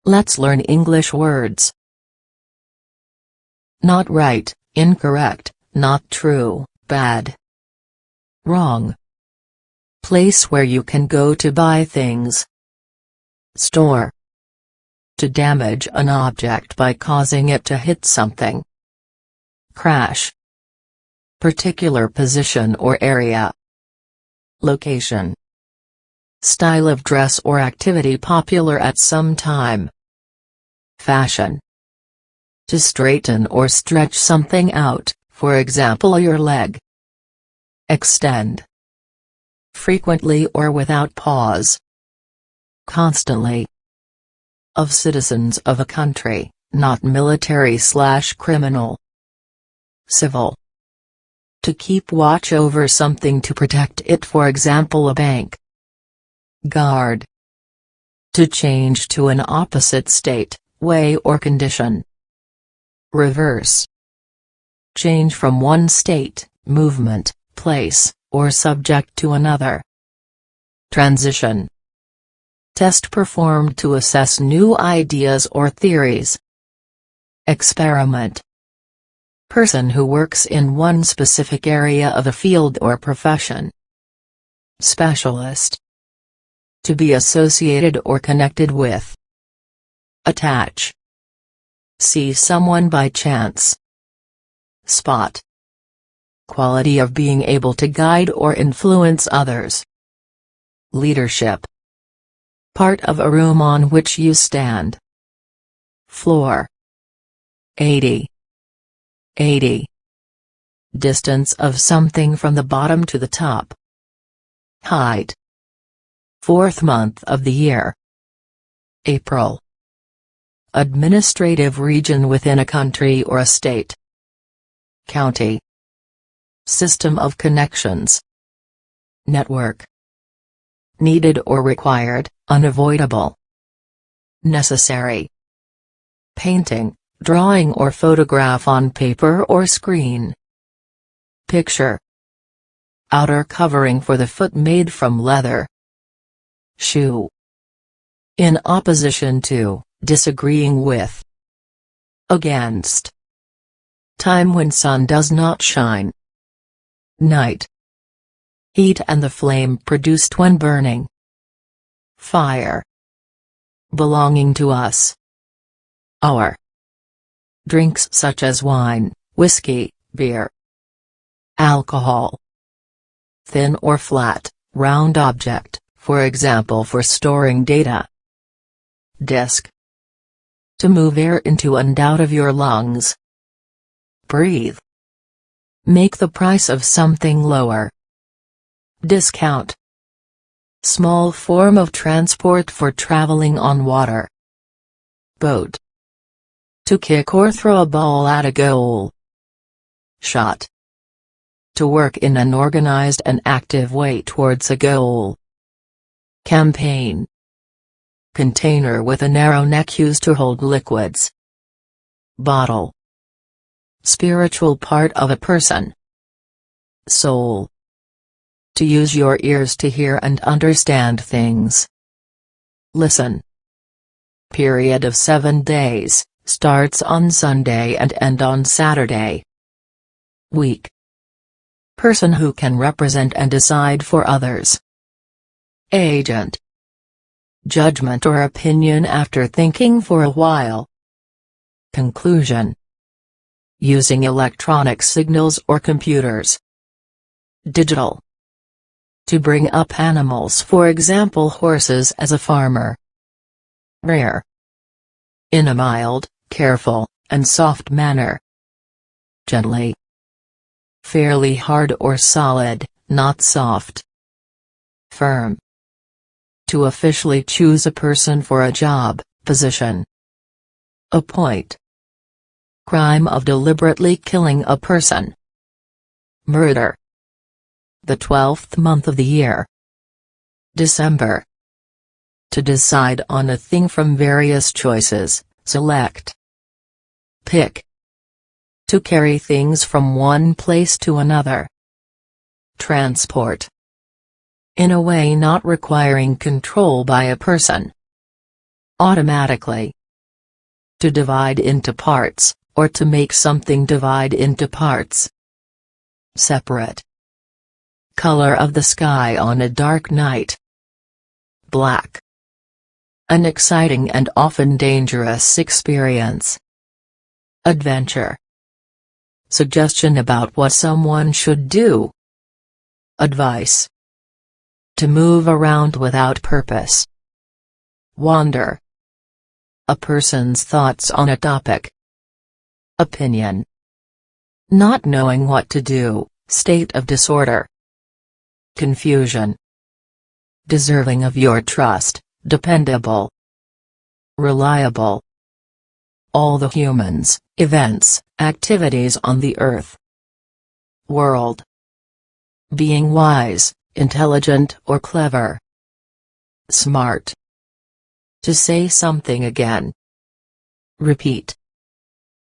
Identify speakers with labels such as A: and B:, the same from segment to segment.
A: Let's learn English words. Not right, incorrect, not true, bad. Wrong. Place where you can go to buy things. Store. To damage an object by causing it to hit something. Crash. Particular position or area. Location. Style of dress or activity popular at some time. Fashion. To straighten or stretch something out, for example your leg. Extend. Frequently or without pause. Constantly. Of citizens of a country, not military/criminal. Civil. To keep watch over something to protect it, for example a bank. Guard. To change to an opposite state, way or condition. Reverse. Change from one state, movement, place, or subject to another. Transition. Test performed to assess new ideas or theories. Experiment. Person who works in one specific area of a field or profession. Specialist. To be associated or connected with. Attach. See someone by chance. Spot. Quality of being able to guide or influence others. Leadership. Part of a room on which you stand. Floor. 80. 80. Distance of something from the bottom to the top. Height. Fourth month of the year. April. Administrative region within a country or a state. County. System of connections. Network. Needed or required, unavoidable. Necessary. Painting, drawing or photograph on paper or screen. Picture. Outer covering for the foot made from leather. Shoe. In opposition to, disagreeing with. Against. Time when sun does not shine. Night. Heat and the flame produced when burning. Fire. Belonging to us. Our. Drinks such as wine, whiskey, beer. Alcohol. Thin or flat, round object, for example for storing data. Disk. To move air into and out of your lungs. Breathe. Make the price of something lower. Discount. Small form of transport for traveling on water. Boat. To kick or throw a ball at a goal. Shot. To work in an organized and active way towards a goal. Campaign. Container with a narrow neck used to hold liquids. Bottle. Spiritual part of a person. Soul. To use your ears to hear and understand things. Listen. Period of 7 days, starts on Sunday and end on Saturday. Week. Person who can represent and decide for others. Agent. Judgment or opinion after thinking for a while. Conclusion. Using electronic signals or computers. Digital. To bring up animals, for example horses, as a farmer. Rare. In a mild, careful, and soft manner. Gently. Fairly hard or solid, not soft. Firm. To officially choose a person for a job, position. Appoint. Crime of deliberately killing a person. Murder. The 12th month of the year. December. To decide on a thing from various choices, select. Pick. To carry things from one place to another. Transport. In a way not requiring control by a person. automatically. To divide into parts, or to make something divide into parts. Separate. Color of the sky on a dark night. Black. An exciting and often dangerous experience. Adventure. Suggestion about what someone should do. Advice. To move around without purpose. Wander. A person's thoughts on a topic. Opinion. Not knowing what to do, state of disorder. Confusion. Deserving of your trust, dependable. Reliable. All the humans, events, activities on the earth. World. Being wise, intelligent or clever. Smart. To say something again. Repeat.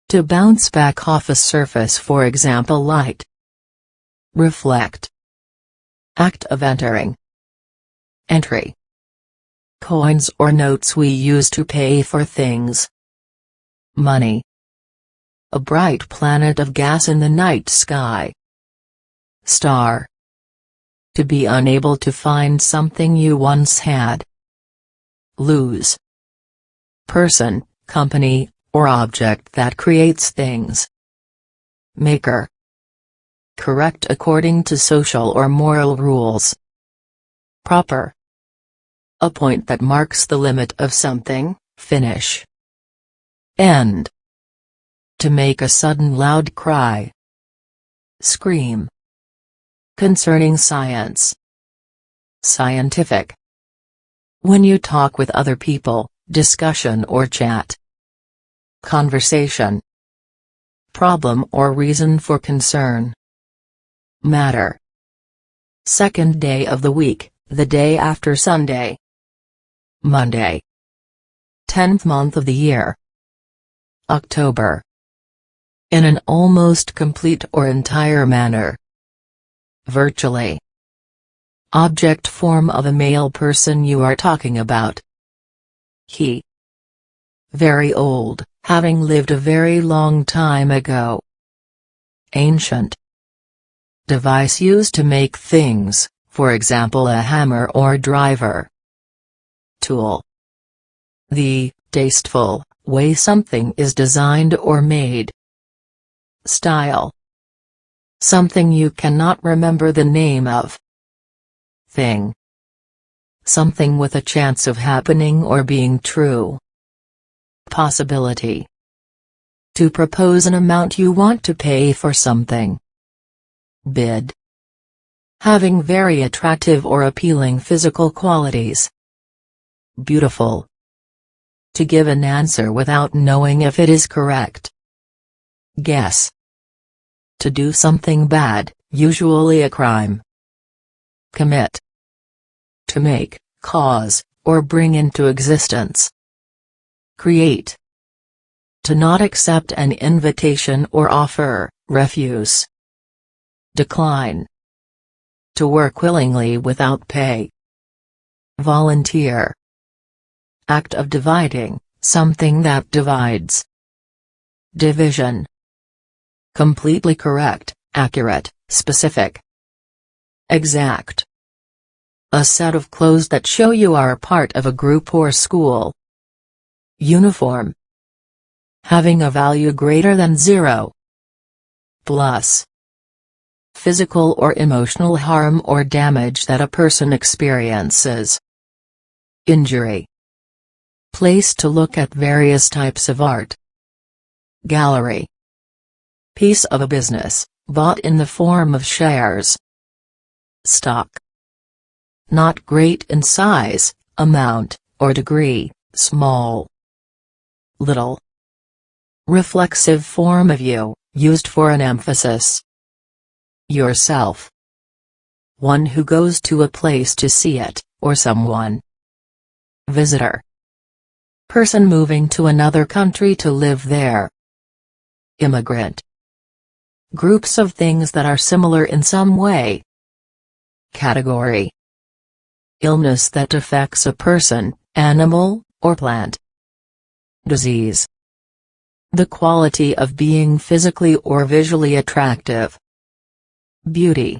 A: To bounce back off a surface, for example light. Reflect. Act of entering. Entry. Coins or notes we use to pay for things. Money. A bright planet of gas in the night sky. Star. To be unable to find something you once had. Lose. Person, company, or object that creates things. Maker. Correct according to social or moral rules. Proper. A point that marks the limit of something, finish. End. To make a sudden loud cry. Scream. Concerning science. Scientific. When you talk with other people, discussion or chat. Conversation. Problem or reason for concern. Matter. Second day of the week, the day after Sunday. Monday. 10th month of the year. October. In an almost complete or entire manner. Virtually. Object form of a male person you are talking about. He. Very old, having lived a very long time ago. Ancient. Device used to make things, for example a hammer or driver. Tool. The tasteful way something is designed or made. Style. Something you cannot remember the name of. Thing. Something with a chance of happening or being true. Possibility. To propose an amount you want to pay for something. Bid. Having very attractive or appealing physical qualities. Beautiful. To give an answer without knowing if it is correct. Guess. To do something bad, usually a crime. Commit. To make, cause, or bring into existence. Create. To not accept an invitation or offer, refuse. Decline. To work willingly without pay. Volunteer. Act of dividing, something that divides. Division. Completely correct, accurate, specific. Exact. A set of clothes that show you are a part of a group or school. Uniform. Having a value greater than 0. Plus. Physical or emotional harm or damage that a person experiences. Injury. Place to look at various types of art. Gallery. Piece of a business, bought in the form of shares. Stock. Not great in size, amount, or degree, small. Little. Reflexive form of you, used for an emphasis. Yourself. One who goes to a place to see it, or someone. Visitor. Person moving to another country to live there. Immigrant. Groups of things that are similar in some way. Category. Illness that affects a person, animal, or plant. Disease. The quality of being physically or visually attractive. Beauty.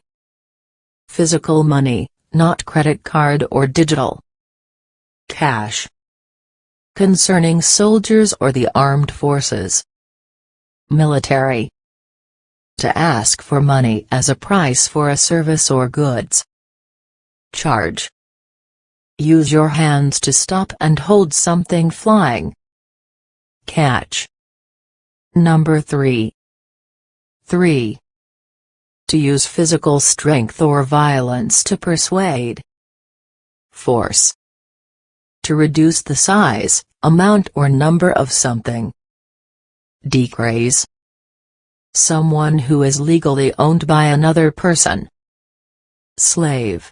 A: Physical money, not credit card or digital. Cash. Concerning soldiers or the armed forces. Military. To ask for money as a price for a service or goods. Charge. Use your hands to stop and hold something flying. Catch. Number 3. 3. To use physical strength or violence to persuade. Force. To reduce the size, amount or number of something. Decrease. Someone who is legally owned by another person. Slave.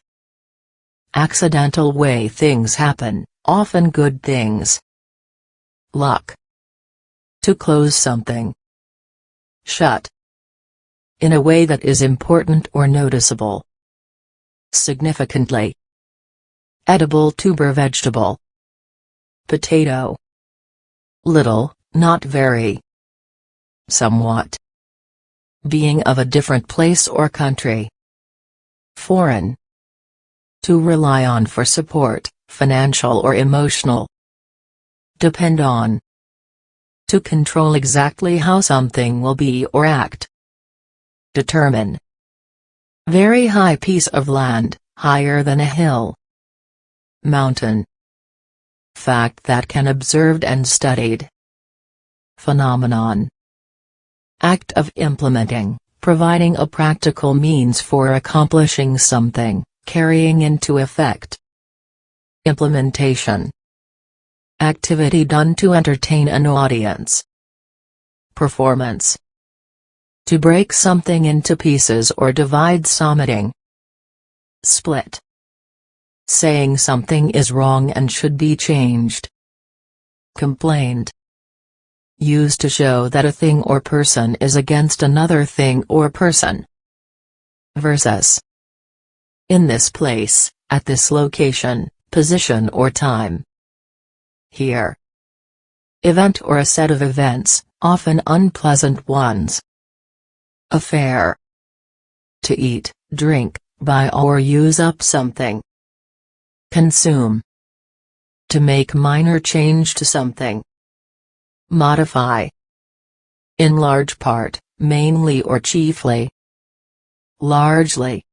A: Accidental way things happen, often good things. Luck. To close something. Shut. In a way that is important or noticeable. Significantly. Edible tuber vegetable. Potato. Little, not very. Somewhat. Being of a different place or country. Foreign. To rely on for support, financial or emotional. Depend on. To control exactly how something will be or act. Determine. Very high piece of land, higher than a hill. Mountain. Fact that can observed and studied. Phenomenon. Act of implementing, providing a practical means for accomplishing something, carrying into effect. Implementation. Activity done to entertain an audience. Performance. To break something into pieces or divide something. Split. Saying something is wrong and should be changed. Complaint. Used to show that a thing or person is against another thing or person. Versus. In this place, at this location, position or time. Here. Event or a set of events, often unpleasant ones. Affair. To eat, drink, buy or use up something. Consume. To make minor change to something. Modify. In large part, mainly or chiefly. Largely.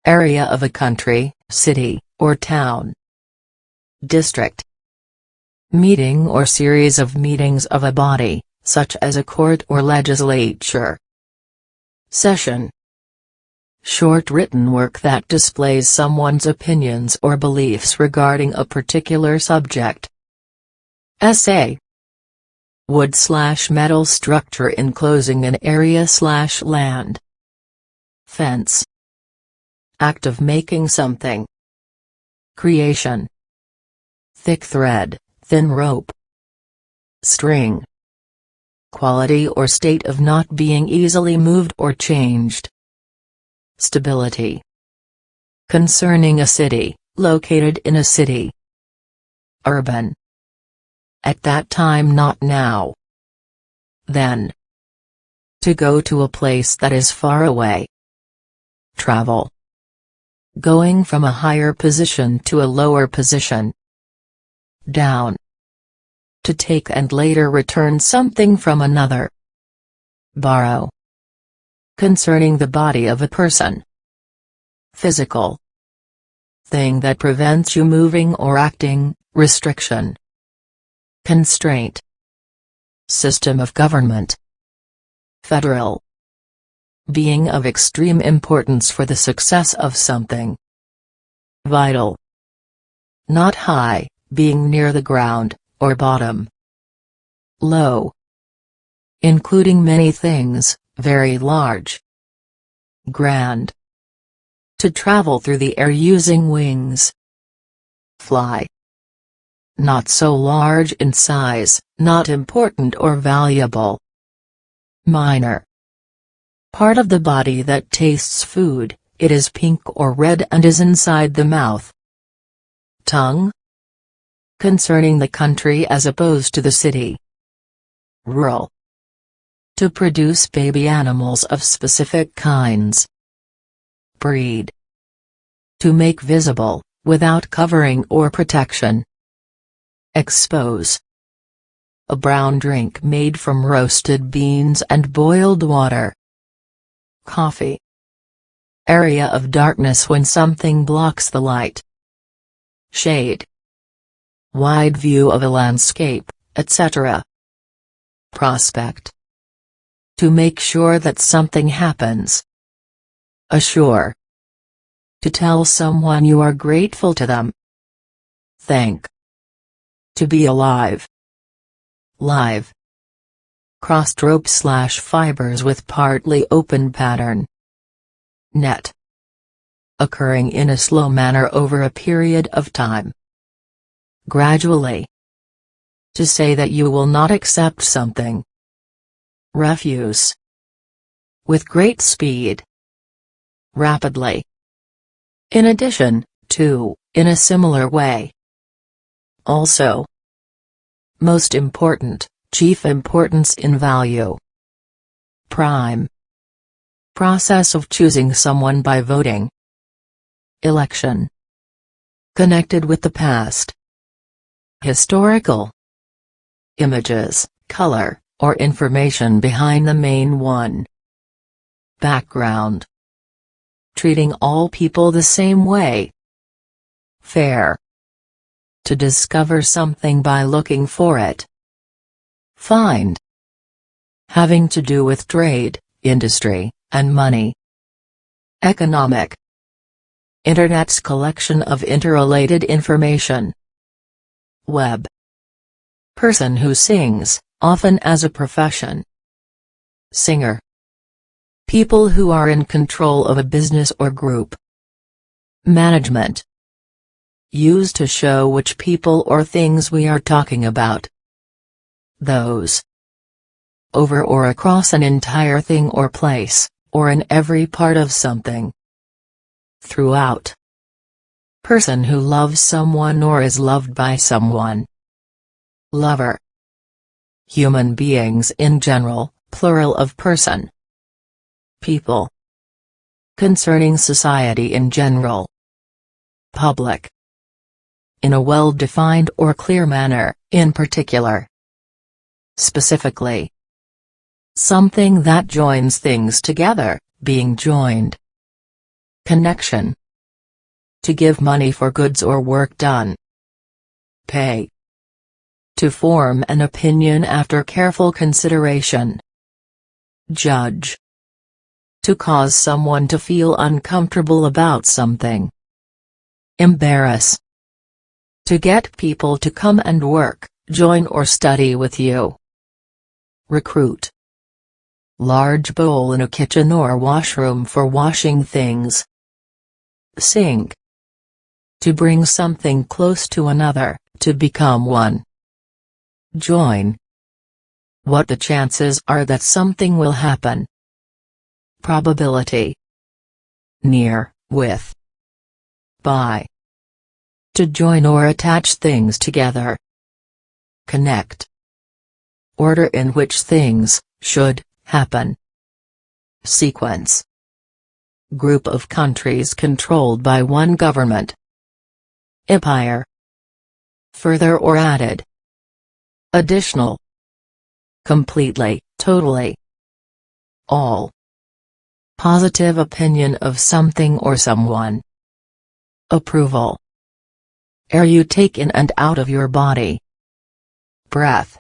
A: Area of a country, city, or town. District. Meeting or series of meetings of a body, such as a court or legislature. Session. Short written work that displays someone's opinions or beliefs regarding a particular subject. Essay. Wood/metal structure enclosing an area/land. Fence. Act of making something. Creation. Thick thread, thin rope. String. Quality or state of not being easily moved or changed. Stability. Concerning a city, located in a city. Urban. At that time, not now. Then. To go to a place that is far away. Travel. Going from a higher position to a lower position. Down. To take and later return something from another. Borrow. Concerning the body of a person. Physical. Thing that prevents you moving or acting, restriction. Constraint. System of government. Federal. Being of extreme importance for the success of something. Vital. Not high, being near the ground, or bottom. Low. Including many things, very large. Grand. To travel through the air using wings. Fly. Not so large in size, not important or valuable. Minor. Part of the body that tastes food, it is pink or red and is inside the mouth. Tongue. concerning the country as opposed to the city. Rural. To produce baby animals of specific kinds. Breed. To make visible, without covering or protection. Expose. A brown drink made from roasted beans and boiled water. Coffee. Area of darkness when something blocks the light. Shade. Wide view of a landscape, etc. Prospect. To make sure that something happens. Assure. To tell someone you are grateful to them. Thank. To be alive. Live. Crossed rope/fibers with partly open pattern. Net. Occurring in a slow manner over a period of time. Gradually. To say that you will not accept something. Refuse. With great speed. Rapidly. In addition to, in a similar way. Also. Most important, chief importance in value. Prime. Process of choosing someone by voting. Election. Connected with the past. Historical. Images, color, or information behind the main one. Background. Treating all people the same way. Fair. To discover something by looking for it. Find. Having to do with trade, industry, and money. Economic. Internet's collection of interrelated information. Web. Person who sings, often as a profession. Singer. People who are in control of a business or group. Management. Used to show which people or things we are talking about. Those. Over or across an entire thing or place, or in every part of something. Throughout. Person who loves someone or is loved by someone. Lover. Human beings in general, plural of person. People. Concerning society in general. Public. In a well-defined or clear manner, in particular. Specifically. Something that joins things together, being joined. Connection. To give money for goods or work done. Pay. To form an opinion after careful consideration. Judge. To cause someone to feel uncomfortable about something. Embarrass. To get people to come and work, join or study with you. Recruit. Large bowl in a kitchen or washroom for washing things. Sink. To bring something close to another, to become one. Join. What the chances are that something will happen. Probability. Near, with. By. To join or attach things together. Connect. Order in which things should happen. Sequence. Group of countries controlled by one government. Empire. Further or added. Additional. Completely, totally. All. Positive opinion of something or someone. Approval. Air you take in and out of your body. Breath.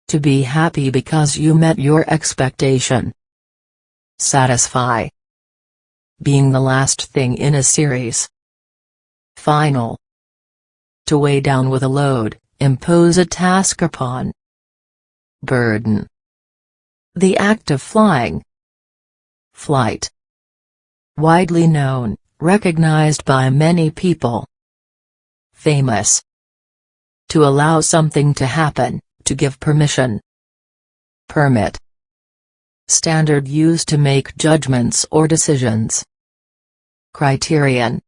A: To be happy because you met your expectation. Satisfy. Being the last thing in a series. Final. To weigh down with a load, impose a task upon. Burden. The act of flying. Flight. Widely known, recognized by many people. Famous. To allow something to happen, to give permission. Permit. Standard used to make judgments or decisions. Criterion.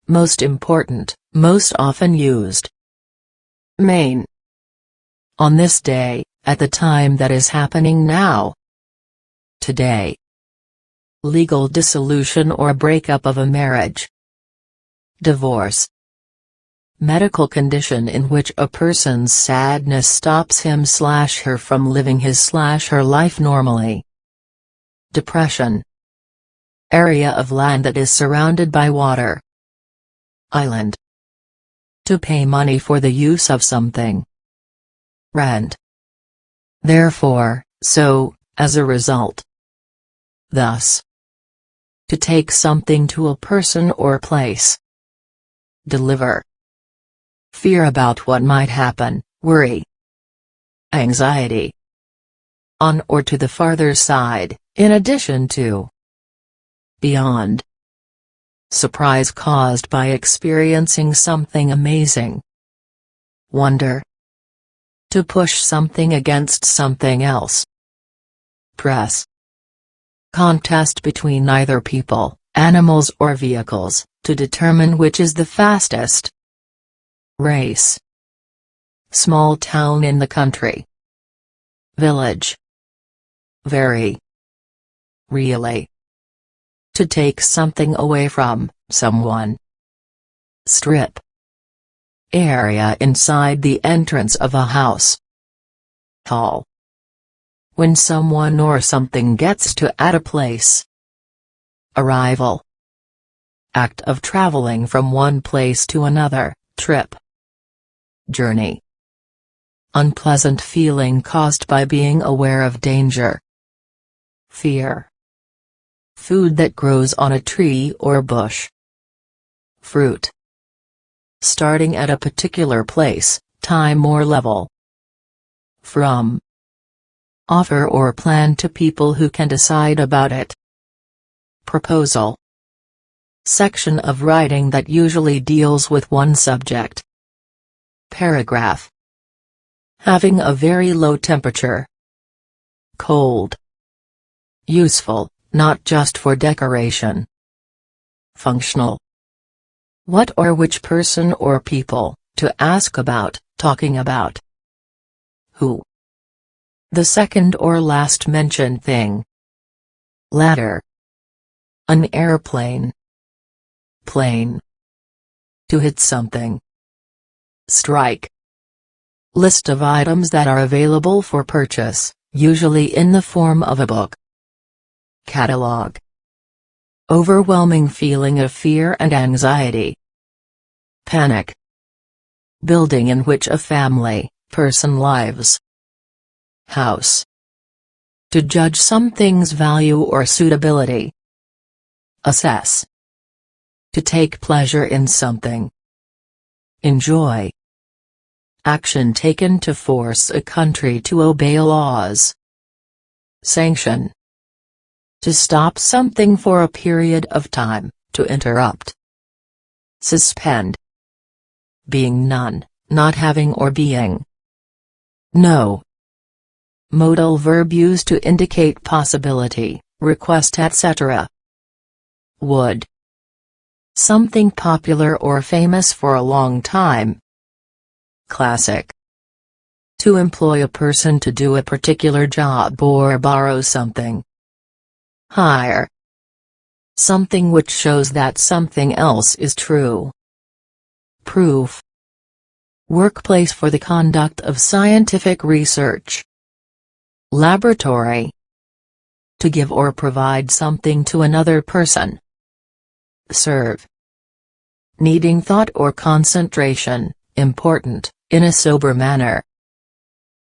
A: Most important, most often used. Main. On this day, at the time that is happening now. Today. Legal dissolution or breakup of a marriage. Divorce. Medical condition in which a person's sadness stops him/her from living his/her life normally. Depression. Area of land that is surrounded by water. Island. To pay money for the use of something. Rent. Therefore, so, as a result. Thus. To take something to a person or place. Deliver. Fear about what might happen, worry. Anxiety. On or to the farther side, in addition to. Beyond. Surprise caused by experiencing something amazing. Wonder. To push something against something else. Press. Contest between either people, animals or vehicles, to determine which is the fastest. Race. Small town in the country. Village. Very. Really. To take something away from someone. Strip. Area inside the entrance of a house. Hall. When someone or something gets to at a place. Arrival. Act of traveling from one place to another, trip. Journey. Unpleasant feeling caused by being aware of danger. Fear. Food that grows on a tree or bush. Fruit. Starting at a particular place, time or level. From. Offer or plan to people who can decide about it. Proposal. Section of writing that usually deals with one subject. Paragraph. Having a very low temperature. Cold. Useful, not just for decoration. Functional. What or which person or people, to ask about, talking about. Who. The second or last mentioned thing. Ladder. An airplane. Plane. To hit something. Strike. List of items that are available for purchase, usually in the form of a book. Catalog. Overwhelming feeling of fear and anxiety. Panic. Building in which a family, person lives. House. To judge something's value or suitability. Assess. To take pleasure in something. Enjoy. Action taken to force a country to obey laws. Sanction. To stop something for a period of time, to interrupt. Suspend. Being none, not having or being. No. Modal verb used to indicate possibility, request etc. Would. Something popular or famous for a long time. Classic. To employ a person to do a particular job or borrow something. Hire. Something which shows that something else is true. Proof. Workplace for the conduct of scientific research. Laboratory. To give or provide something to another person. Serve. Needing thought or concentration, important, in a sober manner.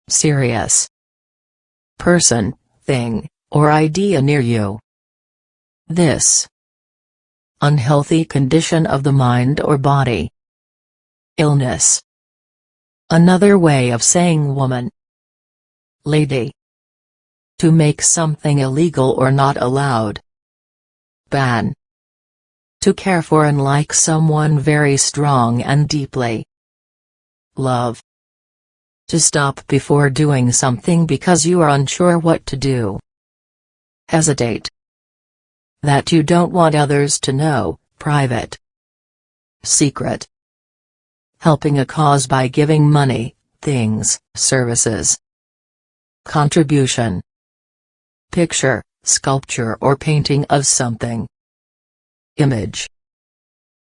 A: Serious. Person, thing, or idea near you. This. Unhealthy condition of the mind or body. Illness. Another way of saying woman. Lady. To make something illegal or not allowed. Ban. To care for and like someone very strong and deeply. Love. To stop before doing something because you are unsure what to do. Hesitate. That you don't want others to know, private. Secret. helping a cause by giving money, things, services. Contribution. Picture, sculpture or painting of something. Image.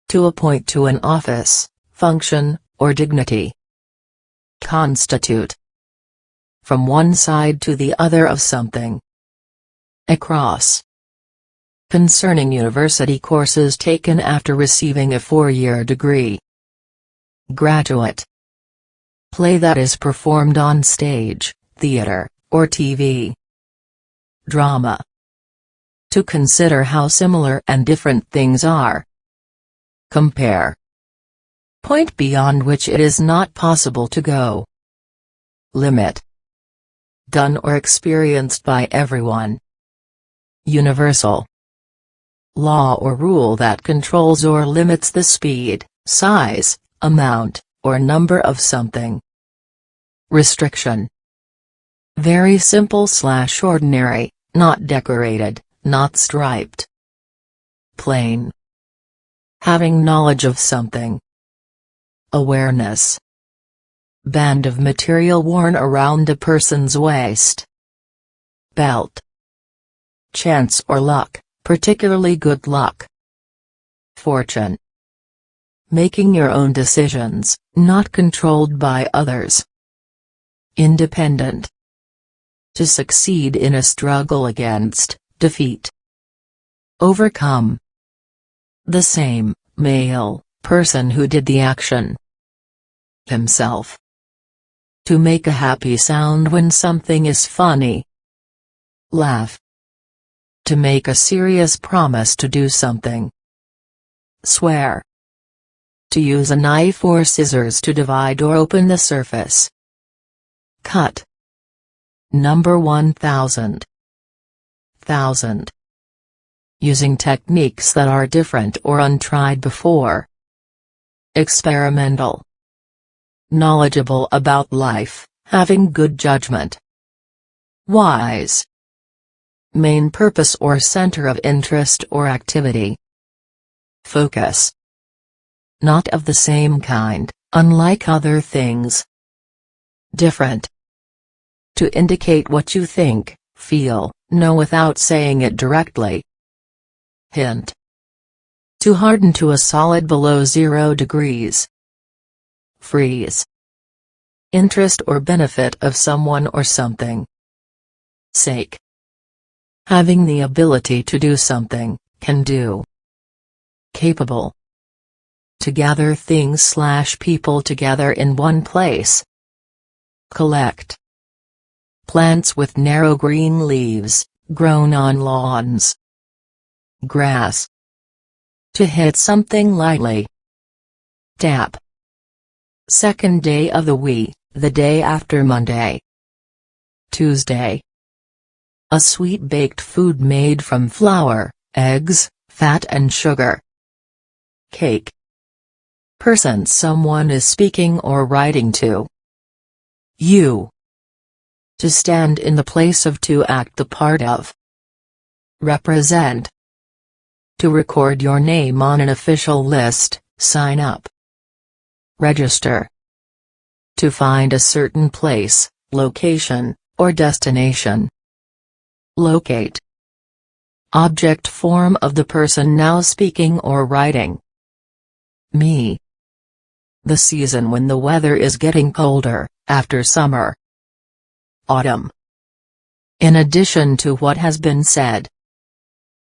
A: To appoint to an office, function, or dignity. Constitute. From one side to the other of something. Across. Concerning university courses taken after receiving a 4-year degree. Graduate. Play that is performed on stage, theater, or TV. Drama. To consider how similar and different things are. Compare. Point beyond which it is not possible to go. Limit. Done or experienced by everyone. Universal. Law or rule that controls or limits the speed, size, amount, or number of something. Restriction. Very simple/ordinary, not decorated, not striped. Plain. Having knowledge of something. Awareness. Band of material worn around a person's waist. Belt. Chance or luck, particularly good luck. Fortune. Making your own decisions, not controlled by others. Independent. To succeed in a struggle against defeat. Overcome. The same, male, person who did the action. Himself. To make a happy sound when something is funny. Laugh. To make a serious promise to do something. Swear. To use a knife or scissors to divide or open the surface. Cut. Number 1000. Thousand. Using techniques that are different or untried before. Experimental. Knowledgeable about life, having good judgment. Wise. Main purpose or center of interest or activity. Focus. Not of the same kind, unlike other things. Different. To indicate what you think, feel, know without saying it directly. Hint. To harden to a solid below 0 degrees. Freeze. Interest or benefit of someone or something. Sake. Having the ability to do something, can do. Capable. To gather things/people together in one place. Collect. Plants with narrow green leaves, grown on lawns. Grass. To hit something lightly. Tap. Second day of the week, the day after Monday. Tuesday. A sweet baked food made from flour, eggs, fat and sugar. Cake. Person someone is speaking or writing to. You. To stand in the place of, to act the part of. Represent. To record your name on an official list, sign up. Register. To find a certain place, location, or destination. Locate. Object form of the person now speaking or writing. Me. The season when the weather is getting colder, after summer. Autumn. In addition to what has been said.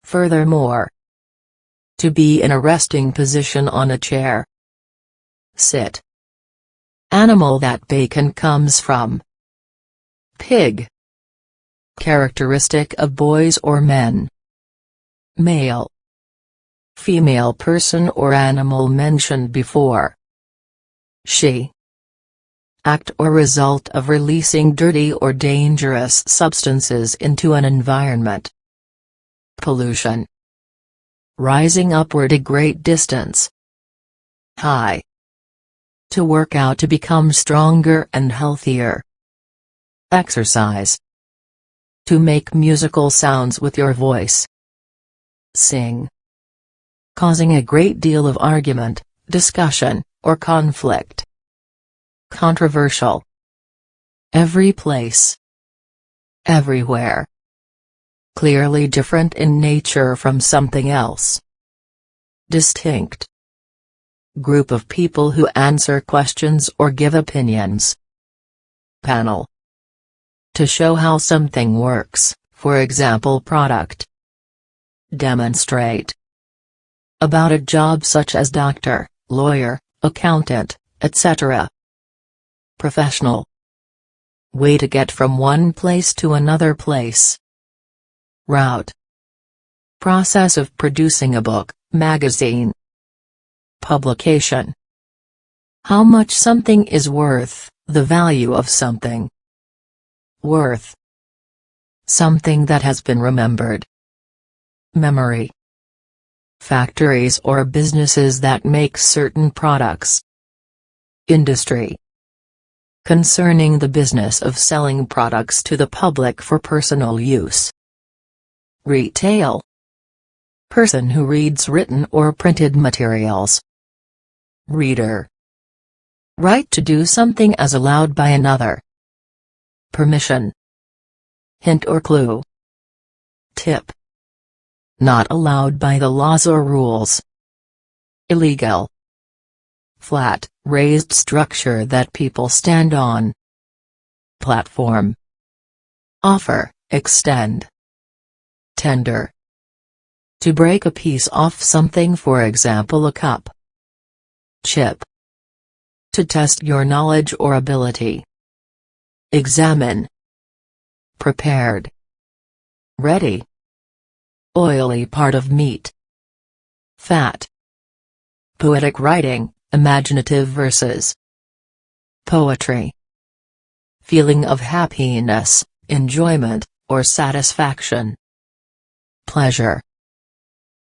A: Furthermore. To be in a resting position on a chair. Sit. Animal that bacon comes from. Pig. Characteristic of boys or men. Male. Female person or animal mentioned before. She. Act or result of releasing dirty or dangerous substances into an environment. Pollution. Rising upward a great distance. High. To work out to become stronger and healthier. Exercise. To make musical sounds with your voice. Sing. Causing a great deal of argument, discussion, or conflict. Controversial. Every place. Everywhere. Clearly different in nature from something else. Distinct. Group of people who answer questions or give opinions. Panel. To show how something works, for example product. Demonstrate. About a job such as doctor, lawyer, accountant, etc. Professional. Way to get from one place to another place. Route. Process of producing a book, magazine. Publication. How much something is worth, the value of something. Worth. Something that has been remembered. Memory. Factories or businesses that make certain products. Industry. Concerning the business of selling products to the public for personal use. Retail. Person who reads written or printed materials. Reader. Right to do something as allowed by another. Permission. Hint or clue. Tip. Not allowed by the laws or rules. Illegal. Flat, raised structure that people stand on. Platform. Offer, extend. Tender. To break a piece off something, for example a cup. Chip. To test your knowledge or ability. Examine. Prepared. Ready. Oily part of meat. Fat. Poetic writing, imaginative verses. Poetry. Feeling of happiness, enjoyment, or satisfaction. Pleasure.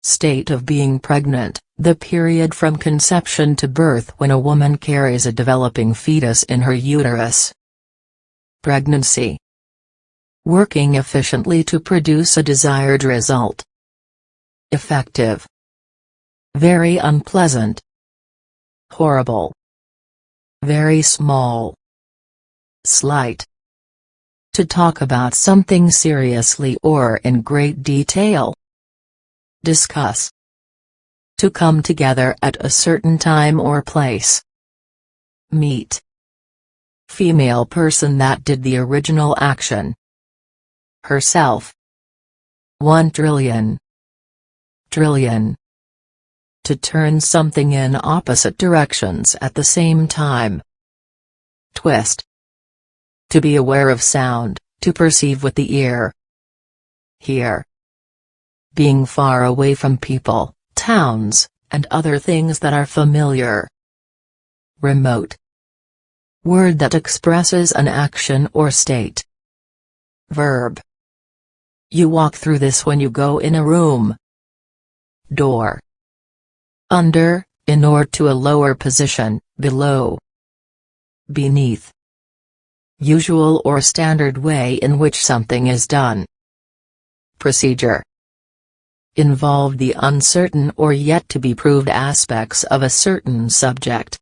A: State of being pregnant, the period from conception to birth when a woman carries a developing fetus in her uterus. Pregnancy. Working efficiently to produce a desired result. Effective. Very unpleasant. Horrible. Very small. Slight. To talk about something seriously or in great detail. Discuss. To come together at a certain time or place. Meet. Female person that did the original action. Herself. 1 trillion. Trillion. To turn something in opposite directions at the same time. Twist. To be aware of sound, to perceive with the ear. Hear. Being far away from people, towns, and other things that are familiar. Remote. Word that expresses an action or state. Verb. You walk through this when you go in a room. Door. Under, in or to a lower position, below. Beneath. Usual or standard way in which something is done. Procedure. Involve the uncertain or yet to be proved aspects of a certain subject.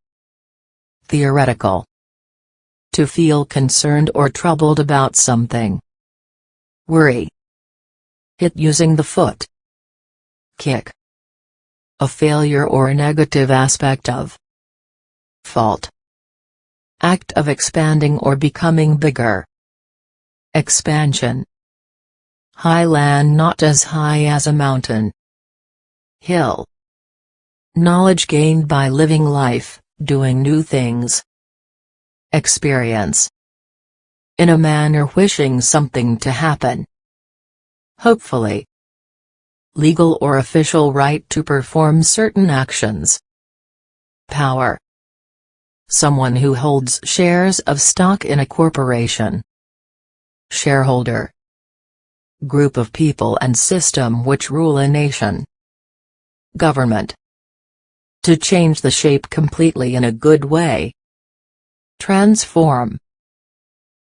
A: Theoretical. To feel concerned or troubled about something. Worry. Hit using the foot. Kick. A failure or a negative aspect of. Fault. Act of expanding or becoming bigger. Expansion. High land not as high as a mountain. Hill. Knowledge gained by living life, doing new things. Experience. In a manner wishing something to happen. Hopefully. Legal or official right to perform certain actions. Power. Someone who holds shares of stock in a corporation. Shareholder. Group of people and system which rule a nation. Government. To change the shape completely in a good way. Transform.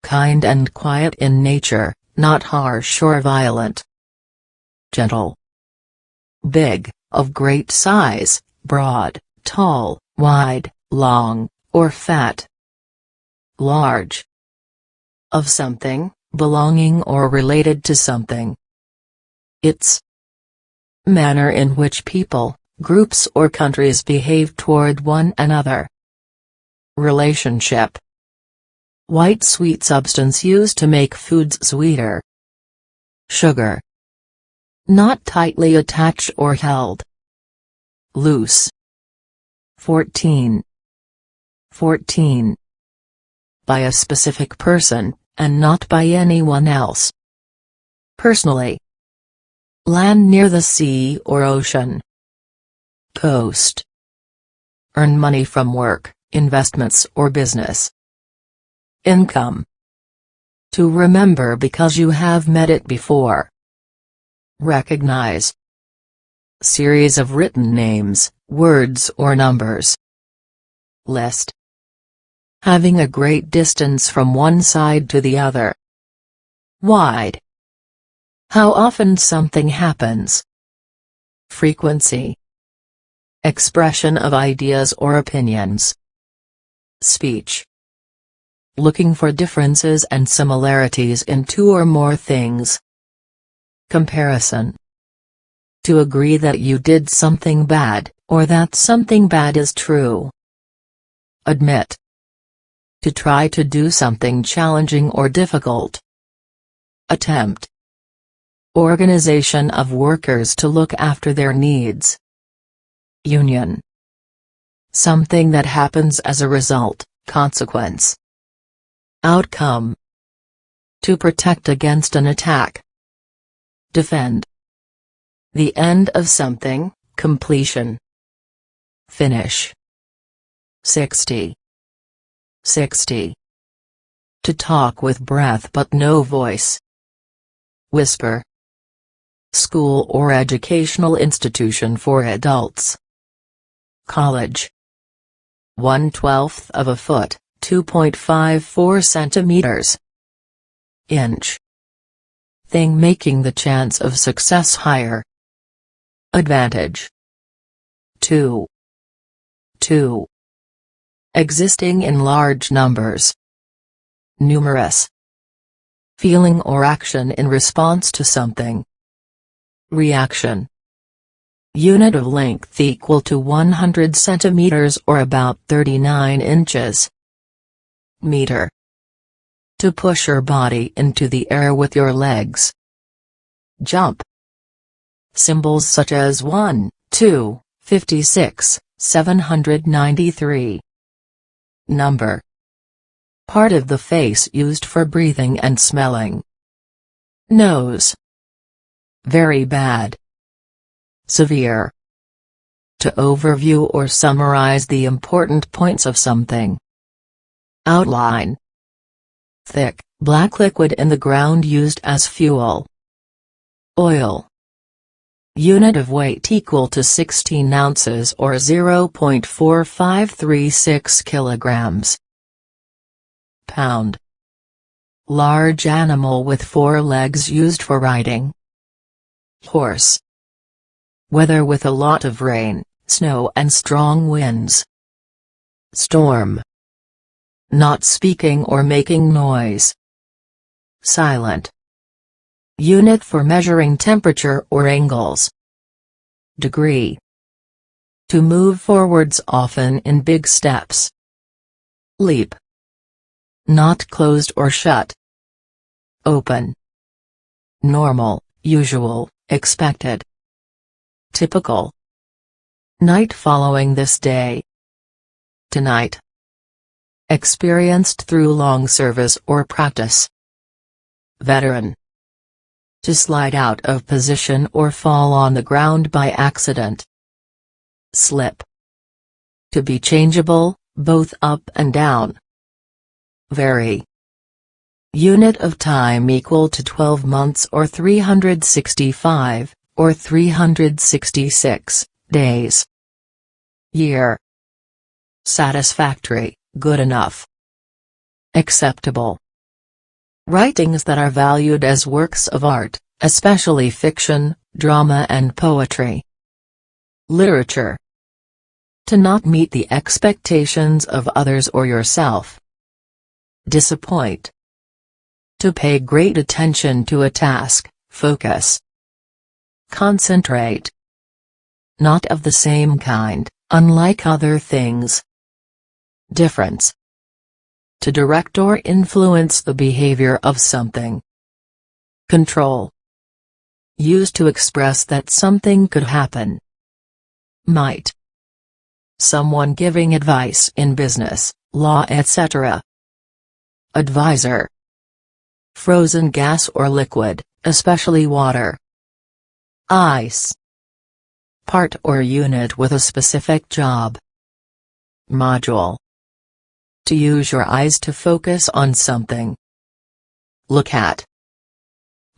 A: Kind and quiet in nature, not harsh or violent. Gentle. Big, of great size, broad, tall, wide, long, or fat. Large. Of something, belonging or related to something. Its manner in which people, groups or countries behave toward one another. Relationship. White sweet substance used to make foods sweeter. Sugar. Not tightly attached or held. Loose. 14. 14. By a specific person, and not by anyone else. Personally. Land near the sea or ocean. Coast. Earn money from work, investments or business. Income. To remember because you have met it before. Recognize. Series of written names, words or numbers. List. Having a great distance from one side to the other. Wide. How often something happens. Frequency. Expression of ideas or opinions. Speech. Looking for differences and similarities in two or more things. Comparison. To agree that you did something bad, or that something bad is true. Admit. To try to do something challenging or difficult. Attempt. Organization of workers to look after their needs. Union. Something that happens as a result, consequence. Outcome. To protect against an attack. Defend. The end of something, completion. Finish. 60. 60. To talk with breath but no voice. Whisper. School or educational institution for adults. College. 1/12 of a foot, 2.54 centimeters. Inch. Thing making the chance of success higher. Advantage. 2. 2. Existing in large numbers. Numerous. Feeling or action in response to something. Reaction. Unit of length equal to 100 centimeters or about 39 inches. Meter. To push your body into the air with your legs. Jump. Symbols such as 1, 2, 56, 793. Number. Part of the face used for breathing and smelling. Nose. Very bad. Severe. To overview or summarize the important points of something. Outline. Thick, black liquid in the ground used as fuel. Oil. Unit of weight equal to 16 ounces or 0.4536 kilograms. Pound. Large animal with 4 legs used for riding. Horse. Weather with a lot of rain, snow and strong winds. Storm. Not speaking or making noise. Silent. Unit for measuring temperature or angles. Degree. To move forwards often in big steps. Leap. Not closed or shut. Open. Normal, usual, expected. Typical. Night following this day. Tonight. Experienced through long service or practice. Veteran. To slide out of position or fall on the ground by accident. Slip. To be changeable, both up and down. Vary. Unit of time equal to 12 months or 365, or 366, days. Year. Satisfactory, good enough. Acceptable. Writings that are valued as works of art, especially fiction, drama and poetry. Literature. To not meet the expectations of others or yourself. Disappoint. To pay great attention to a task, focus. Concentrate. Not of the same kind, unlike other things. Difference. To direct or influence the behavior of something. Control. Used to express that something could happen. Might. Someone giving advice in business, law, etc. Advisor. Frozen gas or liquid, especially water. Ice. Part or unit with a specific job. Module. To use your eyes to focus on something. Look at.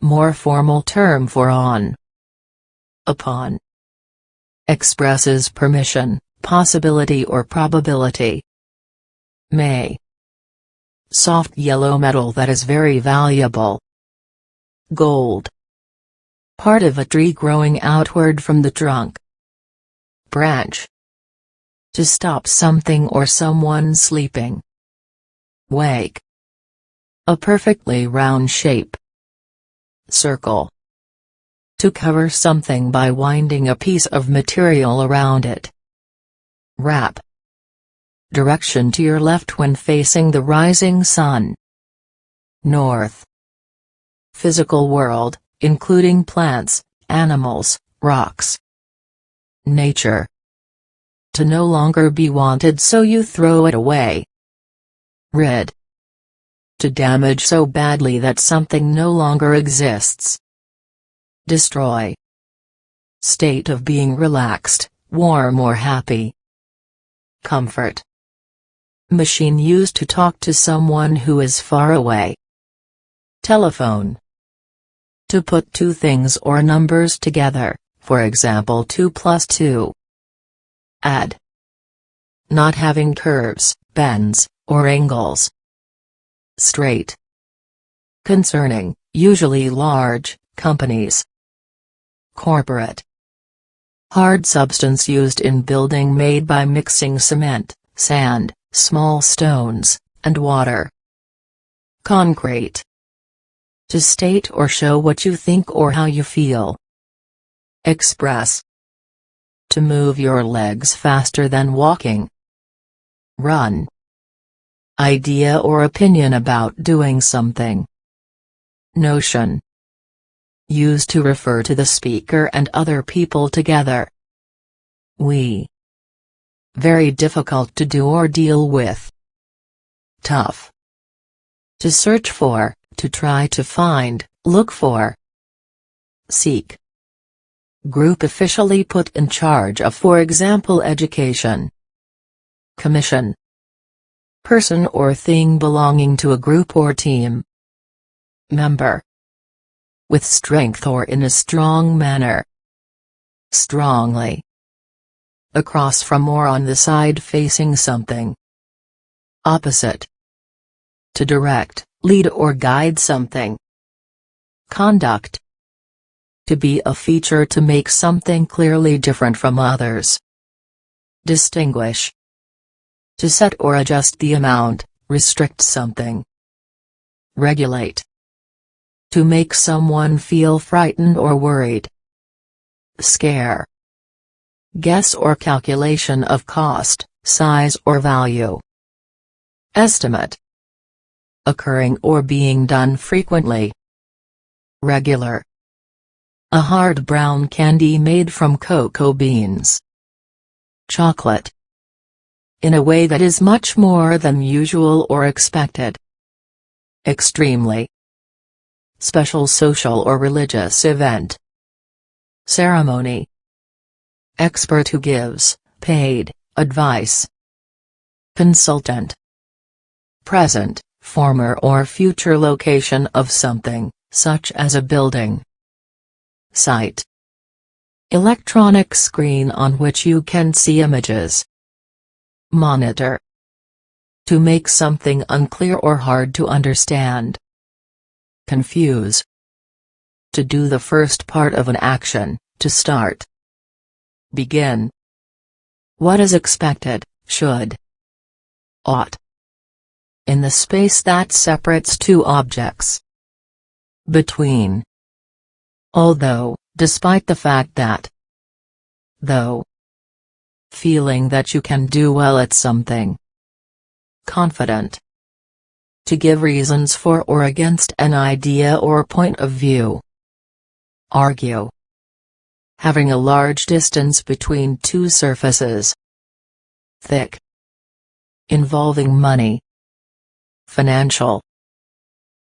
A: More formal term for on. Upon. Expresses permission, possibility or probability. May. Soft yellow metal that is very valuable. Gold. Part of a tree growing outward from the trunk. Branch. To stop something or someone sleeping. Wake. A perfectly round shape. Circle. To cover something by winding a piece of material around it. Wrap. Direction to your left when facing the rising sun. North. Physical world, including plants, animals, rocks. Nature. To no longer be wanted so you throw it away. Rid. To damage so badly that something no longer exists. Destroy. State of being relaxed, warm or happy. Comfort. Machine used to talk to someone who is far away. Telephone. To put two things or numbers together, for example 2 plus 2. Add. Not having curves, bends, or angles. Straight. Concerning, usually large, companies. Corporate. Hard substance used in building made by mixing cement, sand, small stones, and water. Concrete. To state or show what you think or how you feel. Express. To move your legs faster than walking. Run. Idea or opinion about doing something. Notion. Used to refer to the speaker and other people together. We. Very difficult to do or deal with. Tough. To search for, to try to find, look for. Seek. Group officially put in charge of, for example, education. Commission. Person or thing belonging to a group or team. Member. With strength or in a strong manner. Strongly. Across from or on the side facing something. Opposite. To direct, lead or guide something. Conduct. To be a feature to make something clearly different from others. Distinguish. To set or adjust the amount, restrict something. Regulate. To make someone feel frightened or worried. Scare. Guess or calculation of cost, size or value. Estimate. Occurring or being done frequently. Regular. A hard brown candy made from cocoa beans. Chocolate. In a way that is much more than usual or expected. Extremely. Special social or religious event. Ceremony. Expert who gives, paid, advice. Consultant. Present, former or future location of something, such as a building. Site. Electronic screen on which you can see images. Monitor. To make something unclear or hard to understand. Confuse. To do the first part of an action, to start. Begin. What is expected, should, ought. In the space that separates two objects. Between. Although, despite the fact that. Though. Feeling that you can do well at something. Confident. To give reasons for or against an idea or point of view. Argue. Having a large distance between two surfaces. Thick. Involving money. Financial.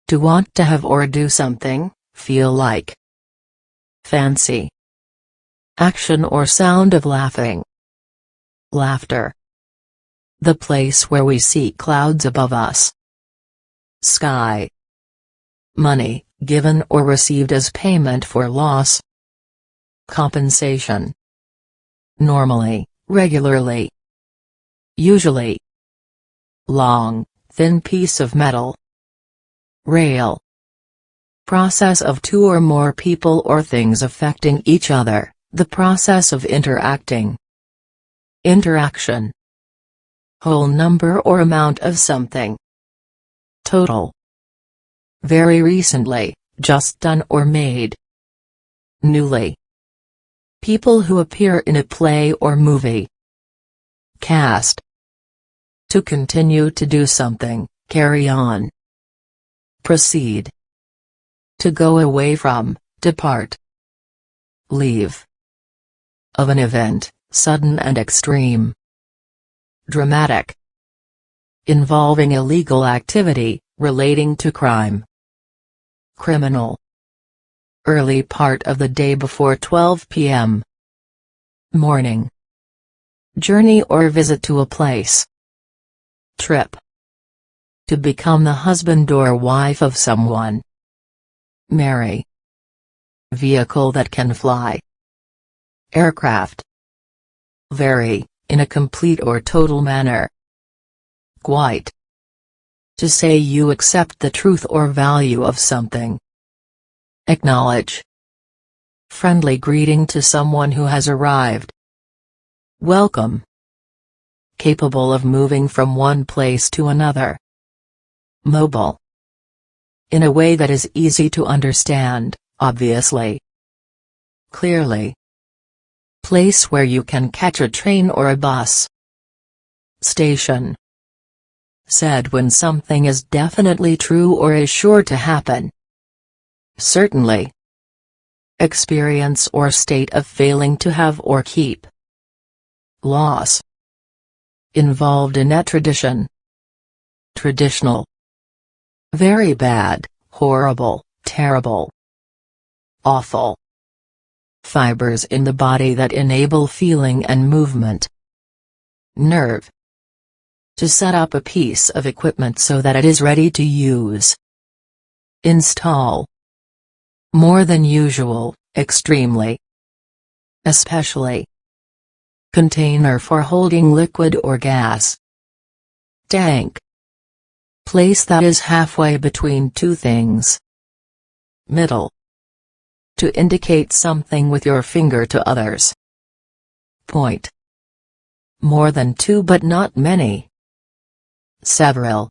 A: To want to have or do something, feel like. Fancy. Action or sound of laughing. Laughter. The place where we see clouds above us. Sky. Money, given or received as payment for loss. Compensation. Normally, regularly. Usually. Long, thin piece of metal. Rail. Process of two or more people or things affecting each other, the process of interacting. Interaction. Whole number or amount of something. Total. Very recently, just done or made. Newly. People who appear in a play or movie. Cast. To continue to do something, carry on. Proceed. To go away from, depart. Leave. Of an event, sudden and extreme. Dramatic. Involving illegal activity, relating to crime. Criminal. Early part of the day before 12 p.m. Morning. Journey or visit to a place. Trip. To become the husband or wife of someone. Marry. Vehicle that can fly. Aircraft. Vary, in a complete or total manner. Quite. To say you accept the truth or value of something. Acknowledge. Friendly greeting to someone who has arrived. Welcome. Capable of moving from one place to another. Mobile. In a way that is easy to understand, obviously. Clearly. Place where you can catch a train or a bus. Station. Said when something is definitely true or is sure to happen. Certainly. Experience or state of failing to have or keep. Loss. Involved in a tradition. Traditional. Very bad, horrible, terrible. Awful. Fibers in the body that enable feeling and movement. Nerve. To set up a piece of equipment so that it is ready to use. Install. More than usual, extremely. Especially. Container for holding liquid or gas. Tank. Place that is halfway between two things. Middle. To indicate something with your finger to others. Point. More than two but not many. Several.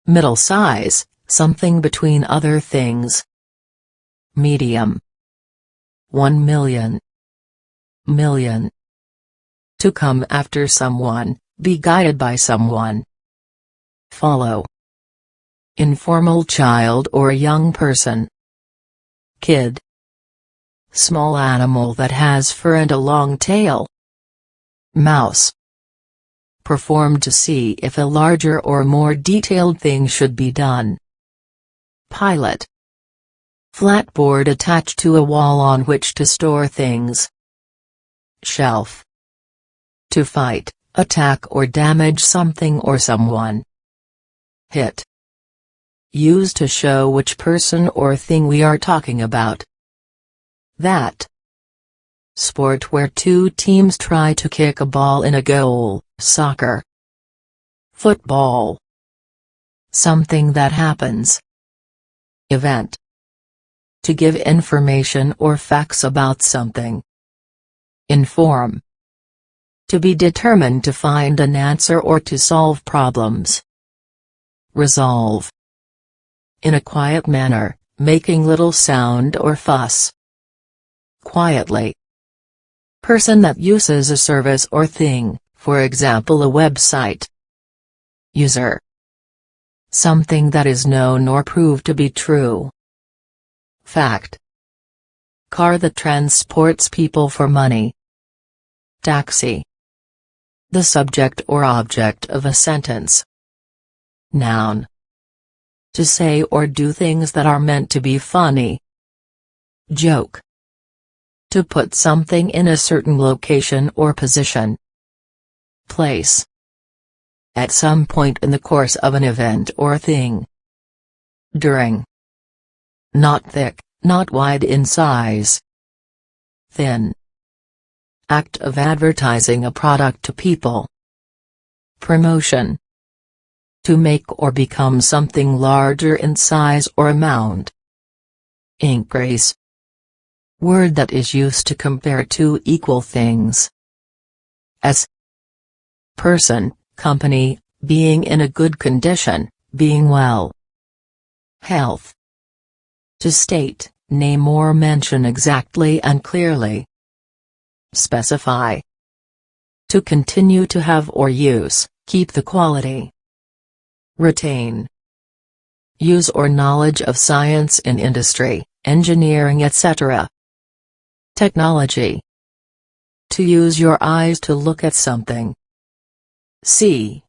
A: Middle size, something between other things. Medium. 1 million. Million. To come after someone, be guided by someone. Follow. Informal child or young person. Kid. Small animal that has fur and a long tail. Mouse. Performed to see if a larger or more detailed thing should be done. Pilot. Flatboard attached to a wall on which to store things. Shelf. To fight, attack or damage something or someone. Hit. Used to show which person or thing we are talking about. That. Sport where two teams try to kick a ball in a goal, soccer. Football. Something that happens. Event. To give information or facts about something. Inform. To be determined to find an answer or to solve problems. Resolve. In a quiet manner, making little sound or fuss. Quietly. Person that uses a service or thing, for example a website. User. Something that is known or proved to be true. Fact. Car that transports people for money. Taxi. The subject or object of a sentence. Noun. To say or do things that are meant to be funny. Joke. To put something in a certain location or position. Place. At some point in the course of an event or thing. During. Not thick, not wide in size. Thin. Act of advertising a product to people. Promotion. To make or become something larger in size or amount. Increase. Word that is used to compare two equal things. As. Person, company, being in a good condition, being well. Health. To state, name or mention exactly and clearly. Specify. To continue to have or use, keep the quality. Retain. Use or knowledge of science in industry, engineering etc. Technology. To use your eyes to look at something. See.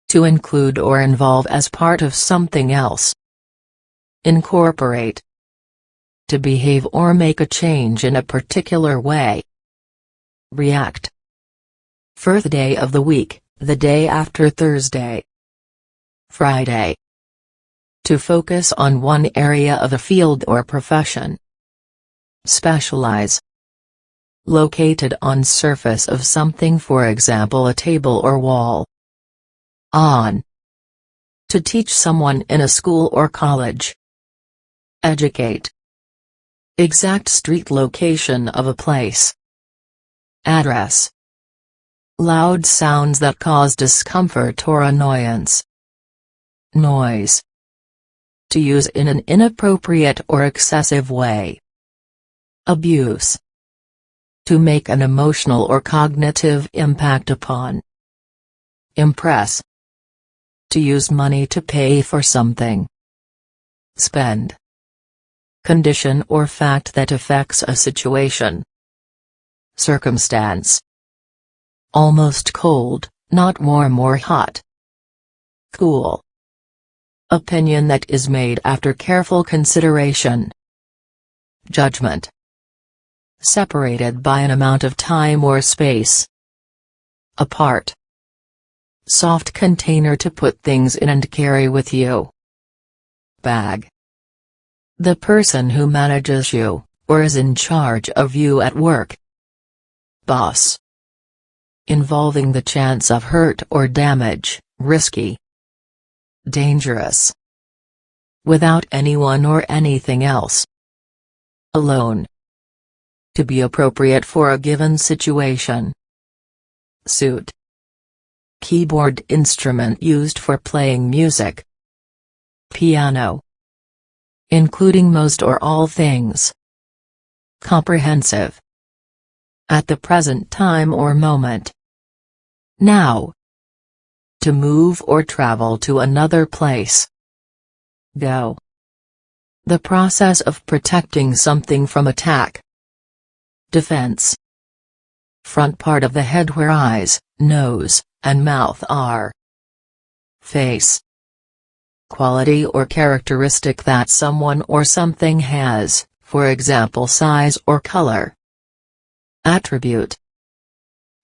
A: To include or involve as part of something else. Incorporate. To behave or make a change in a particular way. React. First day of the week, the day after Thursday. Friday. To focus on one area of a field or profession. Specialize. Located on surface of something, for example a table or wall. On. To teach someone in a school or college. Educate. Exact street location of a place. Address. Loud sounds that cause discomfort or annoyance. Noise. To use in an inappropriate or excessive way. Abuse. To make an emotional or cognitive impact upon. Impress. To use money to pay for something. Spend. Condition or fact that affects a situation. Circumstance. Almost cold, not warm or hot. Cool. Opinion that is made after careful consideration. Judgment. Separated by an amount of time or space. Apart. Soft container to put things in and carry with you. Bag. The person who manages you, or is in charge of you at work. Boss. Involving the chance of hurt or damage, risky. Dangerous. Without anyone or anything else. Alone. To be appropriate for a given situation. Suit. Keyboard instrument used for playing music. Piano. Including most or all things. Comprehensive. At the present time or moment. Now. To move or travel to another place. Go. The process of protecting something from attack. Defense. Front part of the head where eyes, nose, and mouth are. Face. Quality or characteristic that someone or something has, for example size or color. Attribute.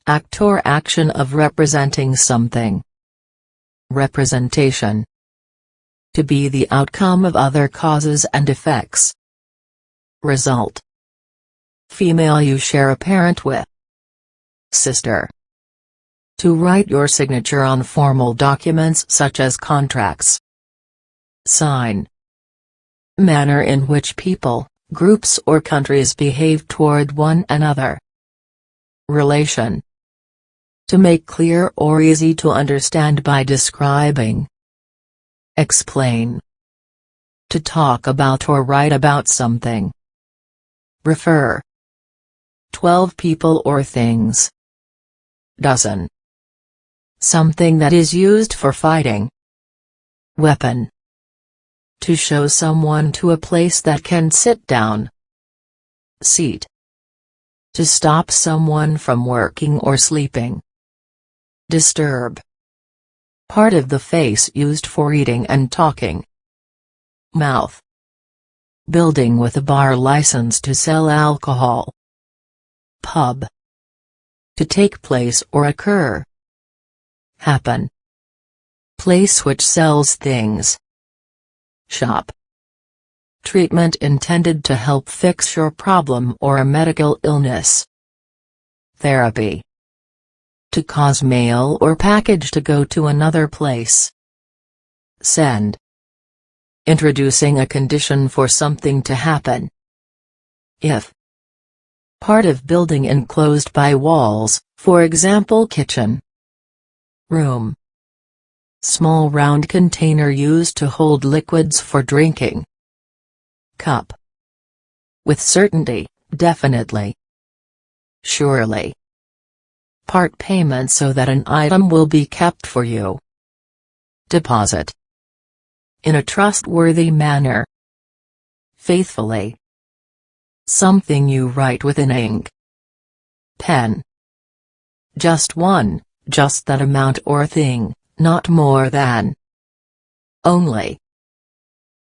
A: Act or action of representing something. Representation. To be the outcome of other causes and effects. Result. Female you share a parent with. Sister. To write your signature on formal documents such as contracts. Sign. Manner in which people, groups or countries behave toward one another. Relation. To make clear or easy to understand by describing. Explain. To talk about or write about something. Refer. 12 people or things. Dozen. Something that is used for fighting. Weapon. To show someone to a place that can sit down. Seat. To stop someone from working or sleeping. Disturb. Part of the face used for eating and talking. Mouth. Building with a bar license to sell alcohol. Pub. To take place or occur. Happen. Place which sells things. Shop. Treatment intended to help fix your problem or a medical illness. Therapy. To cause mail or package to go to another place. Send. Introducing a condition for something to happen. If. Part of building enclosed by walls, for example kitchen. Room. Small round container used to hold liquids for drinking. Cup. With certainty, definitely. Surely. Part payment so that an item will be kept for you. Deposit. In a trustworthy manner. Faithfully. Something you write with an ink. Pen. Just one, just that amount or thing, not more than. Only.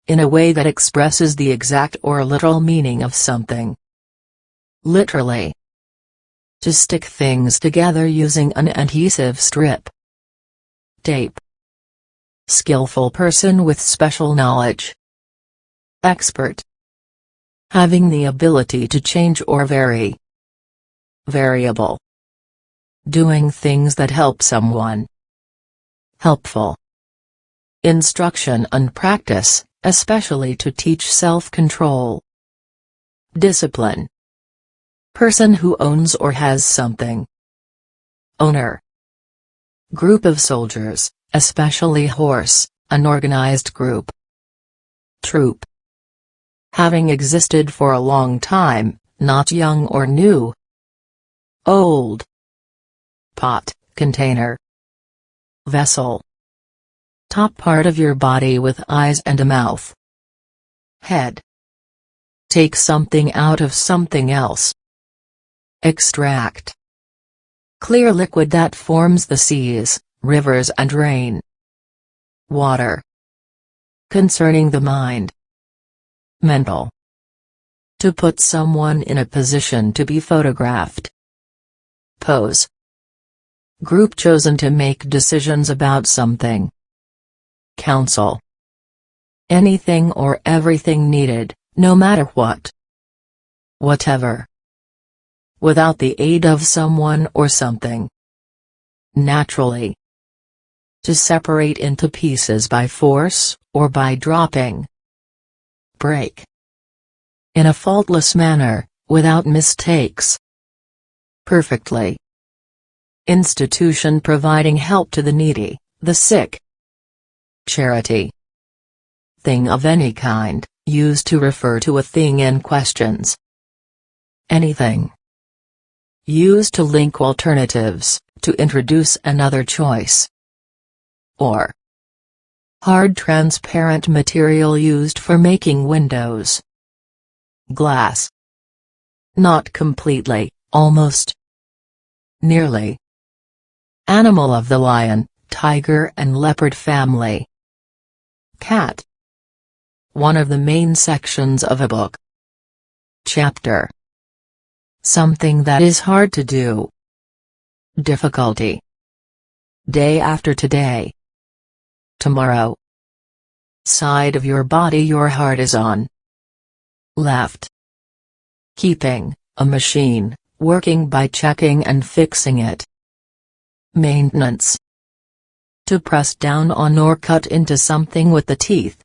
A: In a way that expresses the exact or literal meaning of something. Literally. To stick things together using an adhesive strip. Tape. Skillful person with special knowledge. Expert. Having the ability to change or vary. Variable. Doing things that help someone. Helpful. Instruction and practice, especially to teach self-control. Discipline. Person who owns or has something. Owner. Group of soldiers, especially horse, an organized group. Troop. Having existed for a long time, not young or new. Old. Pot, container. Vessel. Top part of your body with eyes and a mouth. Head. Take something out of something else. Extract. Clear liquid that forms the seas, rivers and rain. Water. Concerning the mind. Mental. To put someone in a position to be photographed. Pose. Group chosen to make decisions about something. Counsel. Anything or everything needed, no matter what. Whatever. Without the aid of someone or something. Naturally. To separate into pieces by force, or by dropping. Break. In a faultless manner, without mistakes. Perfectly. Institution providing help to the needy, the sick. Charity. Thing of any kind, used to refer to a thing in questions. Anything. Used to link alternatives, to introduce another choice. Or. Hard transparent material used for making windows. Glass. Not completely, almost. Nearly. Animal of the lion, tiger and leopard family. Cat. One of the main sections of a book. Chapter. Something that is hard to do. Difficulty. Day after today. Tomorrow. Side of your body your heart is on. Left. Keeping, a machine, working by checking and fixing it. Maintenance. To press down on or cut into something with the teeth.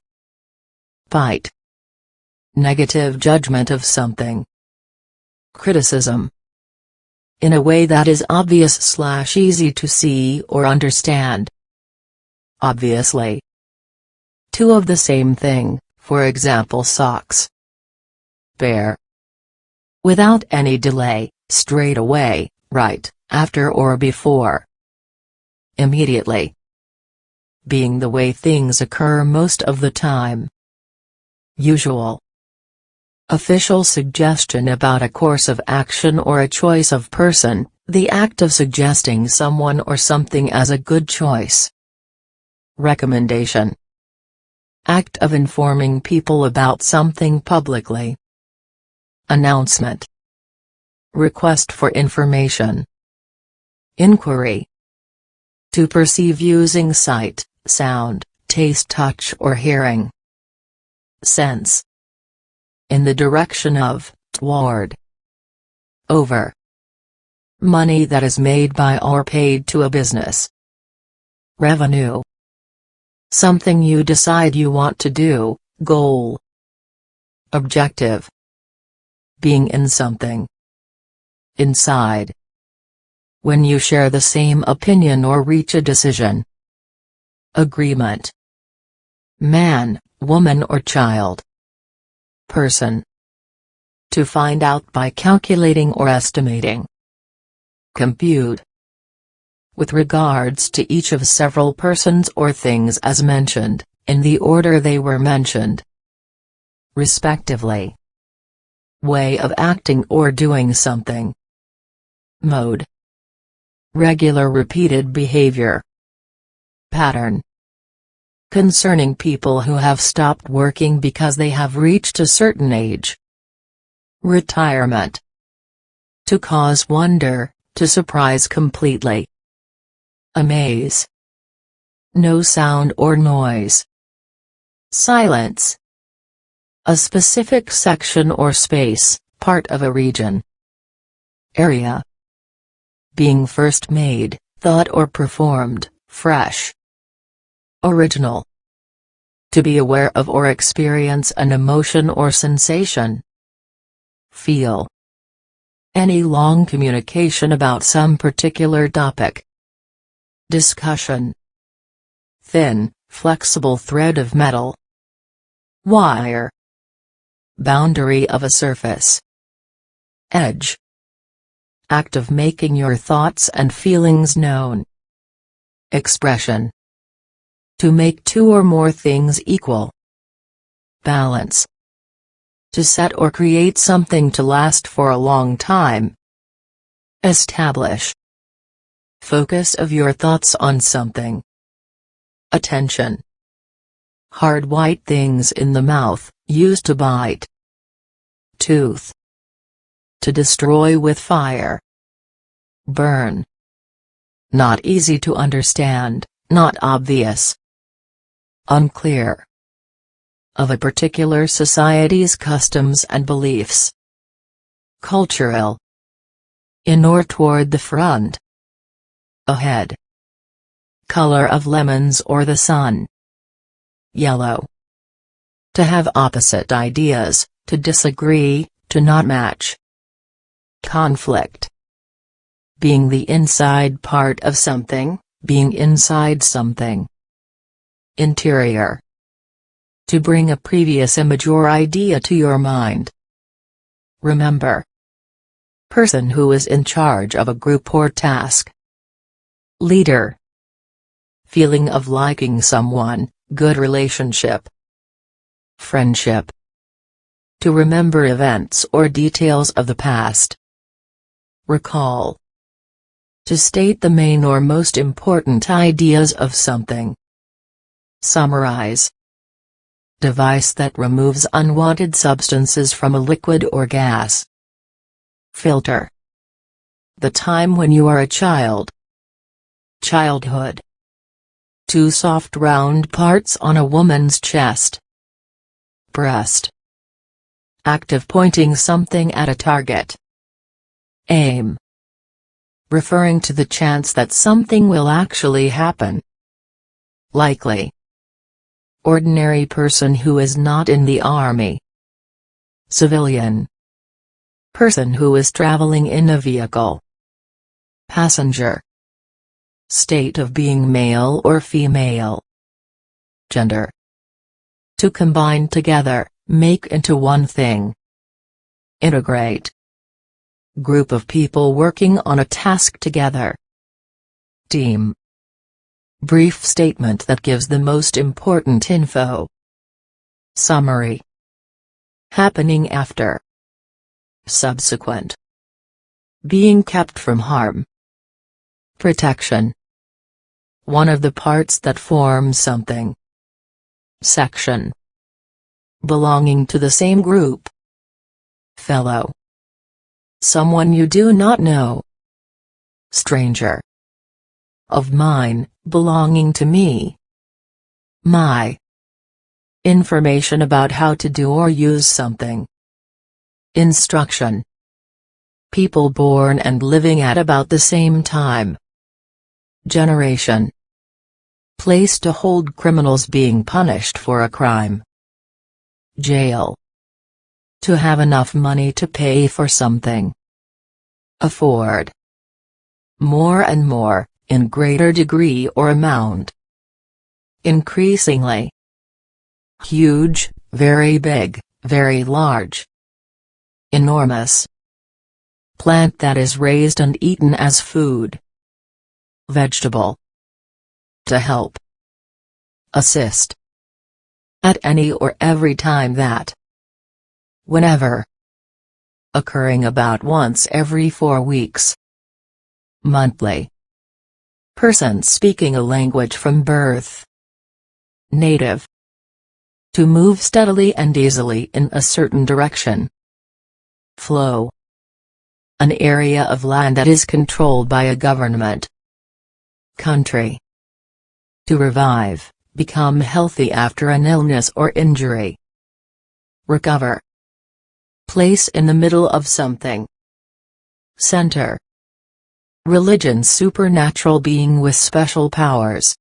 A: Bite. Negative judgment of something. Criticism. in a way that is obvious/easy to see or understand. Obviously. Two of the same thing, for example socks. Bear. Without any delay, straight away, right, after or before. Immediately. Being the way things occur most of the time. Usual. Official suggestion about a course of action or a choice of person, the act of suggesting someone or something as a good choice. Recommendation. Act of informing people about something publicly. Announcement. Request for information. Inquiry. To perceive using sight, sound, taste, touch or hearing. Sense. In the direction of, toward. Over. Money that is made by or paid to a business. Revenue. Something you decide you want to do, goal. Objective. Being in something. Inside. When you share the same opinion or reach a decision. Agreement. Man, woman or child. Person. To find out by calculating or estimating. Compute. With regards to each of several persons or things as mentioned, in the order they were mentioned. Respectively. Way of acting or doing something. Mode. Regular repeated behavior. Pattern. Concerning people who have stopped working because they have reached a certain age. Retirement. To cause wonder, to surprise completely. Amaze. No sound or noise. Silence. A specific section or space, part of a region. Area. Being first made, thought or performed, fresh. Original. To be aware of or experience an emotion or sensation. Feel. Any long communication about some particular topic. Discussion. Thin, flexible thread of metal. Wire. Boundary of a surface. Edge. Act of making your thoughts and feelings known. Expression. To make two or more things equal. Balance. To set or create something to last for a long time. Establish. Focus of your thoughts on something. Attention. Hard white things in the mouth, used to bite. Tooth. To destroy with fire. Burn. Not easy to understand, not obvious. Unclear. Of a particular society's customs and beliefs. Cultural. In or toward the front. Ahead. Color of lemons or the sun. Yellow. To have opposite ideas, to disagree, to not match. Conflict. Being the inside part of something, being inside something. Interior. To bring a previous image or idea to your mind. Remember. Person who is in charge of a group or task. Leader. Feeling of liking someone, good relationship. Friendship. To remember events or details of the past. Recall. To state the main or most important ideas of something. Summarize. Device that removes unwanted substances from a liquid or gas. Filter. The time when you are a child. Childhood. Two soft round parts on a woman's chest. Breast. Act of pointing something at a target. Aim. Referring to the chance that something will actually happen. Likely. Ordinary person who is not in the army. Civilian. Person who is traveling in a vehicle. Passenger. State of being male or female. Gender. To combine together, make into one thing. Integrate. Group of people working on a task together. Team. Brief statement that gives the most important info. Summary. Happening after. Subsequent. Being kept from harm. Protection. One of the parts that forms something. Section. Belonging to the same group. Fellow. Someone you do not know. Stranger. Of mine, belonging to me. My. Information about how to do or use something. Instruction. People born and living at about the same time. Generation. Place to hold criminals being punished for a crime. Jail. To have enough money to pay for something. Afford. More and more, in greater degree or amount. Increasingly. Huge, very big, very large. Enormous. Plant that is raised and eaten as food. Vegetable. To help. Assist. At any or every time that. Whenever. Occurring about once every 4 weeks. Monthly. Person speaking a language from birth. Native. To move steadily and easily in a certain direction. Flow. An area of land that is controlled by a government. Country. To revive, become healthy after an illness or injury. Recover. Place in the middle of something. Center. Religion, supernatural being with special powers.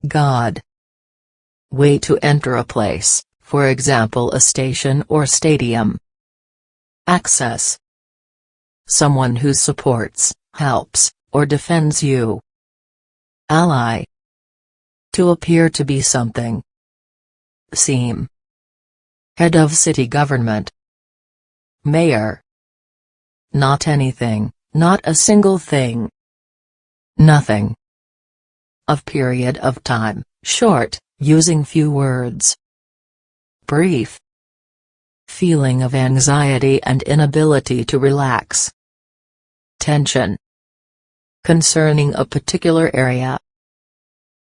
A: God. Way to enter a place, for example a station or stadium. Access. Someone who supports, helps, or defends you. Ally. To appear to be something. Seem. Head of city government. Mayor. Not anything, not a single thing. Nothing. Of period of time, short, using few words. Brief. Feeling of anxiety and inability to relax. Tension. Concerning a particular area.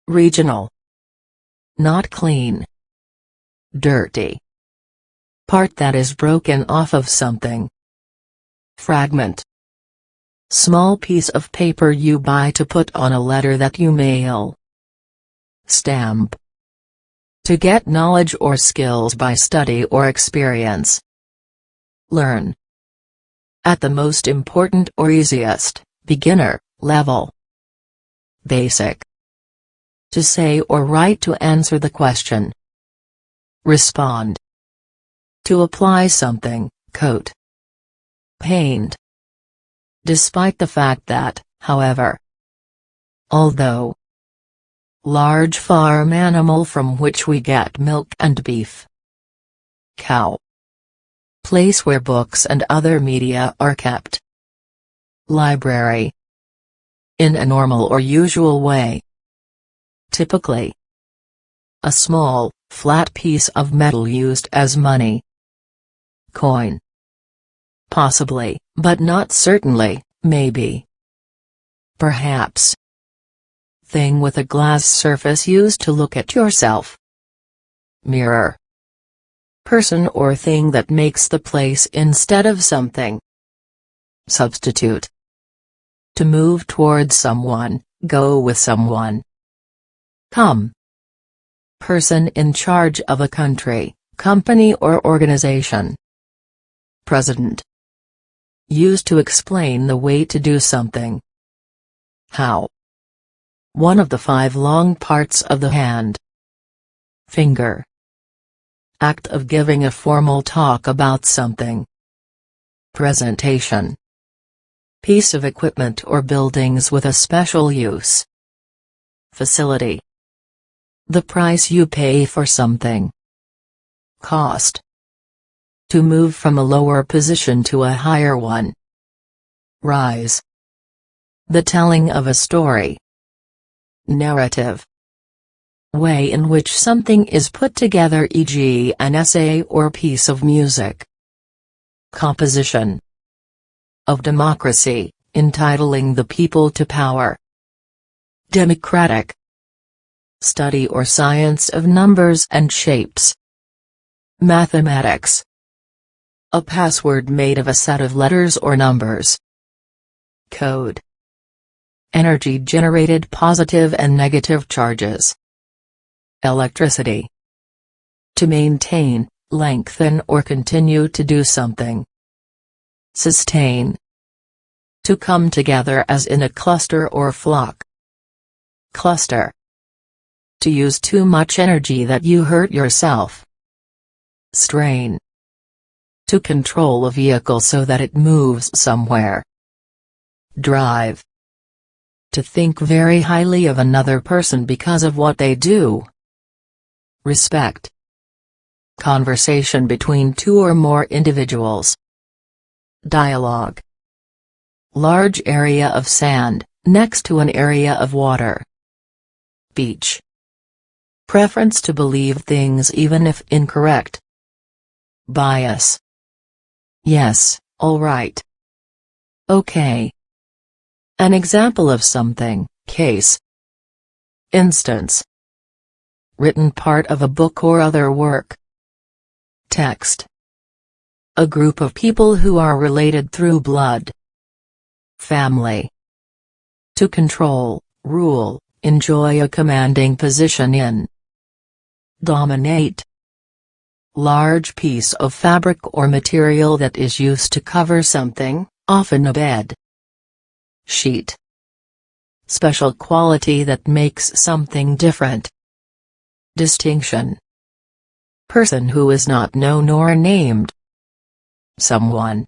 A: Regional. Not clean. Dirty. Part that is broken off of something. Fragment. Small piece of paper you buy to put on a letter that you mail. Stamp. To get knowledge or skills by study or experience. Learn. At the most important or easiest, beginner, level. Basic. To say or write to answer the question. Respond. To apply something, coat. Paint. Despite the fact that, however. Although. Large farm animal from which we get milk and beef. Cow. Place where books and other media are kept. Library. In a normal or usual way. Typically. A small, flat piece of metal used as money. Coin. Possibly, but not certainly, maybe. Perhaps. Thing with a glass surface used to look at yourself. Mirror. Person or thing that makes the place instead of something. Substitute. To move towards someone, go with someone. Come. Person in charge of a country, company or organization. President. Used to explain the way to do something. How. One of the 5 long parts of the hand. Finger. Act of giving a formal talk about something. Presentation. Piece of equipment or buildings with a special use. Facility. The price you pay for something. Cost. To move from a lower position to a higher one. Rise. The telling of a story. Narrative. Way in which something is put together, e.g. an essay or piece of music. Composition. Of democracy, entitling the people to power. Democratic. Study or science of numbers and shapes. Mathematics. A password made of a set of letters or numbers. Code. Energy generated positive and negative charges. Electricity. To maintain, lengthen or continue to do something. Sustain. To come together as in a cluster or flock. Cluster. To use too much energy that you hurt yourself. Strain. To control a vehicle so that it moves somewhere. Drive. To think very highly of another person because of what they do. Respect. Conversation between two or more individuals. Dialogue. Large area of sand, next to an area of water. Beach. Preference to believe things even if incorrect. Bias. Yes, all right. Okay. An example of something, case. Instance. Written part of a book or other work. Text. A group of people who are related through blood. Family. To control, rule, enjoy a commanding position in. Dominate. Large piece of fabric or material that is used to cover something, often a bed. Sheet. Special quality that makes something different. Distinction. Person who is not known or named. Someone.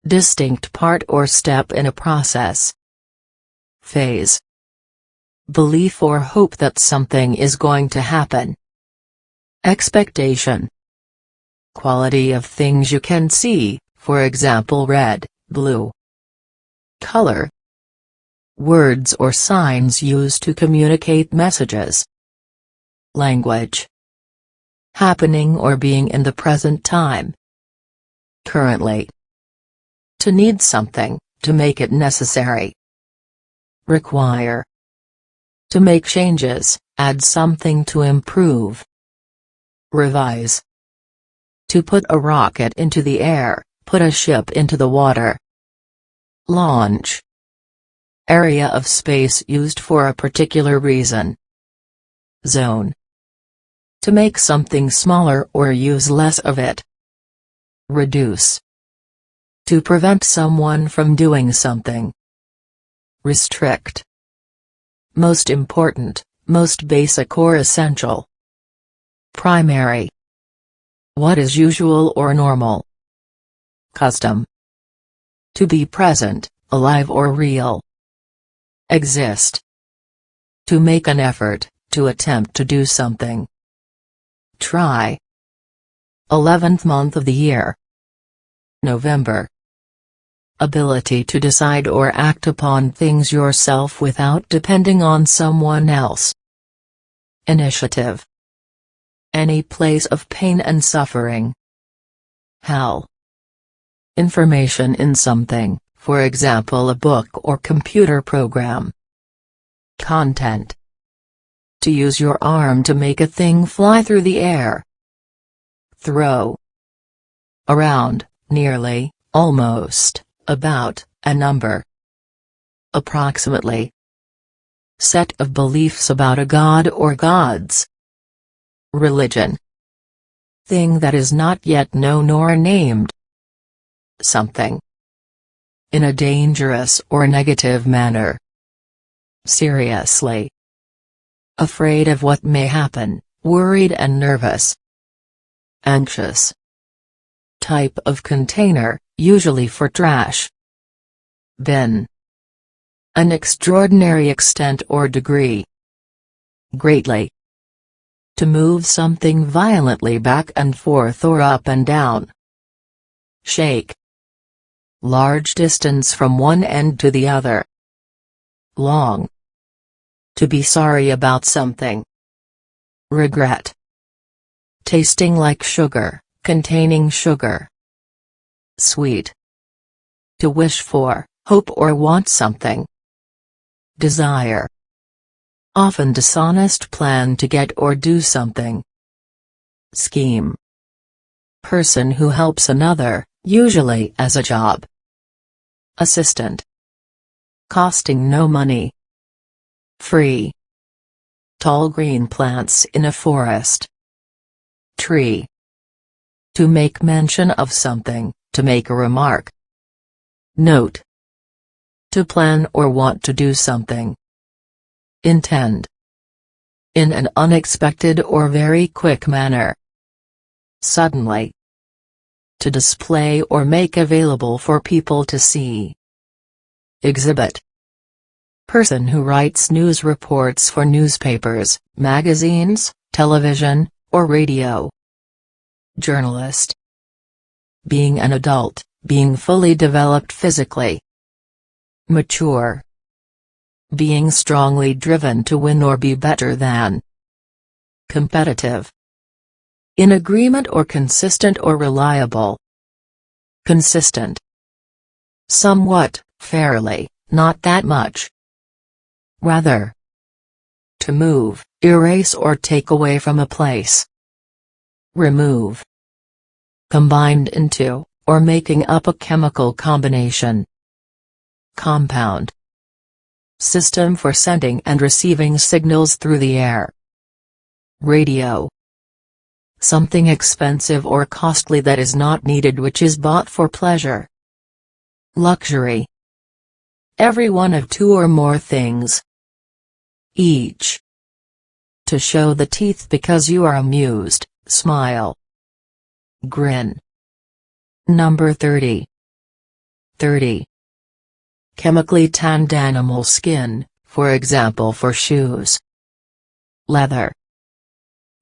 A: Distinct part or step in a process. Phase. Belief or hope that something is going to happen. Expectation. Quality of things you can see, for example red, blue. Color. Words or signs used to communicate messages. Language. Happening or being in the present time. Currently. To need something, to make it necessary. Require. To make changes, add something to improve. Revise. To put a rocket into the air, put a ship into the water. Launch. Area of space used for a particular reason. Zone. To make something smaller or use less of it. Reduce. To prevent someone from doing something. Restrict. Most important, most basic or essential. Primary. What is usual or normal. Custom. To be present, alive or real. Exist. To make an effort, to attempt to do something. Try. 11th month of the year. November. Ability to decide or act upon things yourself without depending on someone else. Initiative. Any place of pain and suffering. Hell. Information in something, for example a book or computer program. Content. To use your arm to make a thing fly through the air. Throw. Around, nearly, almost, about, a number. Approximately. Set of beliefs about a god or gods. Religion. Thing that is not yet known or named. Something. In a dangerous or negative manner. Seriously. Afraid of what may happen, worried and nervous. Anxious. Type of container, usually for trash. Bin. An extraordinary extent or degree. Greatly. To move something violently back and forth or up and down. Shake. Large distance from one end to the other. Long. To be sorry about something. Regret. Tasting like sugar, containing sugar. Sweet. To wish for, hope or want something. Desire. Often dishonest plan to get or do something. Scheme. Person who helps another, usually as a job. Assistant. Costing no money. Free. Tall green plants in a forest. Tree. To make mention of something, to make a remark. Note. To plan or want to do something. Intend. In an unexpected or very quick manner. Suddenly. To display or make available for people to see. Exhibit. Person who writes news reports for newspapers, magazines, television, or radio. Journalist. Being an adult, being fully developed physically. Mature. Being strongly driven to win or be better than. Competitive. In agreement or consistent or reliable. Consistent. Somewhat, fairly, not that much. Rather. To move, erase or take away from a place. Remove. Combined into, or making up a chemical combination. Compound. System for sending and receiving signals through the air. Radio. Something expensive or costly that is not needed which is bought for pleasure. Luxury. Every one of two or more things. Each. To show the teeth because you are amused, smile. Grin. Number 30. 30. Chemically tanned animal skin, for example for shoes. Leather.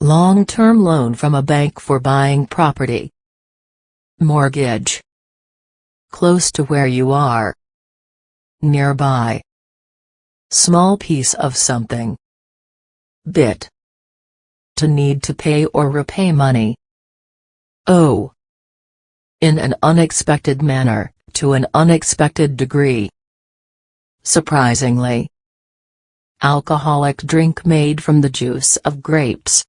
A: Long-term loan from a bank for buying property. Mortgage. Close to where you are. Nearby. Small piece of something. Bit. To need to pay or repay money. Oh. In an unexpected manner, to an unexpected degree. Surprisingly. Alcoholic drink made from the juice of grapes.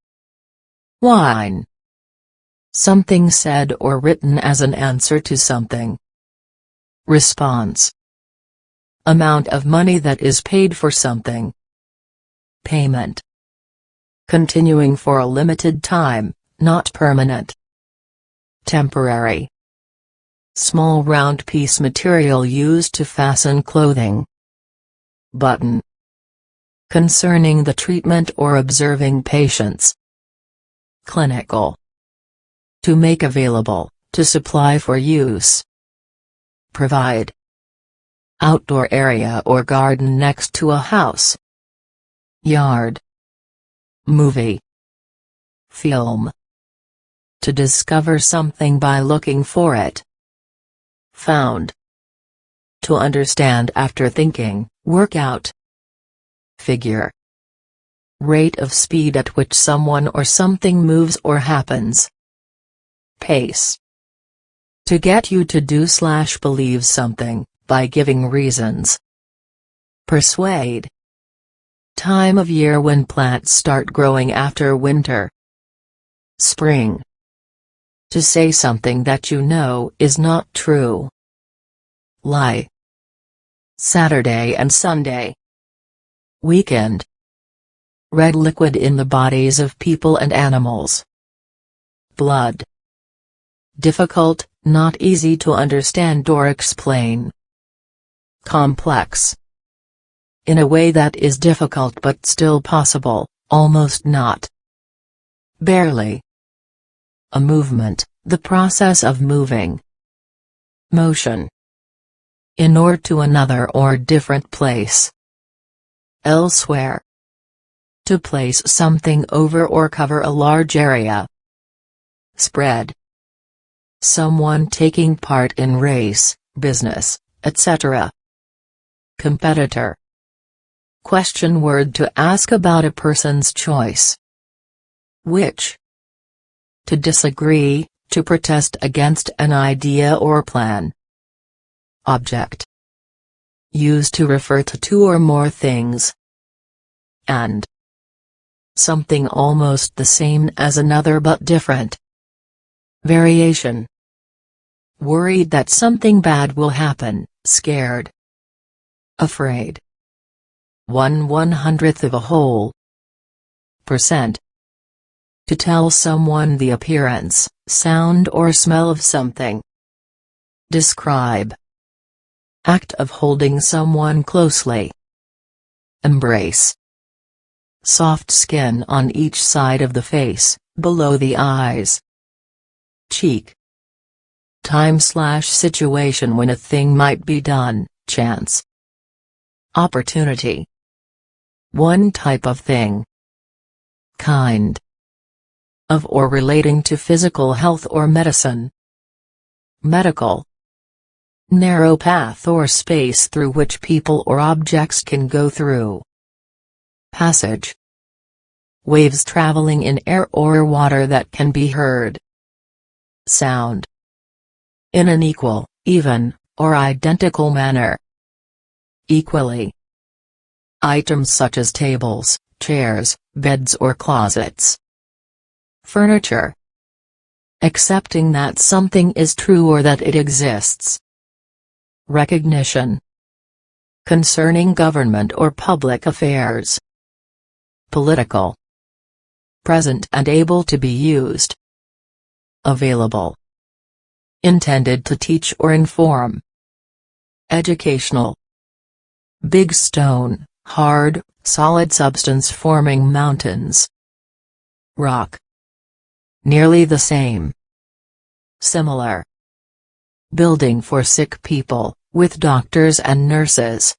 A: Wine. Something said or written as an answer to something. Response. Amount of money that is paid for something. Payment. Continuing for a limited time, not permanent. Temporary. Small round piece material used to fasten clothing. Button. Concerning the treatment or observing patients. Clinical. To make available, to supply for use. Provide. Outdoor area or garden next to a house. Yard. Movie. Film. To discover something by looking for it. Found. To understand after thinking, work out. Figure. Rate of speed at which someone or something moves or happens. Pace. To get you to do/believe something, by giving reasons. Persuade. Time of year when plants start growing after winter. Spring. To say something that you know is not true. Lie. Saturday and Sunday. Weekend. Red liquid in the bodies of people and animals. Blood. Difficult, not easy to understand or explain. Complex. In a way that is difficult but still possible, almost not. Barely. A movement, the process of moving. Motion. in or to another or different place. Elsewhere. To place something over or cover a large area. Spread. Someone taking part in race, business, etc. Competitor. Question word to ask about a person's choice. Which. To disagree, to protest against an idea or plan. Object. Used to refer to two or more things. And. Something almost the same as another but different. Variation. Worried that something bad will happen, scared. Afraid. 1/100th of a whole. Percent. To tell someone the appearance, sound or smell of something. Describe. Act of holding someone closely. Embrace. Soft skin on each side of the face, below the eyes. Cheek. Time/situation when a thing might be done, chance. Opportunity. One type of thing. Kind. Of or relating to physical health or medicine. Medical. Narrow path or space through which people or objects can go through. Passage. Waves traveling in air or water that can be heard. Sound. In an equal, even, or identical manner. Equally. Items such as tables, chairs, beds or closets. Furniture. Accepting that something is true or that it exists. Recognition. Concerning government or public affairs. Political. Present and able to be used. Available. Intended to teach or inform. Educational. Big stone, hard, solid substance forming mountains. Rock. Nearly the same. Similar. Building for sick people, with doctors and nurses.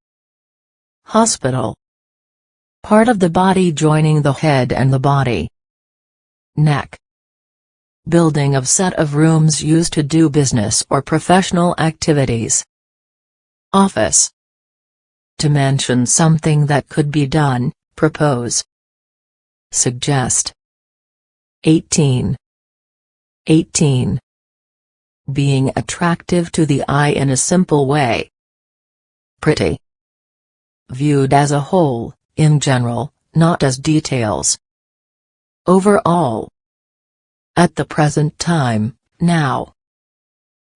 A: Hospital. Part of the body joining the head and the body. Neck. Building of set of rooms used to do business or professional activities. Office. To mention something that could be done, propose. Suggest. 18. 18. Being attractive to the eye in a simple way. Pretty. Viewed as a whole, in general, not as details. Overall. At the present time, now.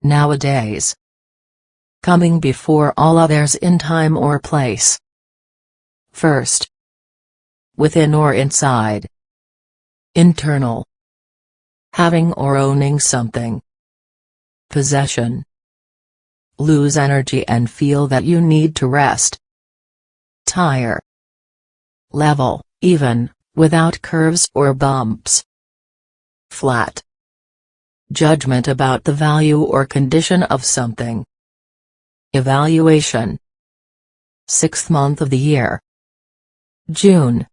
A: Nowadays. Coming before all others in time or place. First. Within or inside. Internal. Having or owning something. Possession. Lose energy and feel that you need to rest. Tire. Level, even, without curves or bumps. Flat. Judgment about the value or condition of something. Evaluation. 6th month of the year. June.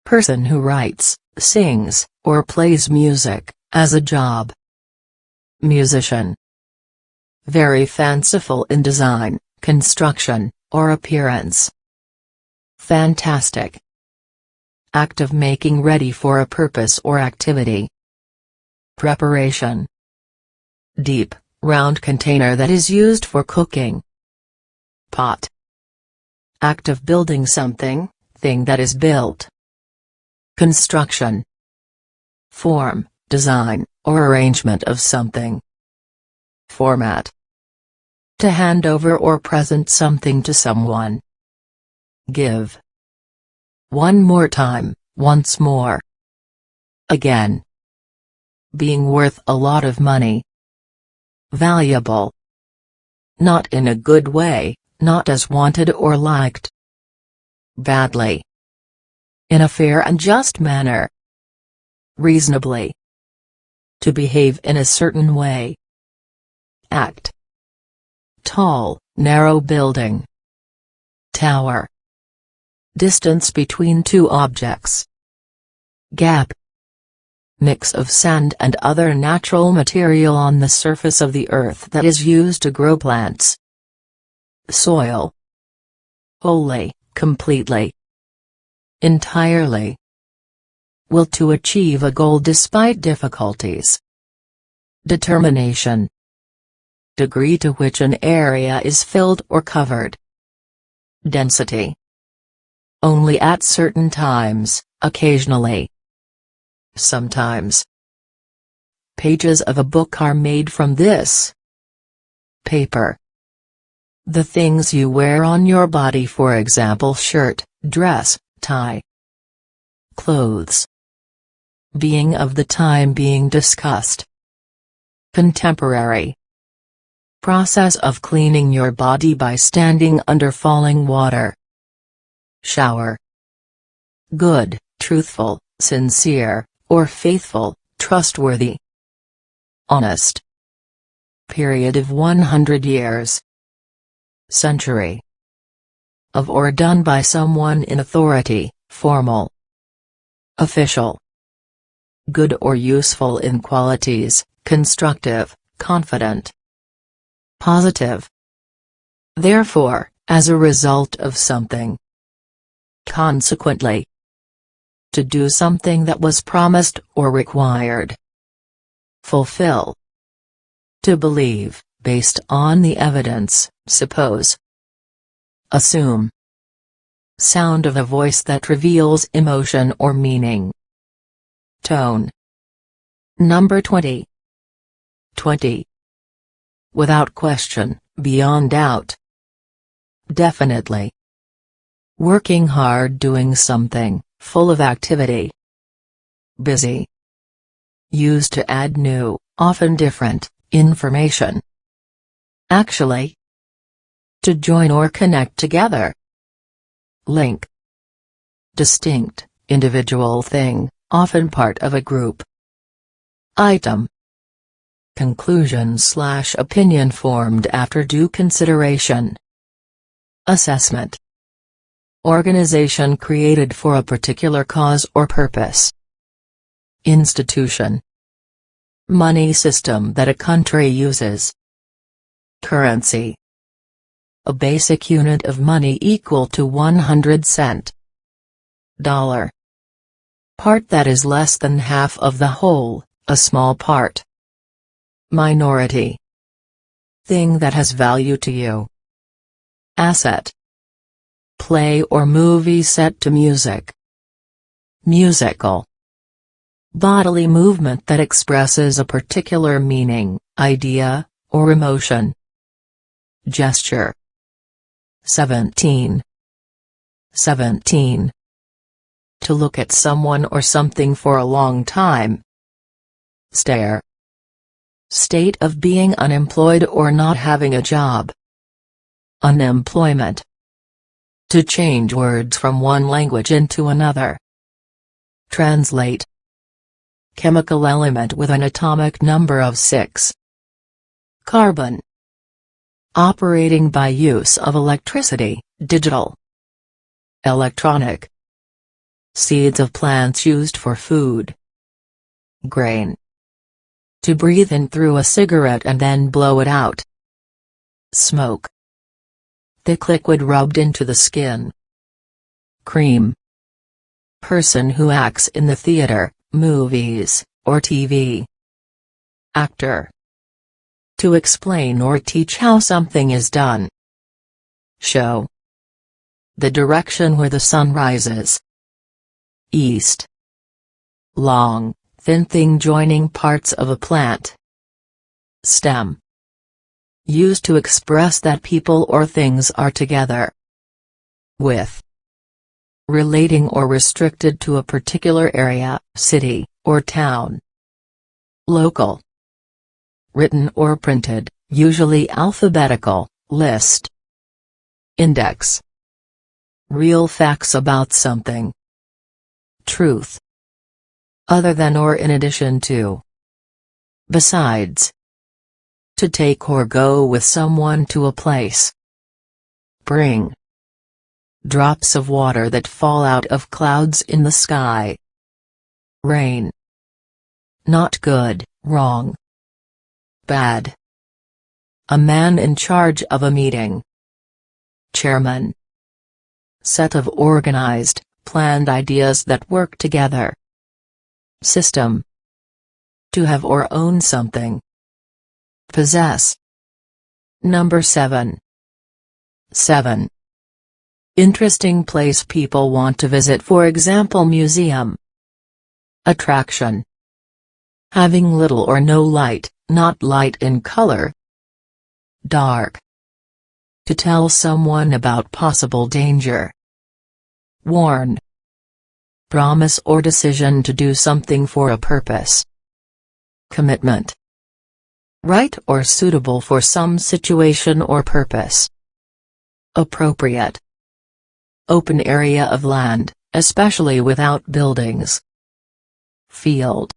A: Person who writes, sings, or plays music, as a job. Musician. Very fanciful in design, construction, or appearance. Fantastic. Act of making ready for a purpose or activity. Preparation. Deep, round container that is used for cooking. Pot. Act of building something, thing that is built. Construction. Form, design, or arrangement of something. Format. To hand over or present something to someone. Give. One more time, once more. Again. Being worth a lot of money. Valuable. Not in a good way, not as wanted or liked. Badly. In a fair and just manner. Reasonably. To behave in a certain way. Act. Tall, narrow building. Tower. Distance between two objects. Gap. Mix of sand and other natural material on the surface of the earth that is used to grow plants. Soil. Wholly, completely. Entirely. Will to achieve a goal despite difficulties. Determination. Degree to which an area is filled or covered. Density. Only at certain times, occasionally. Sometimes. Pages of a book are made from this. Paper. The things you wear on your body, for example shirt, dress, tie. Clothes. Being of the time being discussed. Contemporary. Process of cleaning your body by standing under falling water. Shower. Good, truthful, sincere, or faithful, trustworthy. Honest. Period of 100 years. Century. Of or done by someone in authority, formal. Official. Good or useful in qualities, constructive, confident. Positive. Therefore, as a result of something. Consequently. To do something that was promised or required. Fulfill. To believe, based on the evidence, suppose. Assume. Sound of a voice that reveals emotion or meaning. Tone. Number 20. 20. Without question, beyond doubt. Definitely. Working hard doing something, full of activity. Busy. Used to add new, often different, information. Actually. To join or connect together. Link. Distinct, individual thing, often part of a group. Item. Conclusion/opinion formed after due consideration. Assessment. Organization created for a particular cause or purpose. Institution. Money system that a country uses. Currency. A basic unit of money equal to 100 cent. Dollar. Part that is less than half of the whole, a small part. Minority. Thing that has value to you. Asset. Play or movie set to music. Musical. Bodily movement that expresses a particular meaning, idea, or emotion. Gesture. 17. 17. To look at someone or something for a long time. Stare. State of being unemployed or not having a job. Unemployment. To change words from one language into another. Translate. Chemical element with an atomic number of 6. Carbon. Operating by use of electricity, digital. Electronic. Seeds of plants used for food. Grain. To breathe in through a cigarette and then blow it out. Smoke. Thick liquid rubbed into the skin. Cream. Person who acts in the theater, movies, or TV. Actor. To explain or teach how something is done. Show. The direction where the sun rises. East. Long, thin thing joining parts of a plant. Stem. Used to express that people or things are together. With. Relating or restricted to a particular area, city, or town. Local. Written or printed, usually alphabetical, list. Index. Real facts about something. Truth. Other than or in addition to. Besides. To take or go with someone to a place. spring. Drops of water that fall out of clouds in the sky. Rain. Not good, wrong. Bad. A man in charge of a meeting. Chairman. Set of organized, planned ideas that work together. System. To have or own something. Possess. Number 7. 7. Interesting place people want to visit, for example museum. Attraction. Having little or no light, not light in color. Dark. To tell someone about possible danger. Warn. Promise or decision to do something for a purpose. Commitment. Right or suitable for some situation or purpose. Appropriate. Open area of land, especially without buildings. Field.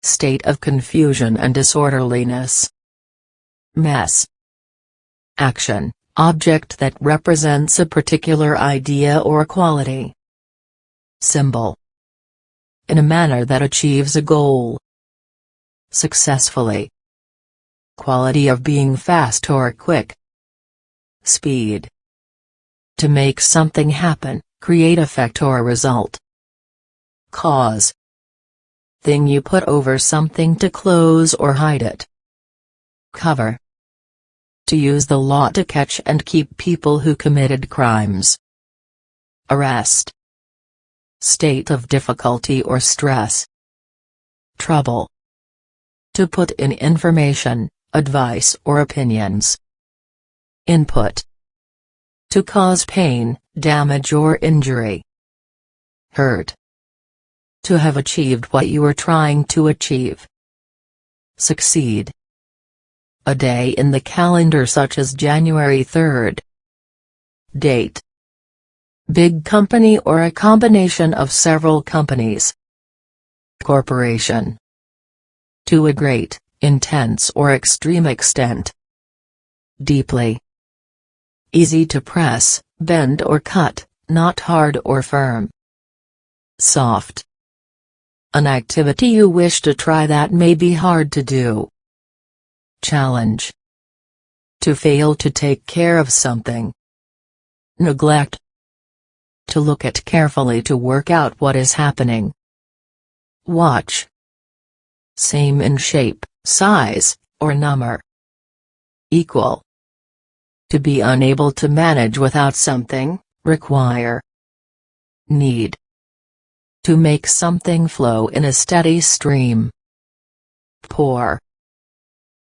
A: State of confusion and disorderliness. Mess. Action, object that represents a particular idea or quality. Symbol. In a manner that achieves a goal. Successfully. Quality of being fast or quick. Speed. To make something happen, create effect or result. Cause. Thing you put over something to close or hide it. Cover. To use the law to catch and keep people who committed crimes. Arrest. State of difficulty or stress. Trouble. To put in information, advice or opinions. Input. To cause pain, damage or injury. Hurt. To have achieved what you were trying to achieve. Succeed. A day in the calendar such as January 3rd. Date. Big company or a combination of several companies. Corporation. To a great, intense or extreme extent. Deeply. Easy to press, bend or cut, not hard or firm. Soft. An activity you wish to try that may be hard to do. Challenge. To fail to take care of something. Neglect. To look at carefully to work out what is happening. Watch. Same in shape, size, or number. Equal. To be unable to manage without something, require. Need. To make something flow in a steady stream. Poor.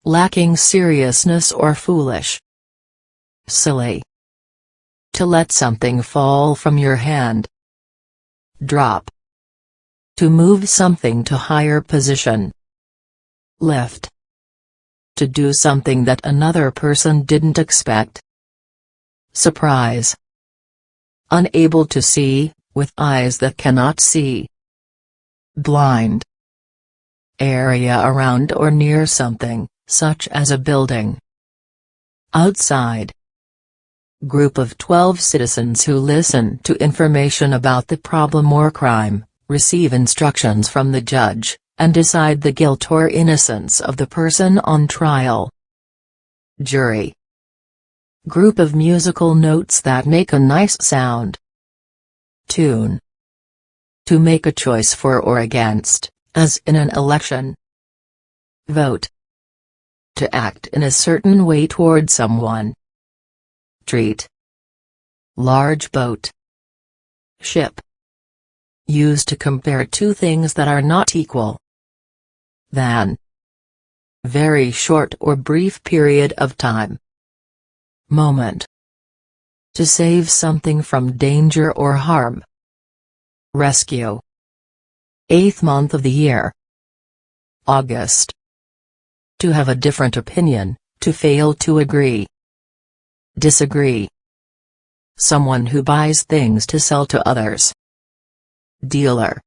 A: Lacking seriousness or foolish. Silly. To let something fall from your hand. Drop. To move something to higher position. Lift. To do something that another person didn't expect. Surprise. Unable to see, with eyes that cannot see. Blind. Area around or near something, such as a building. Outside. Group of 12 citizens who listen to information about the problem or crime, receive instructions from the judge, and decide the guilt or innocence of the person on trial. Jury. Group of musical notes that make a nice sound. Tune. To make a choice for or against, as in an election. Vote. To act in a certain way toward someone. Treat. Large boat. Ship. Used to compare two things that are not equal. Than. Very short or brief period of time. Moment. To save something from danger or harm. Rescue. 8th month of the year. August. To have a different opinion, to fail to agree. Disagree. Someone who buys things to sell to others. Dealer.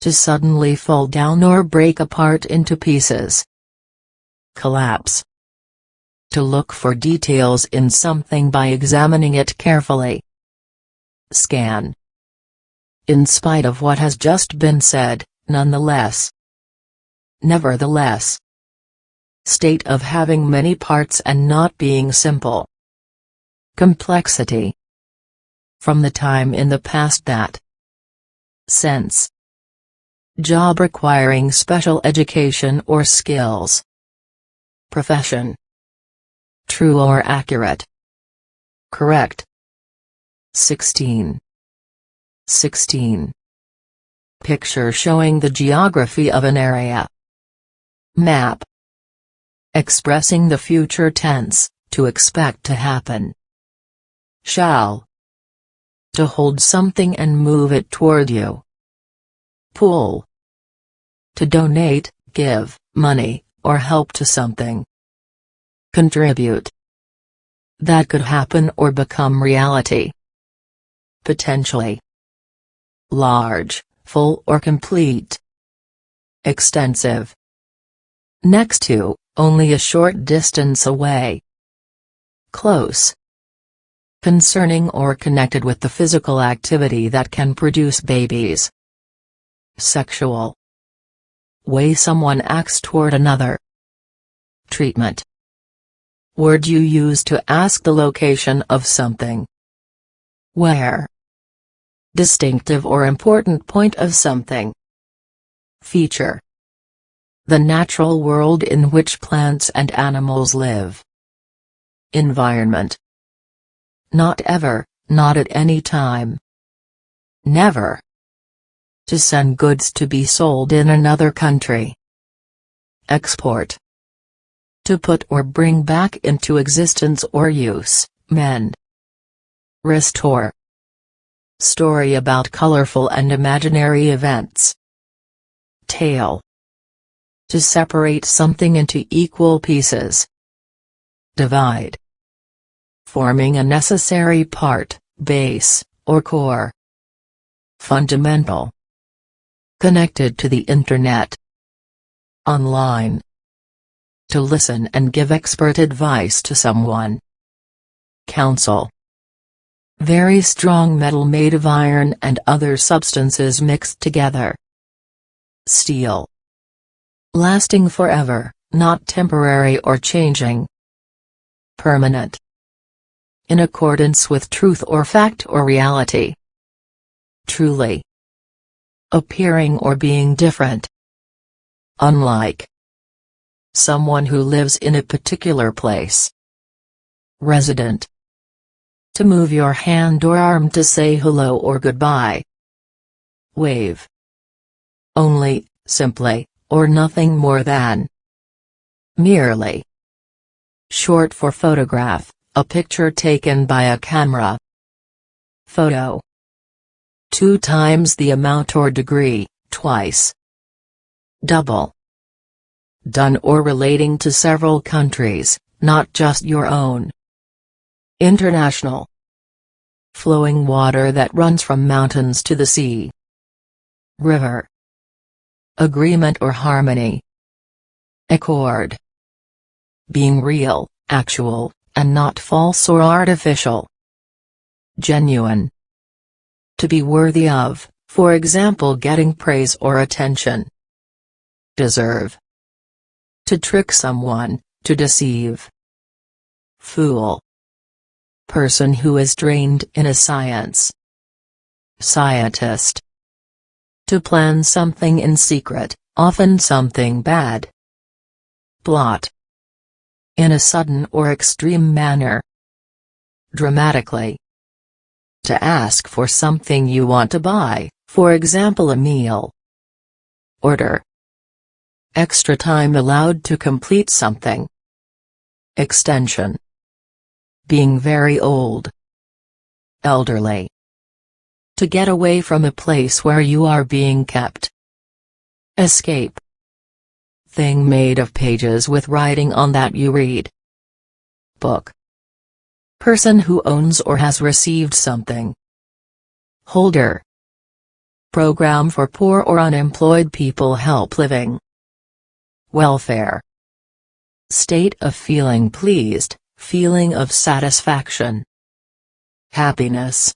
A: To suddenly fall down or break apart into pieces. Collapse. To look for details in something by examining it carefully. Scan. In spite of what has just been said, nonetheless. Nevertheless. State of having many parts and not being simple. Complexity. From the time in the past that. Sense. Job requiring special education or skills. Profession. True or accurate. Correct. 16. 16. Picture showing the geography of an area. Map. Expressing the future tense, to expect to happen. Shall. To hold something and move it toward you. Pool. To donate, give, money, or help to something. Contribute. That could happen or become reality. Potentially. Large, full or complete. Extensive. Next to, only a short distance away. Close. Concerning or connected with the physical activity that can produce babies. Sexual. Way someone acts toward another. Treatment. Word you use to ask the location of something. Where. Distinctive or important point of something. Feature. The natural world in which plants and animals live. Environment. Not ever, not at any time. Never. To send goods to be sold in another country. Export. To put or bring back into existence or use, mend. Restore. Story about colorful and imaginary events. Tale. To separate something into equal pieces. Divide. Forming a necessary part, base, or core. Fundamental. Connected to the Internet. Online. To listen and give expert advice to someone. Counsel. Very strong metal made of iron and other substances mixed together. Steel. Lasting forever, not temporary or changing. Permanent. In accordance with truth or fact or reality. Truly. Appearing or being different. Unlike. Someone who lives in a particular place. Resident. To move your hand or arm to say hello or goodbye. Wave. Only, simply, or nothing more than. Merely. Short for photograph, a picture taken by a camera. Photo. 2 times the amount or degree, twice. Double. Done or relating to several countries, not just your own. International. Flowing water that runs from mountains to the sea. River. Agreement or harmony. Accord. Being real, actual, and not false or artificial. Genuine. To be worthy of, for example getting praise or attention. Deserve. To trick someone, to deceive. Fool. Person who is trained in a science. Scientist. To plan something in secret, often something bad. Blot. In a sudden or extreme manner. Dramatically. To ask for something you want to buy, for example a meal. Order. Extra time allowed to complete something. Extension. Being very old. Elderly. To get away from a place where you are being kept. Escape. Thing made of pages with writing on that you read. Book. Person who owns or has received something. Holder. Program for poor or unemployed people help living. Welfare. State of feeling pleased, feeling of satisfaction. Happiness.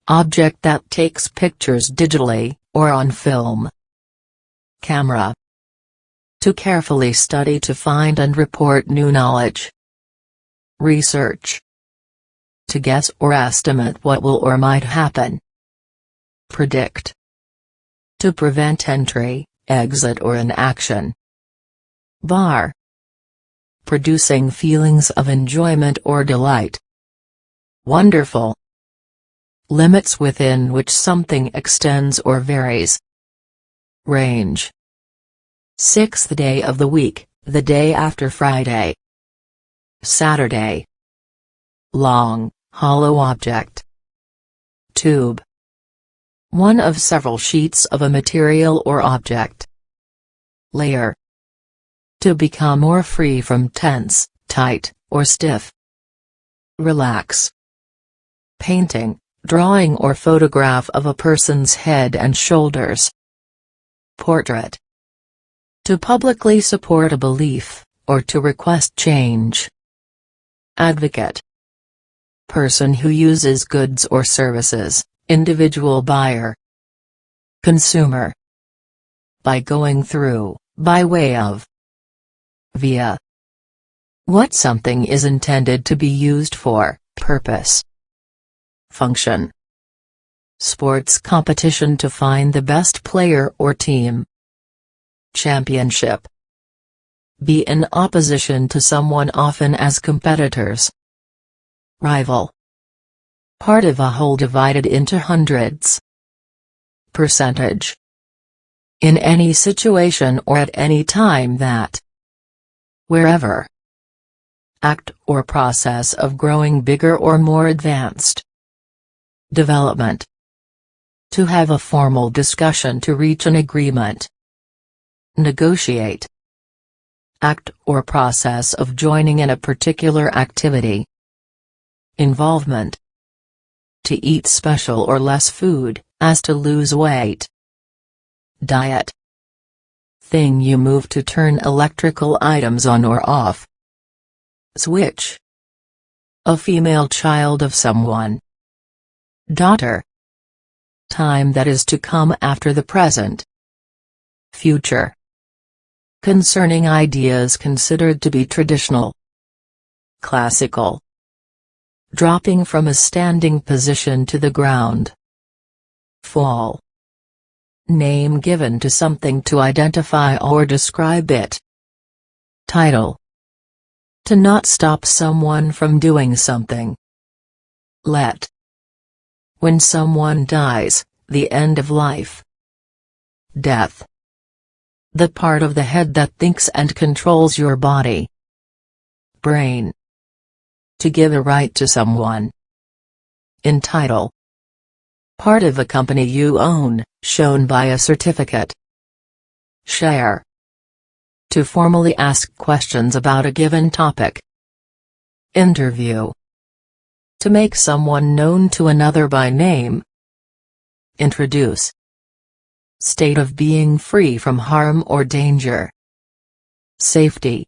A: Object that takes pictures digitally, or on film. Camera. To carefully study to find and report new knowledge. Research. To guess or estimate what will or might happen. Predict. To prevent entry, exit or inaction. Bar. Producing feelings of enjoyment or delight. Wonderful. Limits within which something extends or varies. Range. Sixth day of the week, the day after Friday. Saturday. Long, hollow object. Tube. One of several sheets of a material or object. Layer. To become more free from tense, tight, or stiff. Relax. Painting, drawing or photograph of a person's head and shoulders. Portrait. To publicly support a belief, or to request change. Advocate. Person who uses goods or services, individual buyer. Consumer. By going through, by way of. Via. What something is intended to be used for, purpose. Function. Sports competition to find the best player or team. Championship. Be in opposition to someone, often as competitors. Rival. Part of a whole divided into hundreds. Percentage. In any situation or at any time that. Wherever. Act or process of growing bigger or more advanced. Development. To have a formal discussion to reach an agreement. Negotiate. Act or process of joining in a particular activity. Involvement. To eat special or less food, as to lose weight. Diet. Thing you move to turn electrical items on or off. Switch. A female child of someone. Daughter. Time that is to come after the present. Future. Concerning ideas considered to be traditional. Classical. Dropping from a standing position to the ground. Fall. Name given to something to identify or describe it. Title. To not stop someone from doing something. Let. When someone dies, the end of life. Death. The part of the head that thinks and controls your body. Brain. To give a right to someone. Entitle. Part of a company you own, shown by a certificate. Share. To formally ask questions about a given topic. Interview. To make someone known to another by name. Introduce. State of being free from harm or danger. Safety.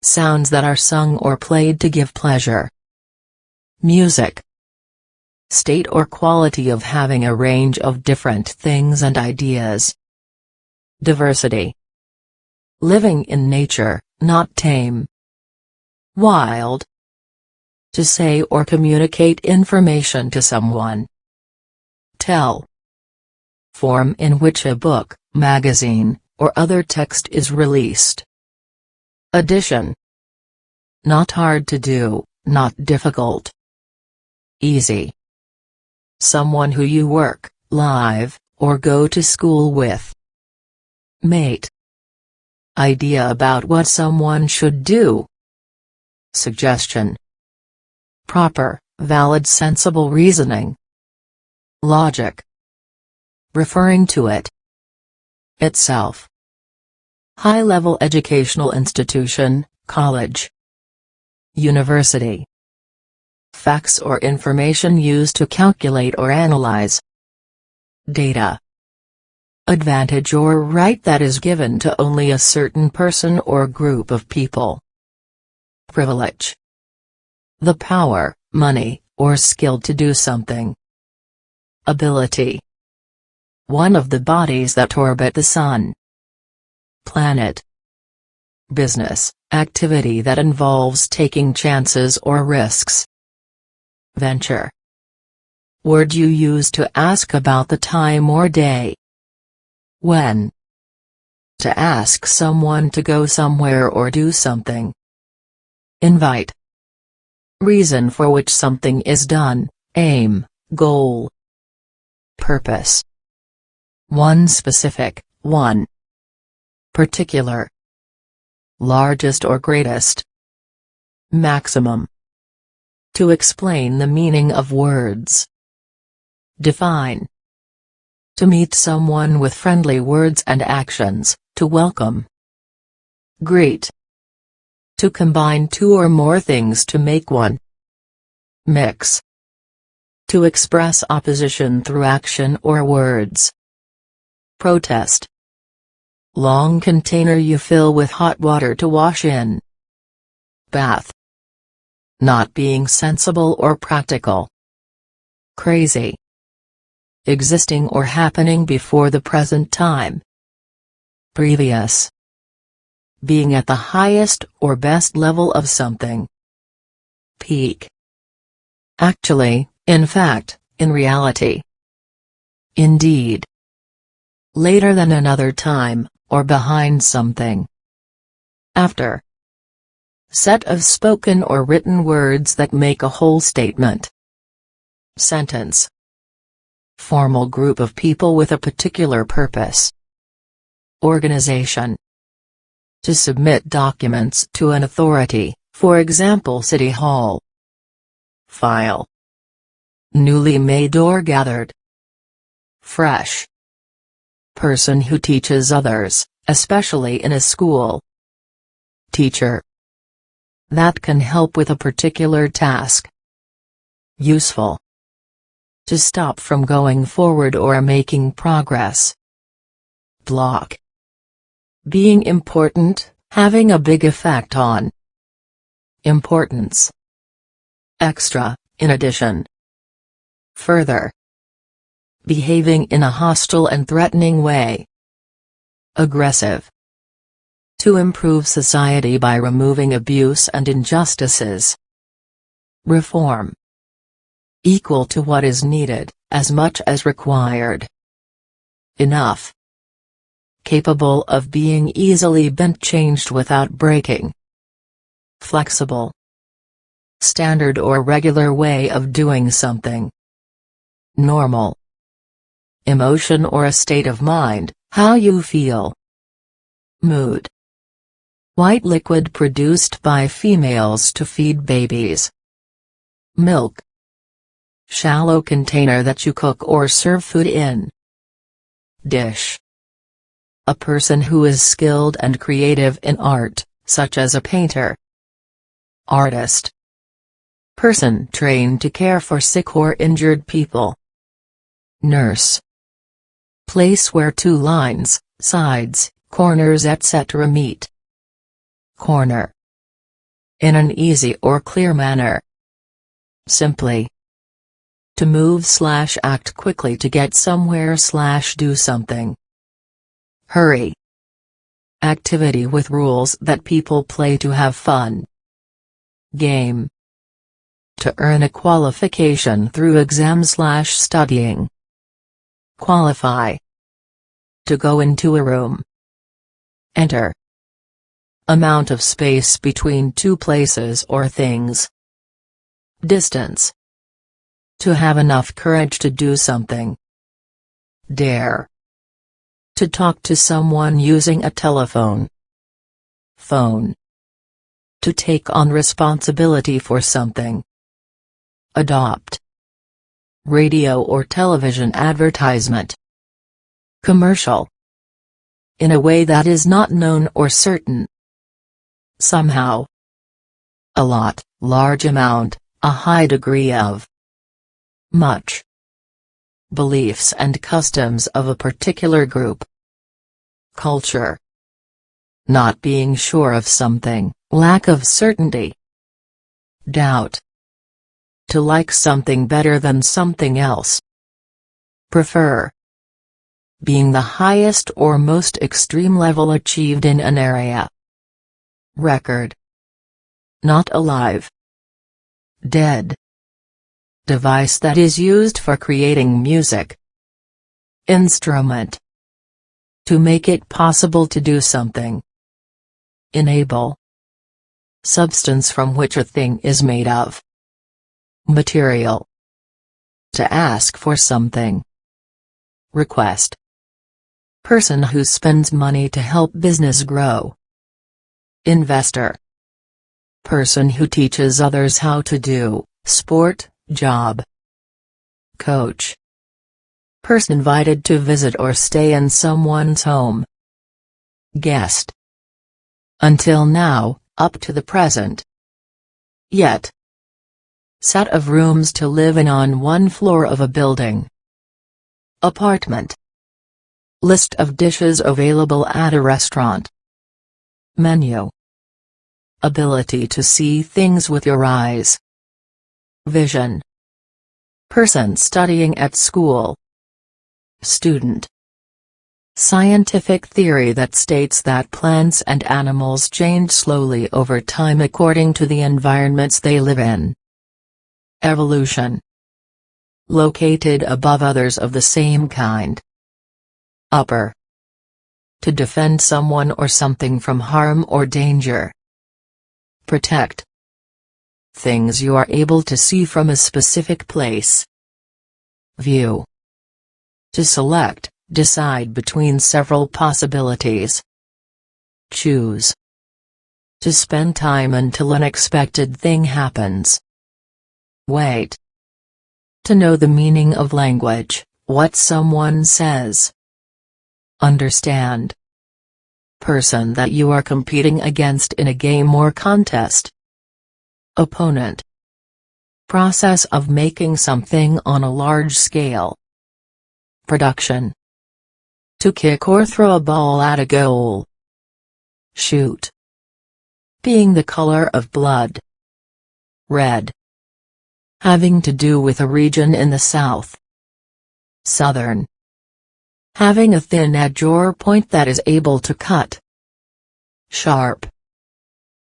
A: Sounds that are sung or played to give pleasure. Music. State or quality of having a range of different things and ideas. Diversity. Living in nature, not tame. Wild. To say or communicate information to someone. Tell. Form in which a book, magazine, or other text is released. Addition. Not hard to do, not difficult. Easy. Someone who you work, live, or go to school with. Mate. Idea about what someone should do. Suggestion. Proper, valid, sensible reasoning. Logic. Referring to it. Itself. High-level educational institution, college. University. Facts or information used to calculate or analyze. Data. advantage or right that is given to only a certain person or group of people. Privilege. The power, money, or skill to do something. Ability. One of the bodies that orbit the Sun. Planet. Business, activity that involves taking chances or risks. Venture. Word you use to ask about the time or day. When. To ask someone to go somewhere or do something. Invite. Reason for which something is done, aim, goal. Purpose. One specific, one. Particular. Largest or greatest. Maximum. To explain the meaning of words. Define. To meet someone with friendly words and actions, to welcome. Greet. To combine two or more things to make one. Mix. To express opposition through action or words. Protest. Long container you fill with hot water to wash in. Bath. Not being sensible or practical. Crazy. Existing or happening before the present time. Previous. Being at the highest or best level of something. Peak. Actually, in fact, in reality. Indeed. Later than another time, or behind something. After. Set of spoken or written words that make a whole statement. Sentence. Formal group of people with a particular purpose. Organization. To submit documents to an authority, for example City Hall. File. Newly made or gathered. Fresh. Person who teaches others, especially in a school. Teacher. That can help with a particular task. Useful. To stop from going forward or making progress. Block. Being important, having a big effect on. Importance. Extra, in addition. Further. Behaving in a hostile and threatening way. Aggressive. To improve society by removing abuse and injustices. Reform. Equal to what is needed, as much as required. Enough. Capable of being easily bent, changed without breaking. Flexible. Standard or regular way of doing something. Normal. Emotion or a state of mind, how you feel. Mood. White liquid produced by females to feed babies. Milk. Shallow container that you cook or serve food in. Dish. A person who is skilled and creative in art, such as a painter. Artist. Person trained to care for sick or injured people. Nurse. Place where two lines, sides, corners etc. meet. Corner. In an easy or clear manner. Simply. To move/act quickly to get somewhere/do something. Hurry. Activity with rules that people play to have fun. Game. To earn a qualification through exam/studying. Qualify. To go into a room. Enter. Amount of space between two places or things. Distance. To have enough courage to do something. Dare. To talk to someone using a telephone. Phone. To take on responsibility for something. Adopt. Radio or television advertisement. Commercial. In a way that is not known or certain. Somehow. A lot, large amount, a high degree of. Much. beliefs and customs of a particular group. Culture. Not being sure of something, lack of certainty. Doubt. To like something better than something else. Prefer. Being the highest or most extreme level achieved in an area. Record. Not alive. Dead. Device that is used for creating music. Instrument. To make it possible to do something. Enable. Substance from which a thing is made of. Material. To ask for something. Request. Person who spends money to help business grow. Investor. Person who teaches others how to do sport, job. Coach. Person invited to visit or stay in someone's home. Guest. Until now, up to the present. Yet. Set of rooms to live in on one floor of a building. Apartment. List of dishes available at a restaurant. Menu. Ability to see things with your eyes. Vision. Person studying at school. Student. Scientific theory that states that plants and animals change slowly over time according to the environments they live in. Evolution. Located above others of the same kind. Upper. To defend someone or something from harm or danger. Protect. Things you are able to see from a specific place. View. To select, decide between several possibilities. Choose. To spend time until an unexpected thing happens. Wait. To know the meaning of language, what someone says. Understand. Person that you are competing against in a game or contest. Opponent. Process of making something on a large scale. Production. To kick or throw a ball at a goal. Shoot. Being the color of blood. Red. Having to do with a region in the south. Southern. Having a thin edge or point that is able to cut. Sharp.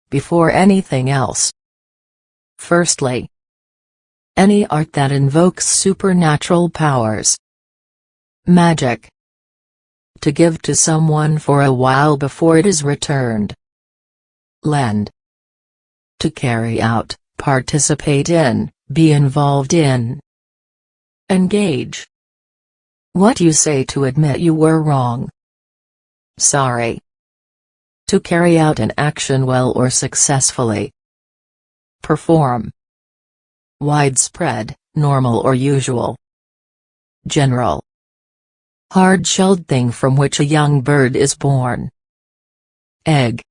A: Before anything else. Firstly. Any art that invokes supernatural powers. Magic. To give to someone for a while before it is returned. Lend. To carry out, participate in, be involved in. Engage. What you say to admit you were wrong. Sorry. To carry out an action well or successfully. Perform. Widespread, normal or usual. General. Hard-shelled thing from which a young bird is born. Egg.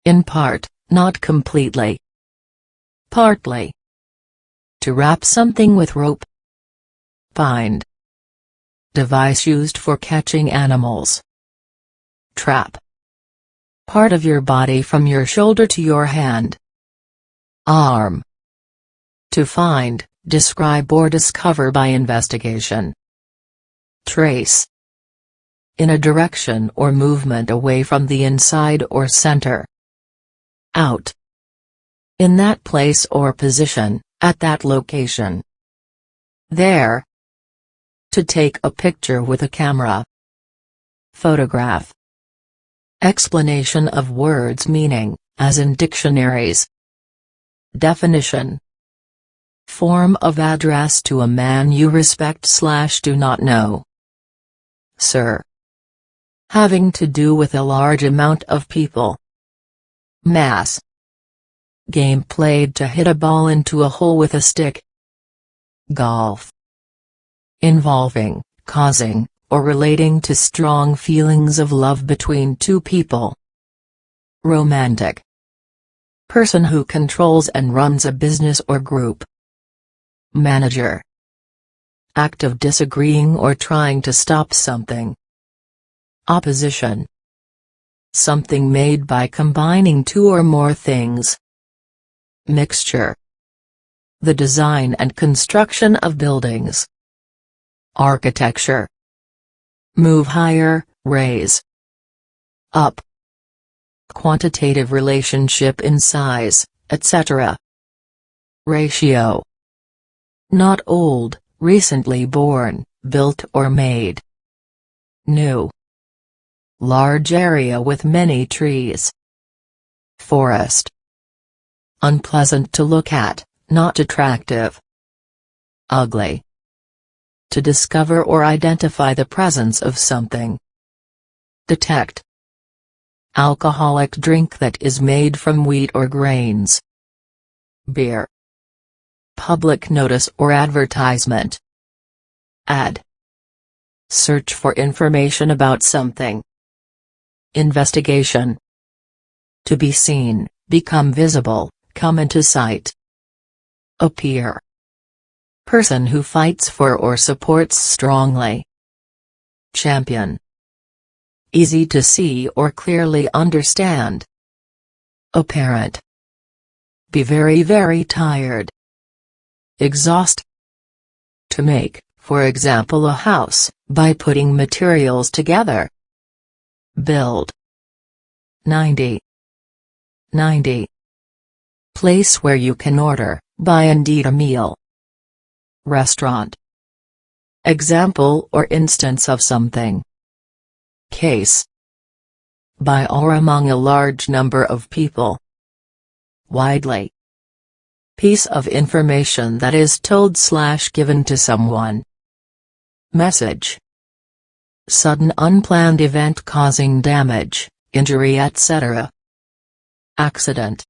A: In part, not completely. Partly. To wrap something with rope. Bind. Device used for catching animals. Trap. Part of your body from your shoulder to your hand. Arm. To find, describe or discover by investigation. Trace. In a direction or movement away from the inside or center. Out. In that place or position, at that location. There. To take a picture with a camera. Photograph. Explanation of words' meaning, as in dictionaries. Definition. Form of address to a man you respect/do not know. Sir. Having to do with a large amount of people. Mass. Game played to hit a ball into a hole with a stick. Golf. Involving, causing, or relating to strong feelings of love between two people. Romantic. Person who controls and runs a business or group. Manager. act of disagreeing or trying to stop something. Opposition. Something made by combining two or more things. Mixture. The design and construction of buildings. Architecture. Move higher, raise up. Quantitative relationship in size, etc. Ratio. Not old, recently born, built or made. New. Large area with many trees. Forest. Unpleasant to look at, not attractive. Ugly. To discover or identify the presence of something. Detect. Alcoholic drink that is made from wheat or grains. Beer. Public notice or advertisement. Ad. Search for information about something. Investigation. To be seen, become visible, come into sight. Appear. Person who fights for or supports strongly. Champion. Easy to see or clearly understand. Apparent. Be very very tired. Exhaust. To make, for example, a house, by putting materials together. Build. 90. 90. Place where you can order, buy and eat a meal. Restaurant. Example or instance of something. Case. By or among a large number of people. Widely. Piece of information that is told/given to someone. Message. Sudden unplanned event causing damage, injury, etc. Accident.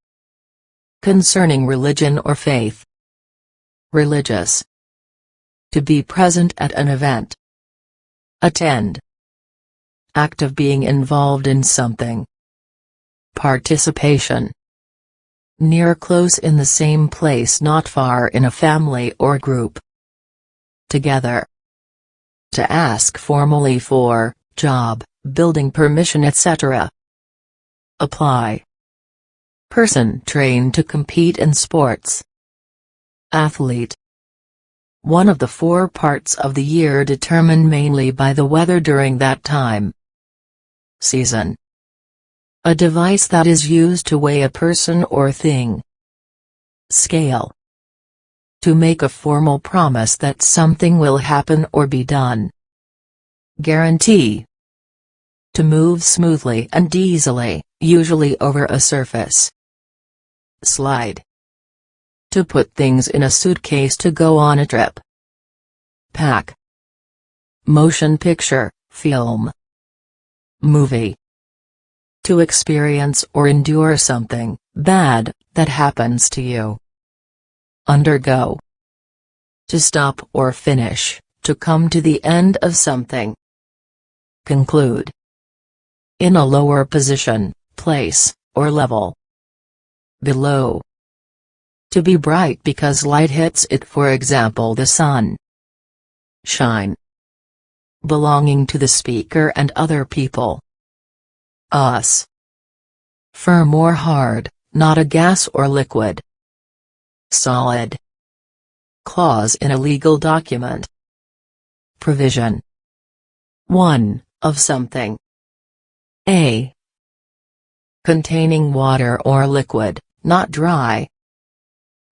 A: Concerning religion or faith. Religious. To be present at an event. Attend. Act of being involved in something. Participation. Near, close, in the same place, not far, in a family or group. Together. To ask formally for, job, building permission, etc. Apply. Person trained to compete in sports. Athlete. One of the 4 parts of the year determined mainly by the weather during that time. Season. A device that is used to weigh a person or thing. Scale. To make a formal promise that something will happen or be done. Guarantee. To move smoothly and easily, usually over a surface. Slide. To put things in a suitcase to go on a trip. Pack. Motion picture, film. Movie. To experience or endure something bad that happens to you. Undergo. To stop or finish, to come to the end of something. Conclude. In a lower position, place, or level. Below. To be bright because light hits it, for example the sun. Shine. Belonging to the speaker and other people. Us. Firm or hard, not a gas or liquid. Solid. Clause in a legal document. Provision. 1. Of something. A. Containing water or liquid, not dry.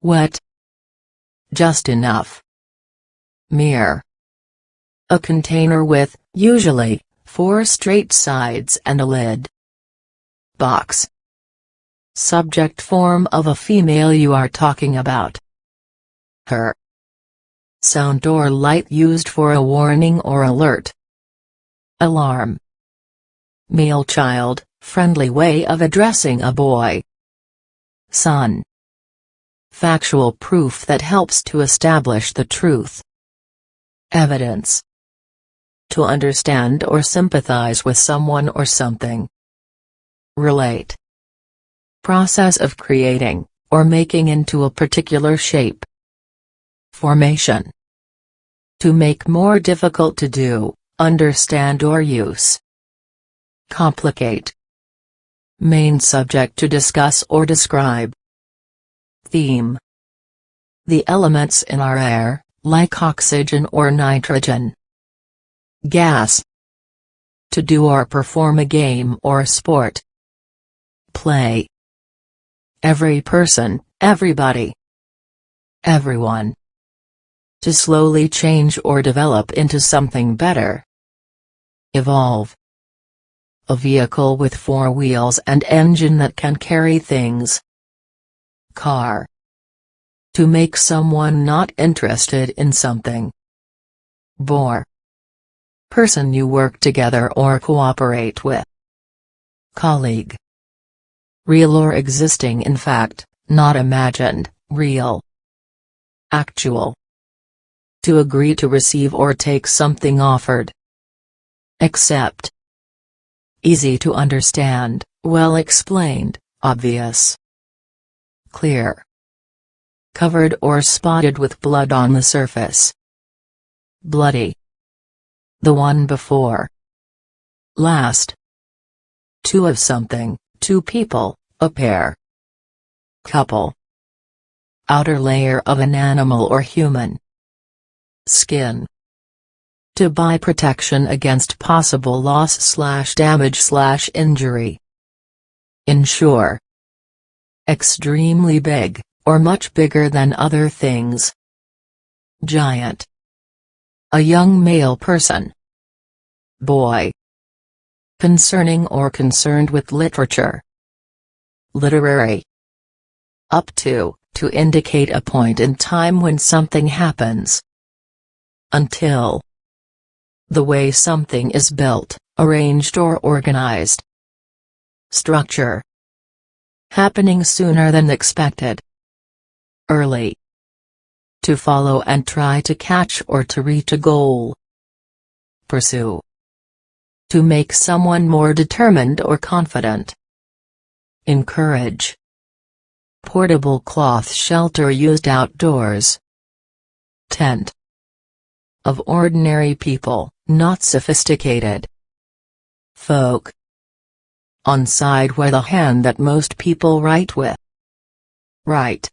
A: Wet. Just enough. Mere. A container with, usually, 4 straight sides and a lid. Box. Subject form of a female you are talking about. Her. Sound or light used for a warning or alert. Alarm. Male child, friendly way of addressing a boy. Son. Factual proof that helps to establish the truth. Evidence. To understand or sympathize with someone or something. Relate. Process of creating, or making into a particular shape. Formation. To make more difficult to do, understand or use. Complicate. Main subject to discuss or describe. Theme. The elements in our air, like oxygen or nitrogen. Gas. To do or perform a game or sport. Play. Every person, everybody. Everyone. To slowly change or develop into something better. Evolve. A vehicle with 4 wheels and engine that can carry things. Car. To make someone not interested in something. Bore. Person you work together or cooperate with. Colleague. Real or existing, in fact, not imagined, real. Actual. To agree to receive or take something offered. Accept. Easy to understand, well explained, obvious. Clear. Covered or spotted with blood on the surface. Bloody. The one before. Last. Two of something, 2 people, a pair. Couple. Outer layer of an animal or human. Skin. To buy protection against possible loss/damage/injury. Insure. Extremely big, or much bigger than other things. Giant. A young male person. Boy. Concerning or concerned with literature. Literary. Up to indicate a point in time when something happens. Until. The way something is built, arranged or organized. Structure. Happening sooner than expected. Early. To follow and try to catch or to reach a goal. Pursue. To make someone more determined or confident. Encourage. Portable cloth shelter used outdoors. Tent. Of ordinary people, not sophisticated. Folk. On side where the hand that most people write with. Right.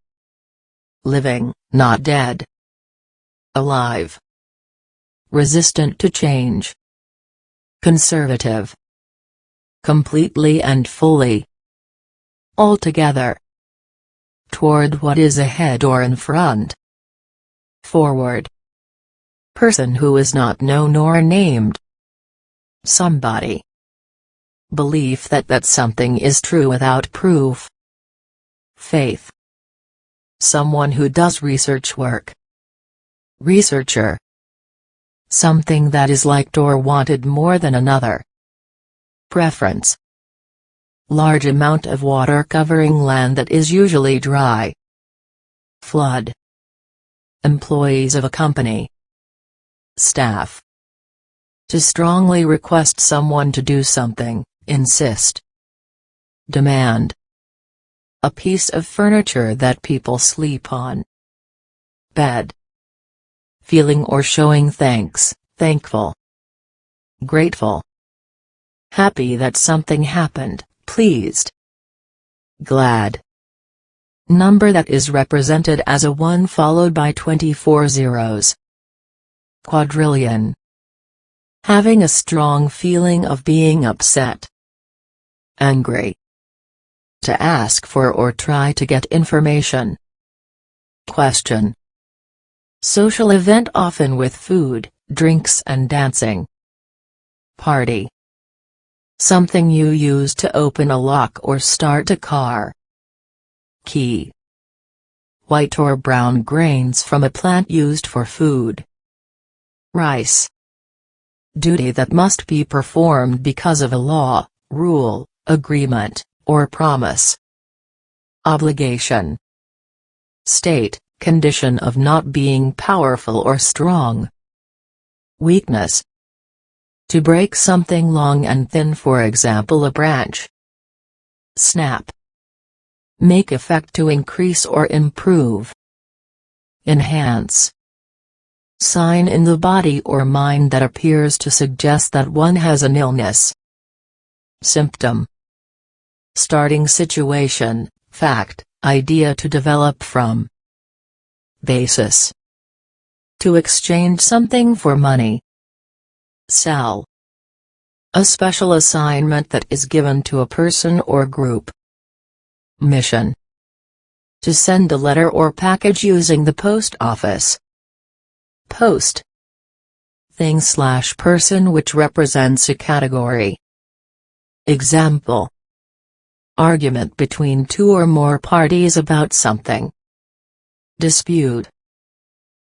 A: Living, not dead. Alive. Resistant to change. Conservative. Completely and fully. Altogether. Toward what is ahead or in front. Forward. Person who is not known or named. Somebody. Belief that something is true without proof. Faith. Someone who does research work. Researcher. Something that is liked or wanted more than another. Preference. Large amount of water covering land that is usually dry. Flood. Employees of a company. Staff. To strongly request someone to do something, insist. Demand. A piece of furniture that people sleep on. Bed. Feeling or showing thanks, thankful. Grateful. Happy that something happened, pleased. Glad. Number that is represented as a 1 followed by 24 zeros. Quadrillion. Having a strong feeling of being upset. Angry. To ask for or try to get information. Question. Social event often with food, drinks and dancing. Party. Something you use to open a lock or start a car. Key. White or brown grains from a plant used for food. Rice. Duty that must be performed because of a law, rule, agreement, or promise. Obligation. State, condition of not being powerful or strong. Weakness. To break something long and thin, for example a branch. Snap. Make effect to increase or improve. Enhance. sign in the body or mind that appears to suggest that one has an illness. Symptom. Starting situation, fact, idea to develop from. Basis. To exchange something for money. Sell. A special assignment that is given to a person or group. Mission. To send a letter or package using the post office. Post. Thing/person which represents a category. Example. Argument between two or more parties about something. Dispute.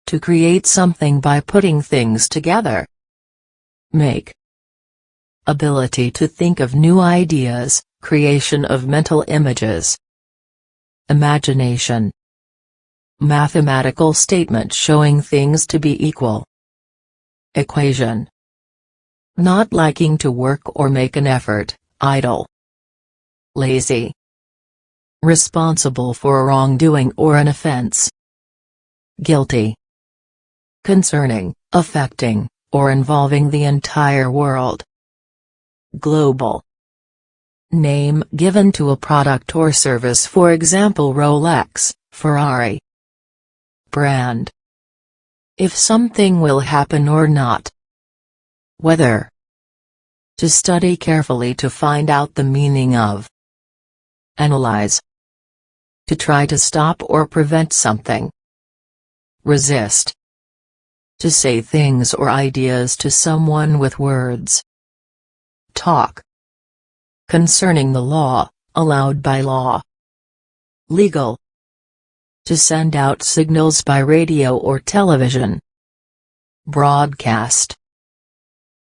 A: To create something by putting things together. Make. Ability to think of new ideas, creation of mental images. Imagination. Mathematical statement showing things to be equal. Equation. Not liking to work or make an effort, idle. Lazy. Responsible for a wrongdoing or an offense. Guilty. Concerning, affecting, or involving the entire world. Global. Name given to a product or service, for example Rolex, Ferrari. Brand. If something will happen or not. Whether. To study carefully to find out the meaning of. Analyze. To try to stop or prevent something. Resist. To say things or ideas to someone with words. Talk. Concerning the law, allowed by law. Legal. To send out signals by radio or television. Broadcast.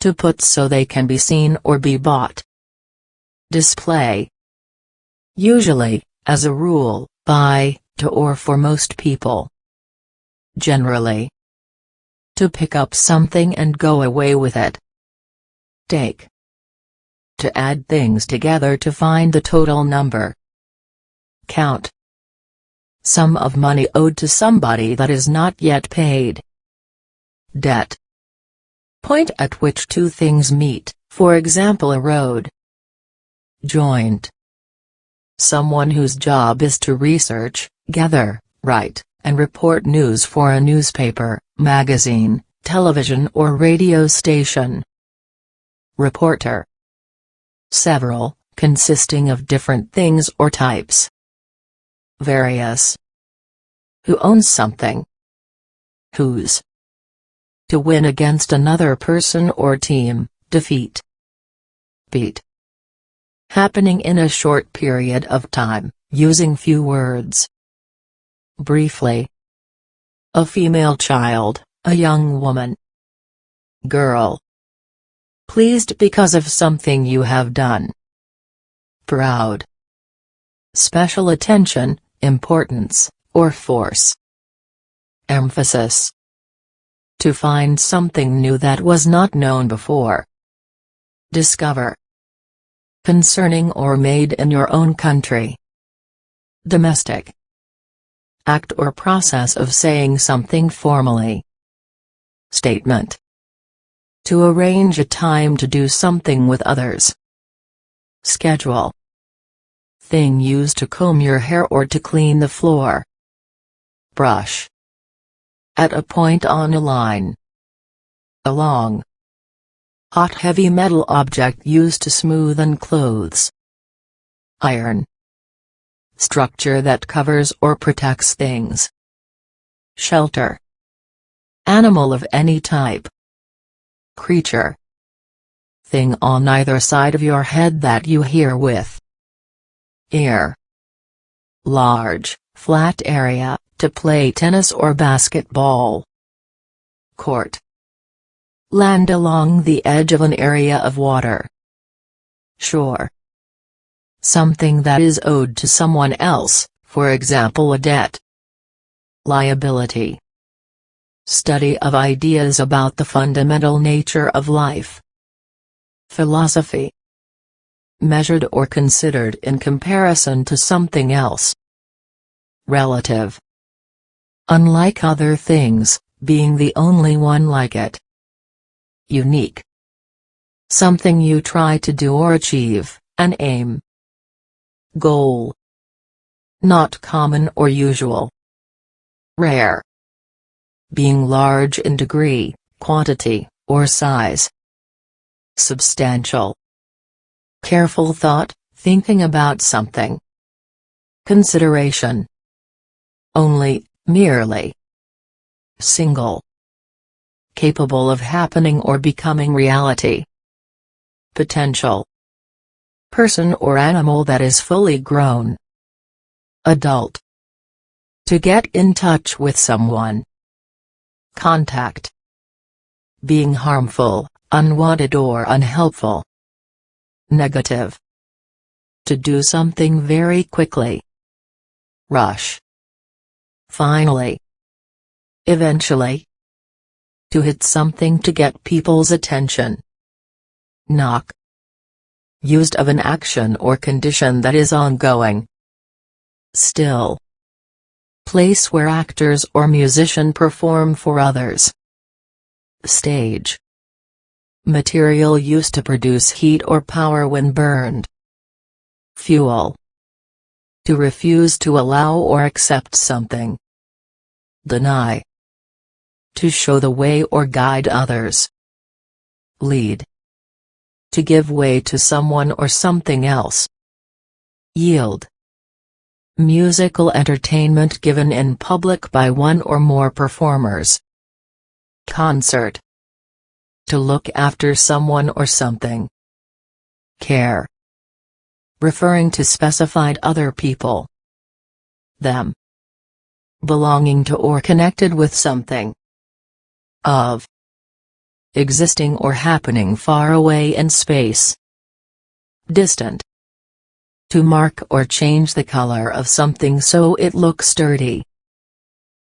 A: To put so they can be seen or be bought. Display. Usually, as a rule, by, to or for most people. Generally. To pick up something and go away with it. Take. To add things together to find the total number. Count. Sum of money owed to somebody that is not yet paid. Debt. Point at which two things meet, for example a road. Joint. Someone whose job is to research, gather, write, and report news for a newspaper, magazine, television or radio station. Reporter. Several, consisting of different things or types. Various. Who owns something. Whose. To win against another person or team, defeat. Beat. Happening in a short period of time, using few words. Briefly. A female child, a young woman. Girl. Pleased because of something you have done. Proud. Special attention, importance, or force. Emphasis. To find something new that was not known before. Discover. Concerning or made in your own country. Domestic. Act or process of saying something formally. Statement. To arrange a time to do something with others. Schedule. Thing used to comb your hair or to clean the floor. Brush. At a point on a line. Along. Hot heavy metal object used to smoothen clothes. Iron. Structure that covers or protects things. Shelter. Animal of any type. Creature. Thing on either side of your head that you hear with. Ear. Large, flat area, to play tennis or basketball. Court. Land along the edge of an area of water. Shore. Something that is owed to someone else, for example a debt. Liability. Study of ideas about the fundamental nature of life. Philosophy. Measured or considered in comparison to something else. Relative. Unlike other things, being the only one like it. Unique. Something you try to do or achieve, an aim. Goal. Not common or usual. Rare. Being large in degree, quantity, or size. Substantial. Careful thought, thinking about something. Consideration. Only, merely. Single. Capable of happening or becoming reality. Potential. Person or animal that is fully grown. Adult. To get in touch with someone. Contact. Being harmful, unwanted or unhelpful. Negative. To do something very quickly. Rush. Finally. Eventually. To hit something to get people's attention. Knock. Used of an action or condition that is ongoing. Still. Place where actors or musician perform for others. Stage. Material used to produce heat or power when burned. Fuel. To refuse to allow or accept something. Deny. To show the way or guide others. Lead. To give way to someone or something else. Yield. Musical entertainment given in public by one or more performers. Concert. To look after someone or something. Care. Referring to specified other people. Them. Belonging to or connected with something. Of. Existing or happening far away in space. Distant. To mark or change the color of something so it looks sturdy.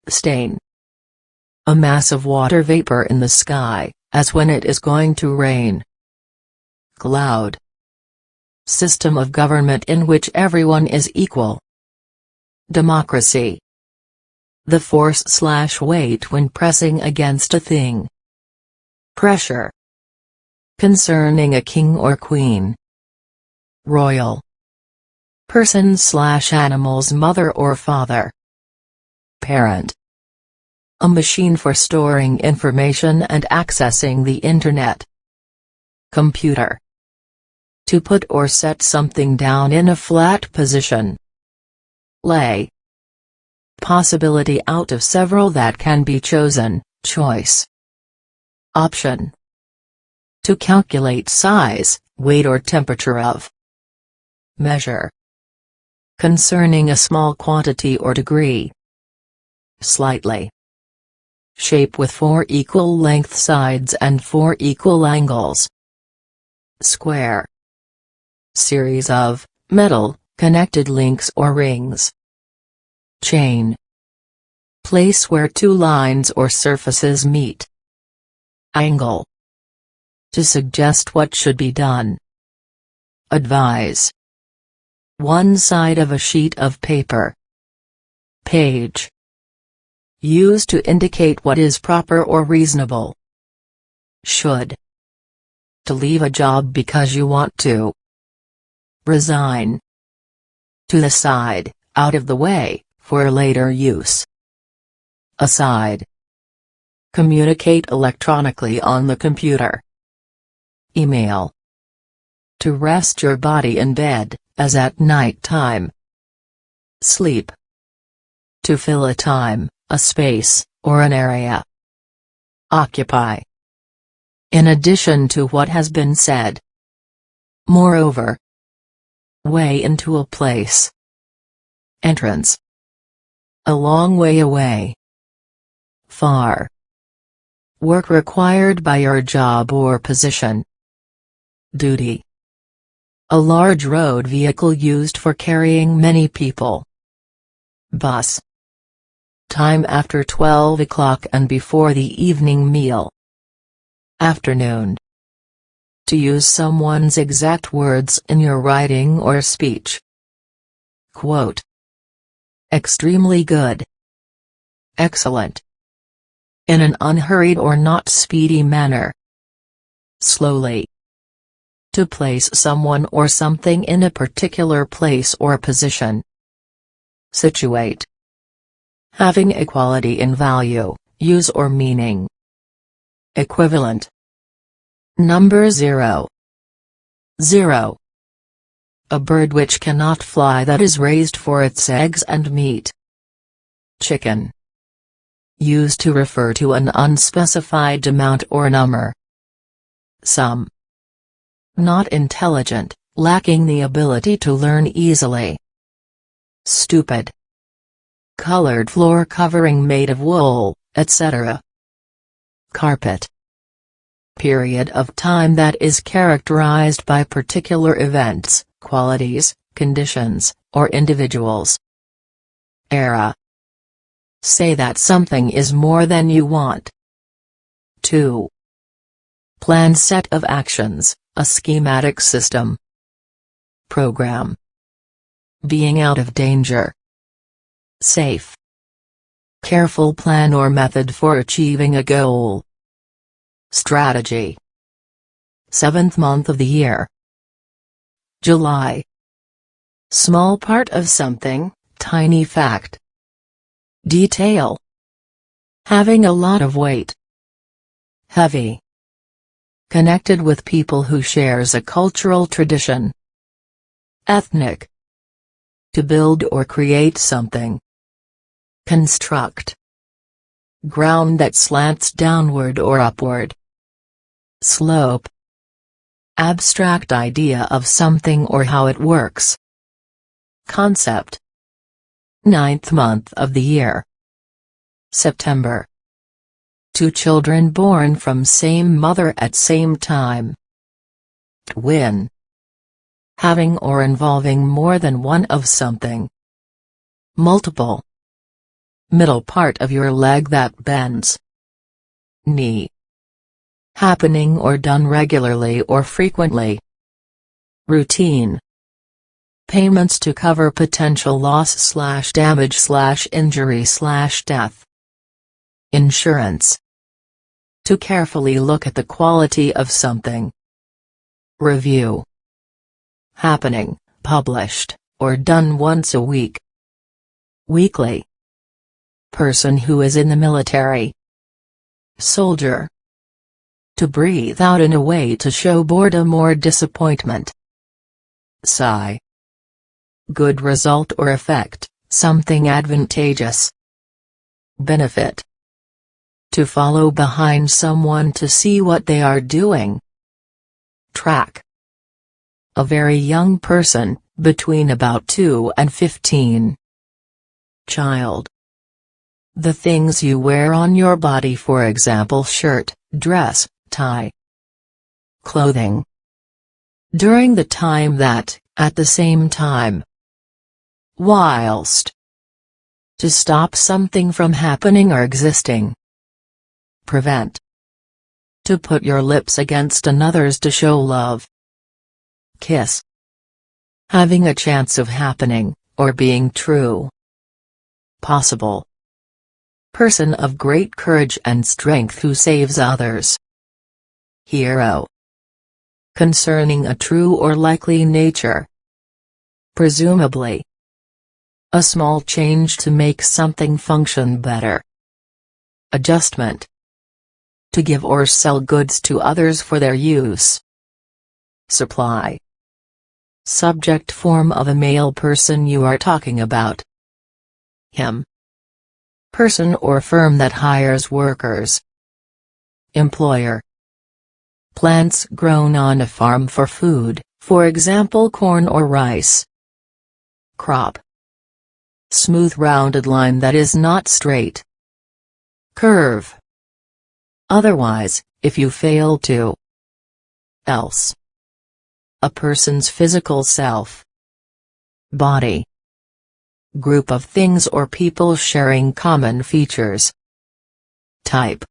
A: Stain. A mass of water vapor in the sky, as when it is going to rain. Cloud. System of government in which everyone is equal. Democracy. The force/weight when pressing against a thing. Pressure. Concerning a king or queen. Royal. Person/animal's mother or father. Parent. A machine for storing information and accessing the Internet. Computer. To put or set something down in a flat position. Lay. Possibility out of several that can be chosen, choice. Option. To calculate size, weight or temperature of. Measure. Concerning a small quantity or degree. Slightly. Shape with 4 equal length sides and 4 equal angles. Square. Series of, metal, connected links or rings. Chain. Place where 2 lines or surfaces meet. Angle. To suggest what should be done. Advise. One side of a sheet of paper. Page. Used to indicate what is proper or reasonable. Should. To leave a job because you want to. Resign. To the side, out of the way, for later use. Aside. Communicate electronically on the computer. Email. To rest your body in bed, as at night time. Sleep. To fill a time, a space, or an area. Occupy. In addition to what has been said. Moreover. Way into a place. Entrance. A long way away. Far. Work required by your job or position. Duty. A large road vehicle used for carrying many people. Bus. Time after 12 o'clock and before the evening meal. Afternoon. To use someone's exact words in your writing or speech. Quote. Extremely good. Excellent. in an unhurried or not speedy manner. Slowly. To place someone or something in a particular place or position. Situate. Having equality in value, use or meaning. Equivalent. Number 0. 0. A bird which cannot fly that is raised for its eggs and meat. Chicken. Used to refer to an unspecified amount or number. Some. Not intelligent, lacking the ability to learn easily. Stupid. Colored floor covering made of wool, etc. Carpet. Period of time that is characterized by particular events, qualities, conditions, or individuals. Era. Say that something is more than you want. 2. Planned set of actions, a schematic system. Program. Being out of danger. Safe. Careful plan or method for achieving a goal. Strategy. 7th month of the year. July. Small part of something, tiny fact. Detail. Having a lot of weight. Heavy. Connected with people who shares a cultural tradition. Ethnic. To build or create something. Construct. Ground that slants downward or upward. Slope. Abstract idea of something or how it works. Concept. 9th month of the year. September. 2 children born from same mother at same time. Twin. Having or involving more than one of something. Multiple. Middle part of your leg that bends. Knee. Happening or done regularly or frequently. Routine. Payments to cover potential loss/damage/injury/death. Insurance. To carefully look at the quality of something. Review. Happening, published, or done once a week. Weekly. Person who is in the military. Soldier. To breathe out in a way to show boredom or disappointment. Sigh. Good result or effect, something advantageous. Benefit. To follow behind someone to see what they are doing. Track. A very young person, between about 2 and 15. Child. The things you wear on your body, for example shirt, dress, tie. Clothing. During the time that, at the same time. Whilst. To stop something from happening or existing. Prevent. To put your lips against another's to show love. Kiss. Having a chance of happening, or being true. Possible. Person of great courage and strength who saves others. Hero. Concerning a true or likely nature. Presumably. A small change to make something function better. Adjustment. To give or sell goods to others for their use. Supply. Subject form of a male person you are talking about. Him. Person or firm that hires workers. Employer. Plants grown on a farm for food, for example corn or rice. Crop. Smooth rounded line that is not straight. Curve. Otherwise, if you fail to. Else. A person's physical self. Body. Group of things or people sharing common features. Type.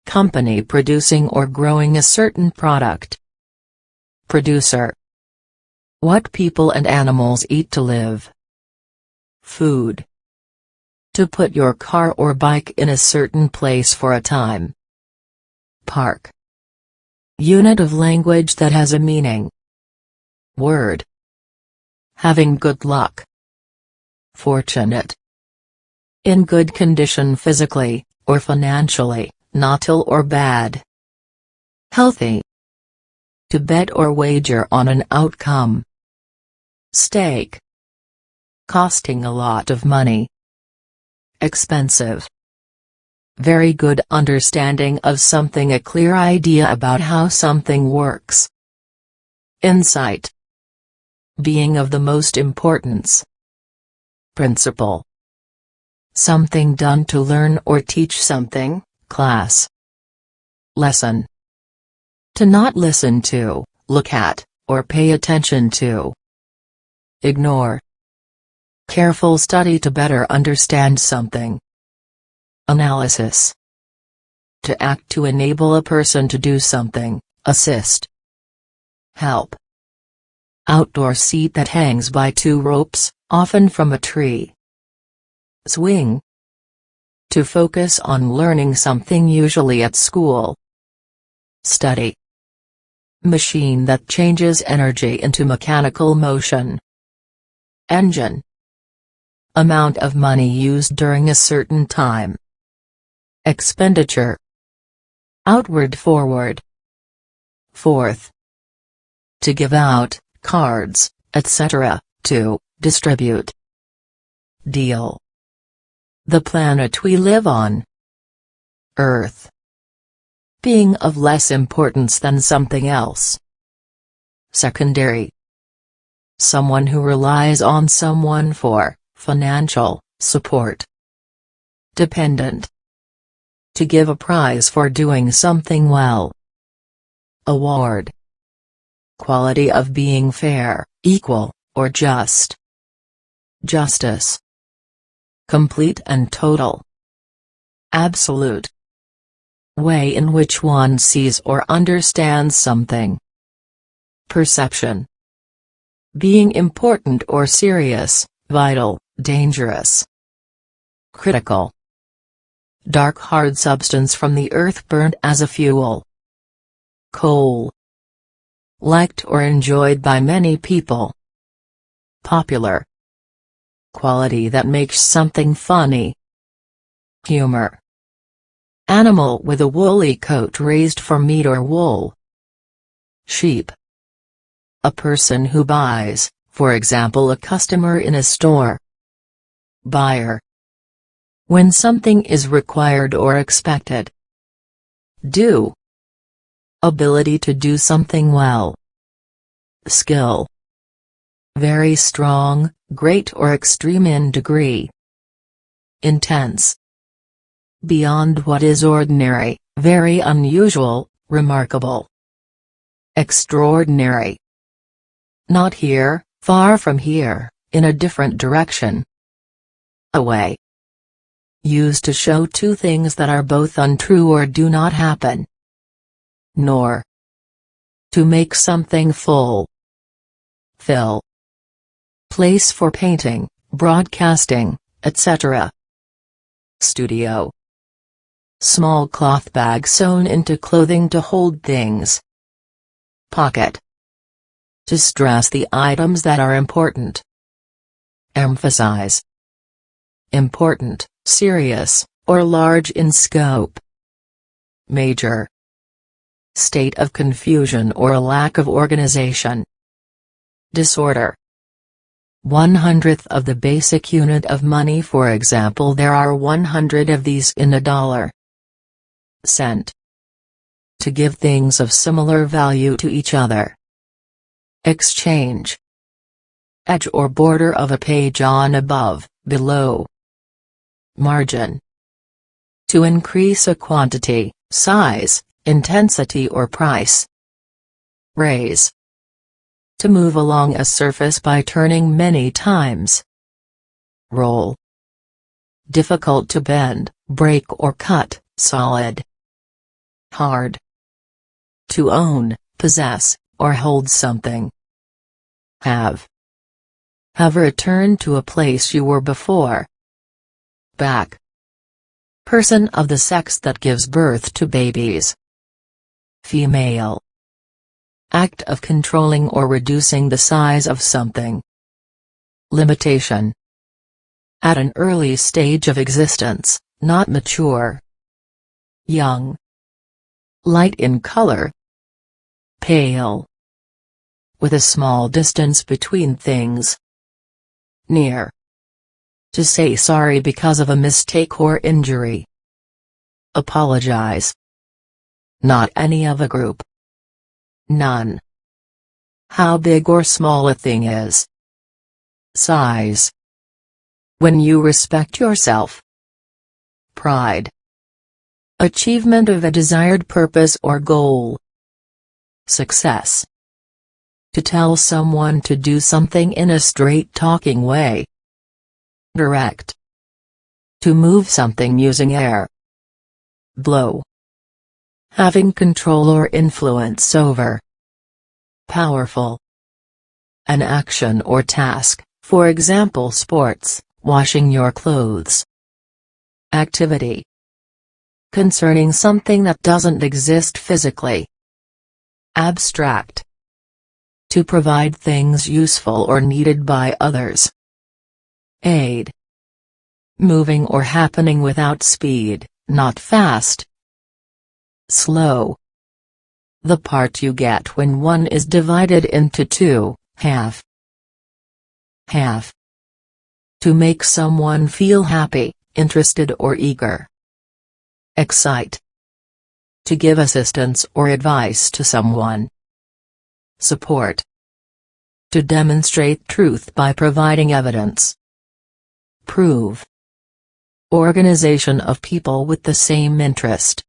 A: Company producing or growing a certain product. Producer. What people and animals eat to live. Food. To put your car or bike in a certain place for a time. Park. Unit of language that has a meaning. Word. Having good luck. Fortunate. In good condition physically, or financially, not ill or bad. Healthy. To bet or wager on an outcome. Stake. Costing a lot of money. Expensive. Very good understanding of something, a clear idea about how something works. Insight. Being of the most importance. Principle. Something done to learn or teach something, class. Lesson. To not listen to, look at, or pay attention to. Ignore. Careful study to better understand something. Analysis. To act to enable a person to do something, assist. Help. Outdoor seat that hangs by two ropes, often from a tree. Swing. To focus on learning something, usually at school. Study. Machine that changes energy into mechanical motion. Engine. Amount of money used during a certain time. Expenditure. Outward forward. Fourth. To give out, cards, etc., to distribute. Deal. The planet we live on. Earth. Being of less importance than something else. Secondary. Someone who relies on someone for financial support. Dependent. To give a prize for doing something well. Award. Quality of being fair, equal, or just. Justice. Complete and total. Absolute. Way in which one sees or understands something. Perception. Being important or serious, vital, dangerous. Critical. Dark hard substance from the earth burnt as a fuel. Coal. Liked or enjoyed by many people. Popular. Quality that makes something funny. Humor. Animal with a woolly coat raised for meat or wool. Sheep. A person who buys, for example a customer in a store. Buyer. When something is required or expected. Do. Ability to do something well. Skill. Very strong, great or extreme in degree. Intense. Beyond what is ordinary, very unusual, remarkable. Extraordinary. Not here, far from here, in a different direction. Away. Used to show two things that are both untrue or do not happen. Nor. To make something full. Fill. Place for painting, broadcasting, etc. Studio. Small cloth bag sewn into clothing to hold things. Pocket. To stress the items that are important. Emphasize. Important, serious, or large in scope. Major. State of confusion or a lack of organization. Disorder. 1/100th of the basic unit of money, for example there are 100 of these in a dollar. Cent. To give things of similar value to each other. Exchange. Edge or border of a page on, above, below. Margin. To increase a quantity, size, intensity or price. Raise. To move along a surface by turning many times. Roll. Difficult to bend, break or cut, solid. Hard. To own, possess, or hold something. Have. Have returned to a place you were before. back. Person of the sex that gives birth to babies. Female. Act of controlling or reducing the size of something. Limitation. At an early stage of existence, not mature. Young. Light in color. Pale. With a small distance between things. Near. To say sorry because of a mistake or injury. Apologize. Not any of a group. None. How big or small a thing is. Size. When you respect yourself. Pride. Achievement of a desired purpose or goal. Success. To tell someone to do something in a straight-talking way. Direct. To move something using air. Blow. Having control or influence over. Powerful. An action or task, for example sports, washing your clothes. Activity. Concerning something that doesn't exist physically. Abstract. To provide things useful or needed by others. Aid. Moving or happening without speed, not fast. Slow. The part you get when one is divided into two, half. Half. To make someone feel happy, interested or eager. Excite. To give assistance or advice to someone. Support. To demonstrate truth by providing evidence. Prove. Organization of people with the same interest.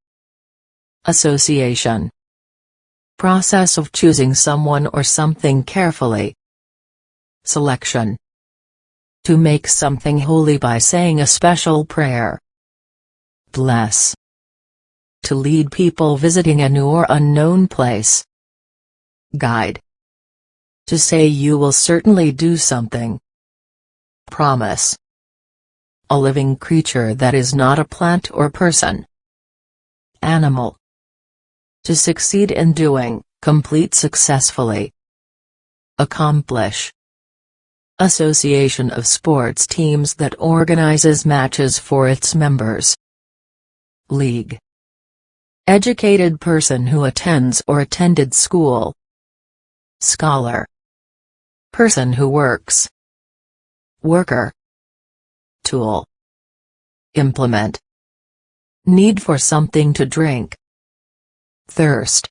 A: Association. Process of choosing someone or something carefully. Selection. To make something holy by saying a special prayer. Bless. To lead people visiting a new or unknown place. Guide. To say you will certainly do something. Promise. A living creature that is not a plant or person. Animal. To succeed in doing, complete successfully. Accomplish. Association of sports teams that organizes matches for its members. League. Educated person who attends or attended school. Scholar. Person who works. Worker. Tool. Implement. Need for something to drink. Thirst.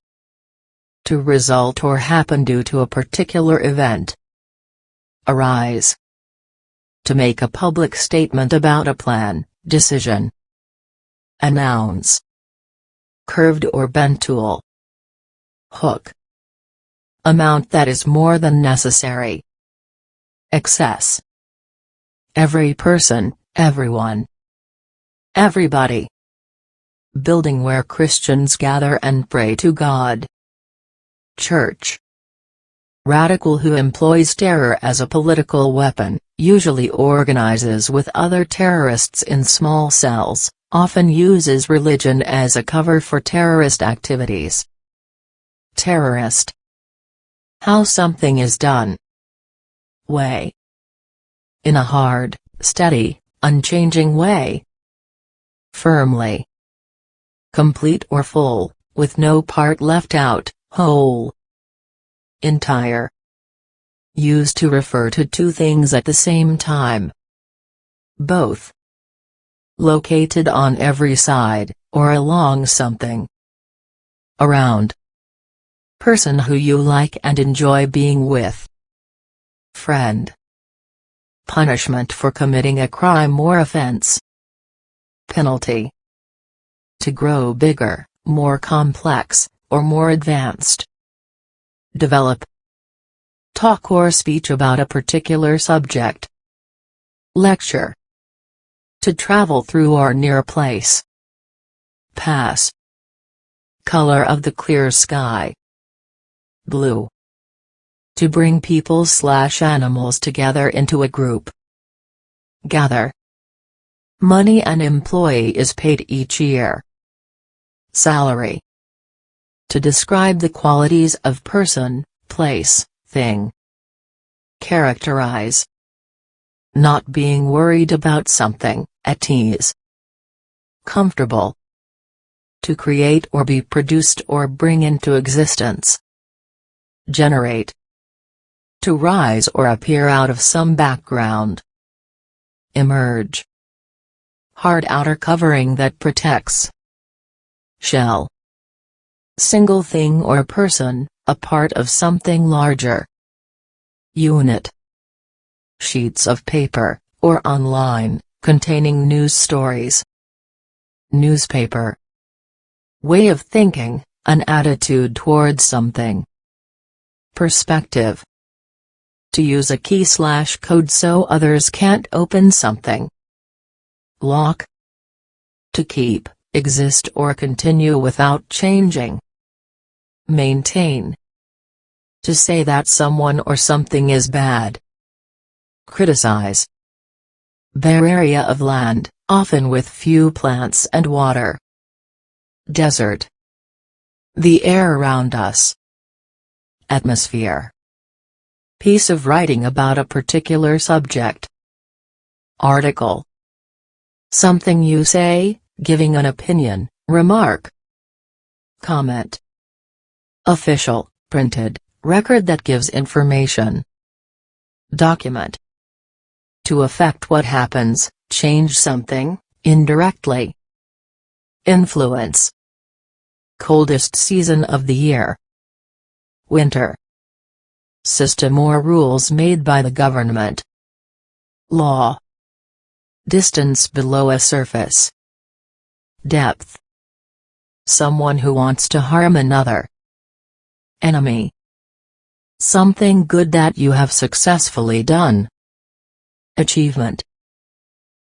A: To result or happen due to a particular event. Arise. To make a public statement about a plan, decision. Announce. Curved or bent tool. Hook. Amount that is more than necessary. Excess. Every person, everyone. Everybody. Building where Christians gather and pray to God. Church. Radical who employs terror as a political weapon, usually organizes with other terrorists in small cells, often uses religion as a cover for terrorist activities. Terrorist. How something is done. Way. In a hard, steady, unchanging way. Firmly. Complete or full, with no part left out, whole. Entire. Used to refer to two things at the same time. Both. Located on every side, or along something. Around. Person who you like and enjoy being with. Friend. Punishment for committing a crime or offense. Penalty. To grow bigger, more complex, or more advanced. Develop. Talk or speech about a particular subject. Lecture. To travel through or near a place. Pass. Color of the clear sky. Blue. To bring people/animals together into a group. Gather. Money an employee is paid each year. Salary. To describe the qualities of person, place, thing. Characterize. Not being worried about something, at ease. Comfortable. To create or be produced or bring into existence. Generate. To rise or appear out of some background. Emerge. Hard outer covering that protects. Shell. Single thing or person, a part of something larger. Unit. Sheets of paper, or online, containing news stories. Newspaper. Way of thinking, an attitude towards something. Perspective. To use a key/code so others can't open something. Lock. To keep, exist or continue without changing. Maintain. To say that someone or something is bad. Criticize. Bare area of land, often with few plants and water. Desert. The air around us. Atmosphere. Piece of writing about a particular subject. Article. Something you say, giving an opinion, remark. Comment. Official, printed, record that gives information. Document. To affect what happens, change something, indirectly. Influence. Coldest season of the year. Winter. System or rules made by the government. Law. Distance below a surface. Depth. Someone who wants to harm another. Enemy. Something good that you have successfully done. Achievement.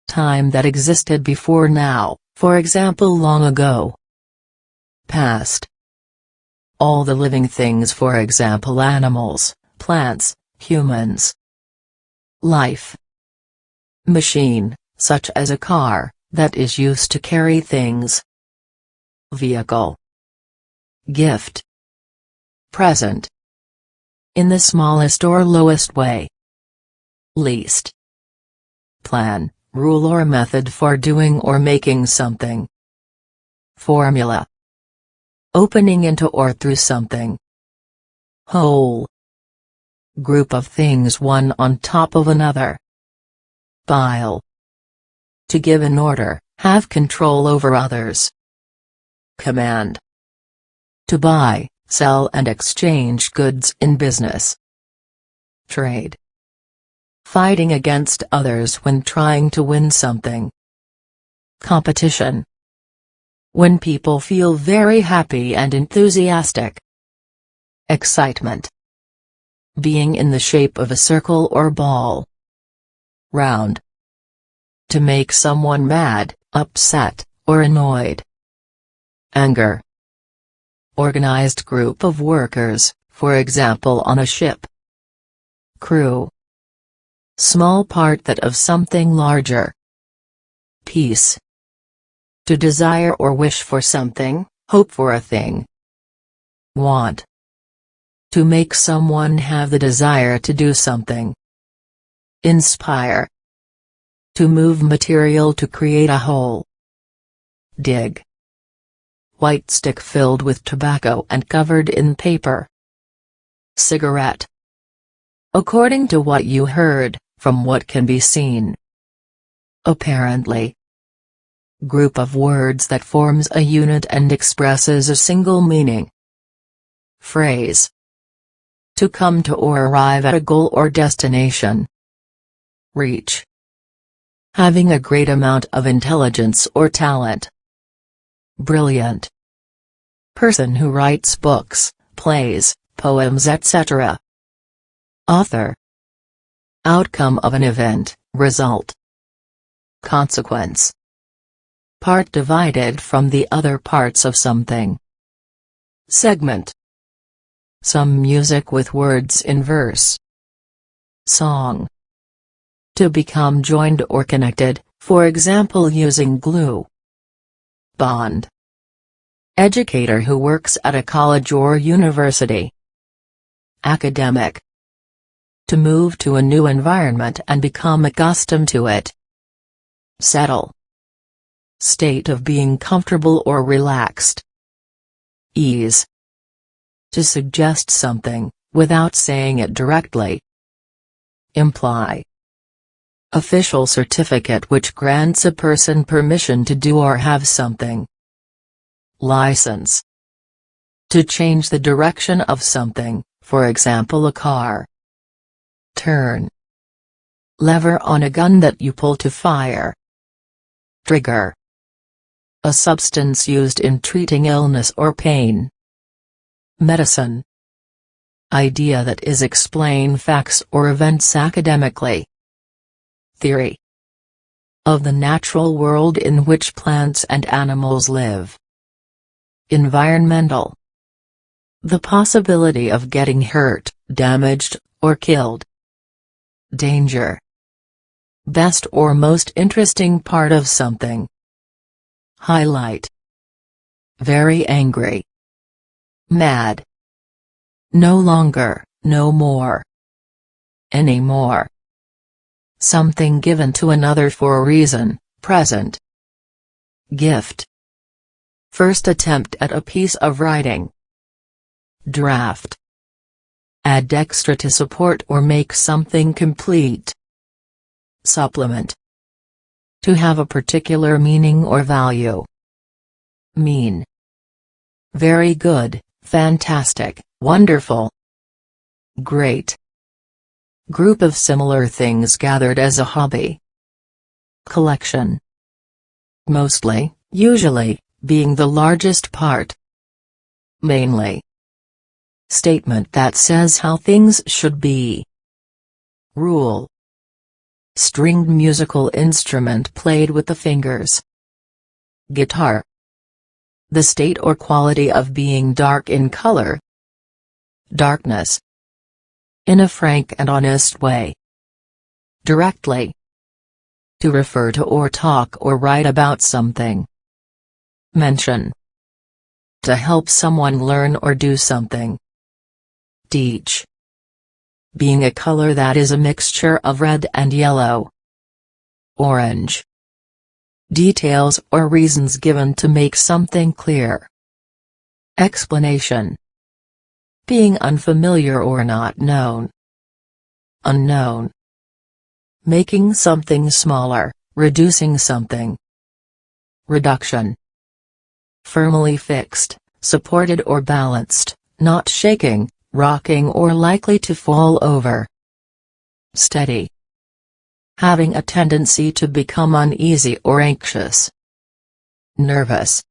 A: Time that existed before now, for example long ago. Past. All the living things, for example animals, plants, humans. Life. Machine, such as a car, that is used to carry things. Vehicle. Gift. Present. In the smallest or lowest way. Least. Plan, rule or method for doing or making something. Formula. Opening into or through something. Whole. Group of things one on top of another. Pile. To give an order, have control over others. Command. To buy, sell and exchange goods in business. Trade. Fighting against others when trying to win something. Competition. When people feel very happy and enthusiastic. Excitement. Being in the shape of a circle or ball. Round. To make someone mad, upset, or annoyed. Anger. Organized group of workers, for example on a ship. Crew. Small part that of something larger. Peace. To desire or wish for something, hope for a thing. Want. To make someone have the desire to do something. Inspire. To move material to create a whole. Dig. White stick filled with tobacco and covered in paper. Cigarette. According to what you heard, from what can be seen. Apparently. Group of words that forms a unit and expresses a single meaning. Phrase. To come to or arrive at a goal or destination. Reach. Having a great amount of intelligence or talent. Brilliant. Person who writes books, plays, poems etc. Author. Outcome of an event, result. Consequence. Part divided from the other parts of something. Segment. Some music with words in verse. Song. To become joined or connected, for example using glue. Bond. Educator who works at a college or university. Academic. To move to a new environment and become accustomed to it. Settle. State of being comfortable or relaxed. Ease. To suggest something, without saying it directly. Imply. Official certificate which grants a person permission to do or have something. License. To change the direction of something, for example a car. Turn. Lever on a gun that you pull to fire. Trigger. A substance used in treating illness or pain. Medicine. Idea that is explain facts or events academically. Theory. Of the natural world in which plants and animals live. Environmental. The possibility of getting hurt, damaged, or killed. Danger. Best or most interesting part of something. Highlight. Very angry. Mad. No longer, no more. Anymore. Something given to another for a reason, present. Gift. First attempt at a piece of writing. Draft. Add extra to support or make something complete. Supplement. To have a particular meaning or value. Mean. Very good, fantastic, wonderful. Great. Group of similar things gathered as a hobby. Collection. Mostly, usually, being the largest part. Mainly. Statement that says how things should be. Rule. Stringed musical instrument played with the fingers. Guitar. The state or quality of being dark in color. Darkness. In a frank and honest way. Directly. To refer to or talk or write about something. Mention. To help someone learn or do something. Teach. Being a color that is a mixture of red and yellow. Orange. Details or reasons given to make something clear. Explanation. Being unfamiliar or not known. Unknown. Making something smaller, reducing something. Reduction. Firmly fixed, supported or balanced, not shaking, rocking or likely to fall over. Steady. Having a tendency to become uneasy or anxious. Nervous.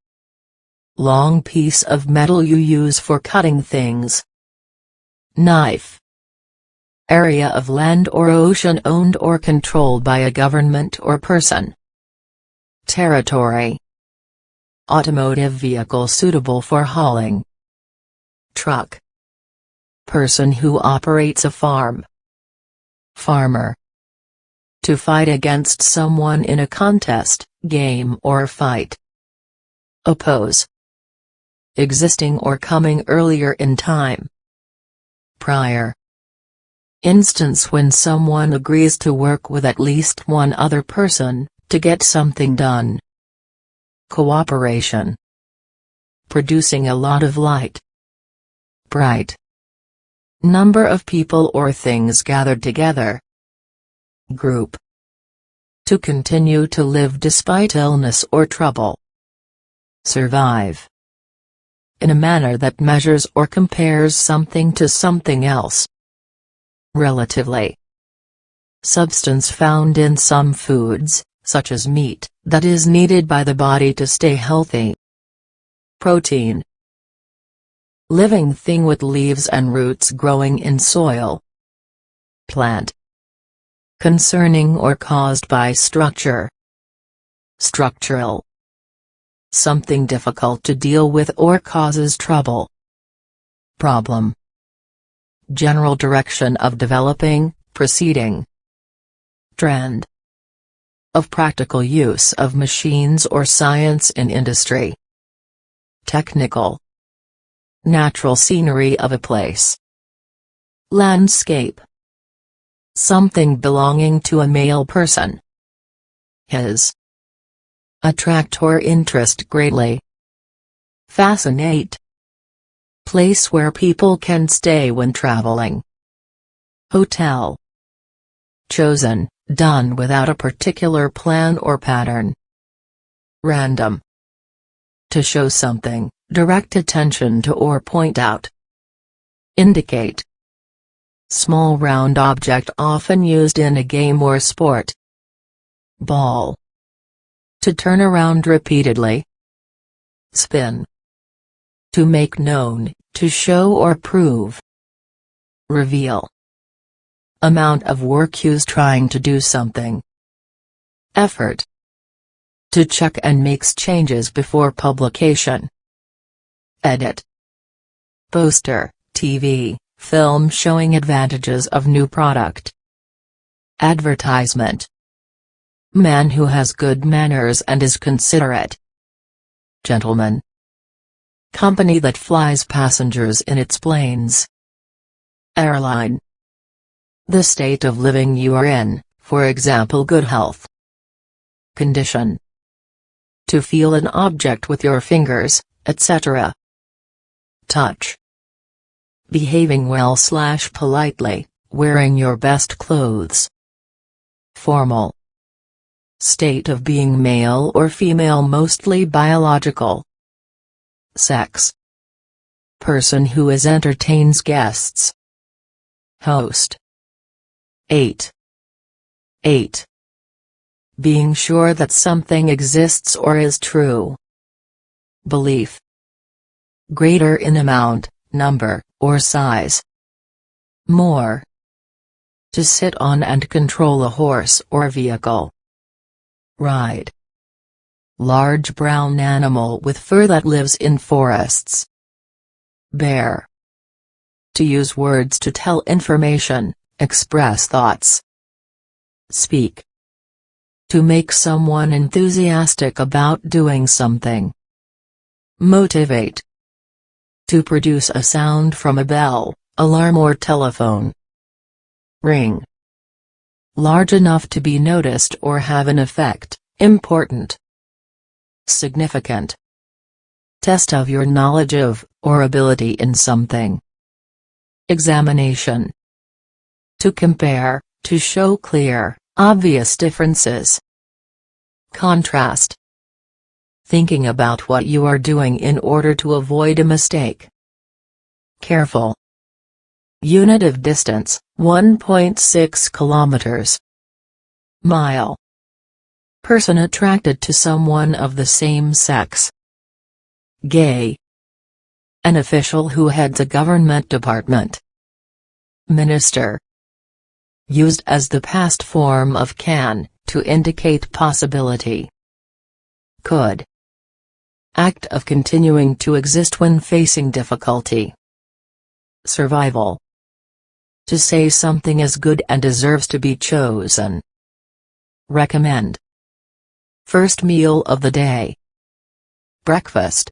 A: Long piece of metal you use for cutting things. Knife. Area of land or ocean owned or controlled by a government or person. Territory. Automotive vehicle suitable for hauling. Truck. Person who operates a farm. Farmer. To fight against someone in a contest, game or fight. Oppose. Existing or coming earlier in time. Prior. Instance when someone agrees to work with at least one other person, to get something done. Cooperation. Producing a lot of light. Bright. Number of people or things gathered together. Group. To continue to live despite illness or trouble. Survive. In a manner that measures or compares something to something else. Relatively. Substance found in some foods, such as meat, that is needed by the body to stay healthy. Protein. Living thing with leaves and roots growing in soil. Plant. Concerning or caused by structure. Structural. Something difficult to deal with or causes trouble. Problem. General direction of developing, proceeding. Trend. of practical use of machines or science in industry. Technical. Natural scenery of a place. Landscape. Something belonging to a male person. His. Attract or interest greatly. Fascinate. Place where people can stay when traveling. Hotel. Chosen, done without a particular plan or pattern. Random. To show something, direct attention to or point out. Indicate. Small round object often used in a game or sport. Ball. To turn around repeatedly. Spin. To make known, to show or prove. Reveal. Amount of work used trying to do something. Effort. To check and makes changes before publication. Edit. Poster, TV, film showing advantages of new product. Advertisement. Man who has good manners and is considerate. Gentleman. Company that flies passengers in its planes. Airline. The state of living you are in, for example good health. Condition. To feel an object with your fingers, etc. Touch. Behaving well/politely, wearing your best clothes. Formal. State of being male or female, mostly biological. Sex. Person who entertains guests. Host. 8. Being sure that something exists or is true. Belief. Greater in amount, number, or size. More. To sit on and control a horse or vehicle. Ride. Large brown animal with fur that lives in forests. Bear. To use words to tell information, express thoughts. Speak. To make someone enthusiastic about doing something. Motivate. To produce a sound from a bell, alarm or telephone. Ring. Large enough to be noticed or have an effect, important. Significant. Test of your knowledge of, or ability in something. Examination. To compare, to show clear, obvious differences. Contrast. Thinking about what you are doing in order to avoid a mistake. Careful. Unit of distance, 1.6 kilometers. Mile. Person attracted to someone of the same sex. Gay. An official who heads a government department. Minister. Used as the past form of can, to indicate possibility. Could. Act of continuing to exist when facing difficulty. Survival. To say something is good and deserves to be chosen. Recommend. First meal of the day. Breakfast.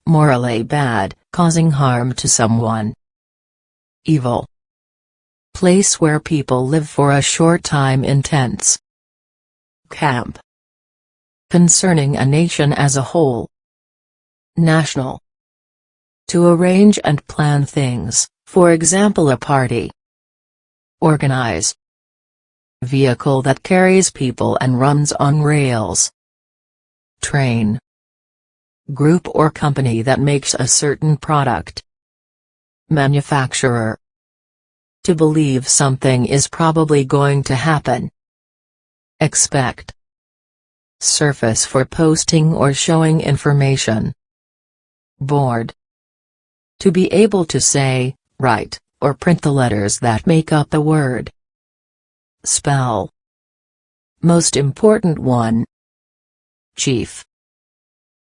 A: Morally bad, causing harm to someone. Evil. Place where people live for a short time in tents. Camp. Concerning a nation as a whole. National. To arrange and plan things, for example a party. Organize. Vehicle that carries people and runs on rails. Train. Group or company that makes a certain product. Manufacturer. To believe something is probably going to happen. Expect. Surface for posting or showing information. Board. To be able to say, write, or print the letters that make up a word. Spell. Most important one. Chief.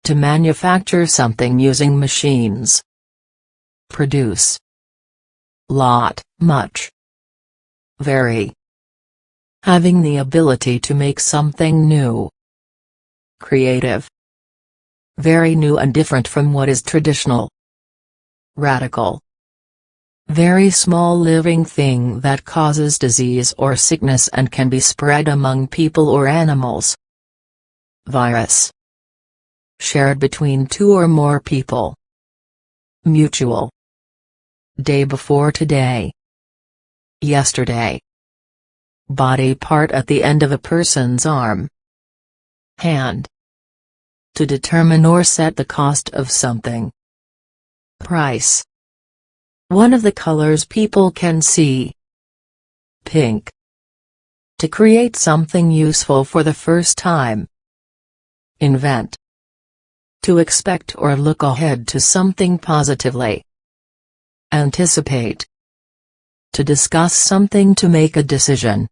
A: To manufacture something using machines. Produce. Lot, much. Very. Having the ability to make something new. Creative. Very new and different from what is traditional. Radical. Very small living thing that causes disease or sickness and can be spread among people or animals. Virus. Shared between two or more people. Mutual. Day before today. Yesterday. Body part at the end of a person's arm. Hand. To determine or set the cost of something. Price. One of the colors people can see. Pink. To create something useful for the first time. Invent. To expect or look ahead to something positively. Anticipate. To discuss something to make a decision.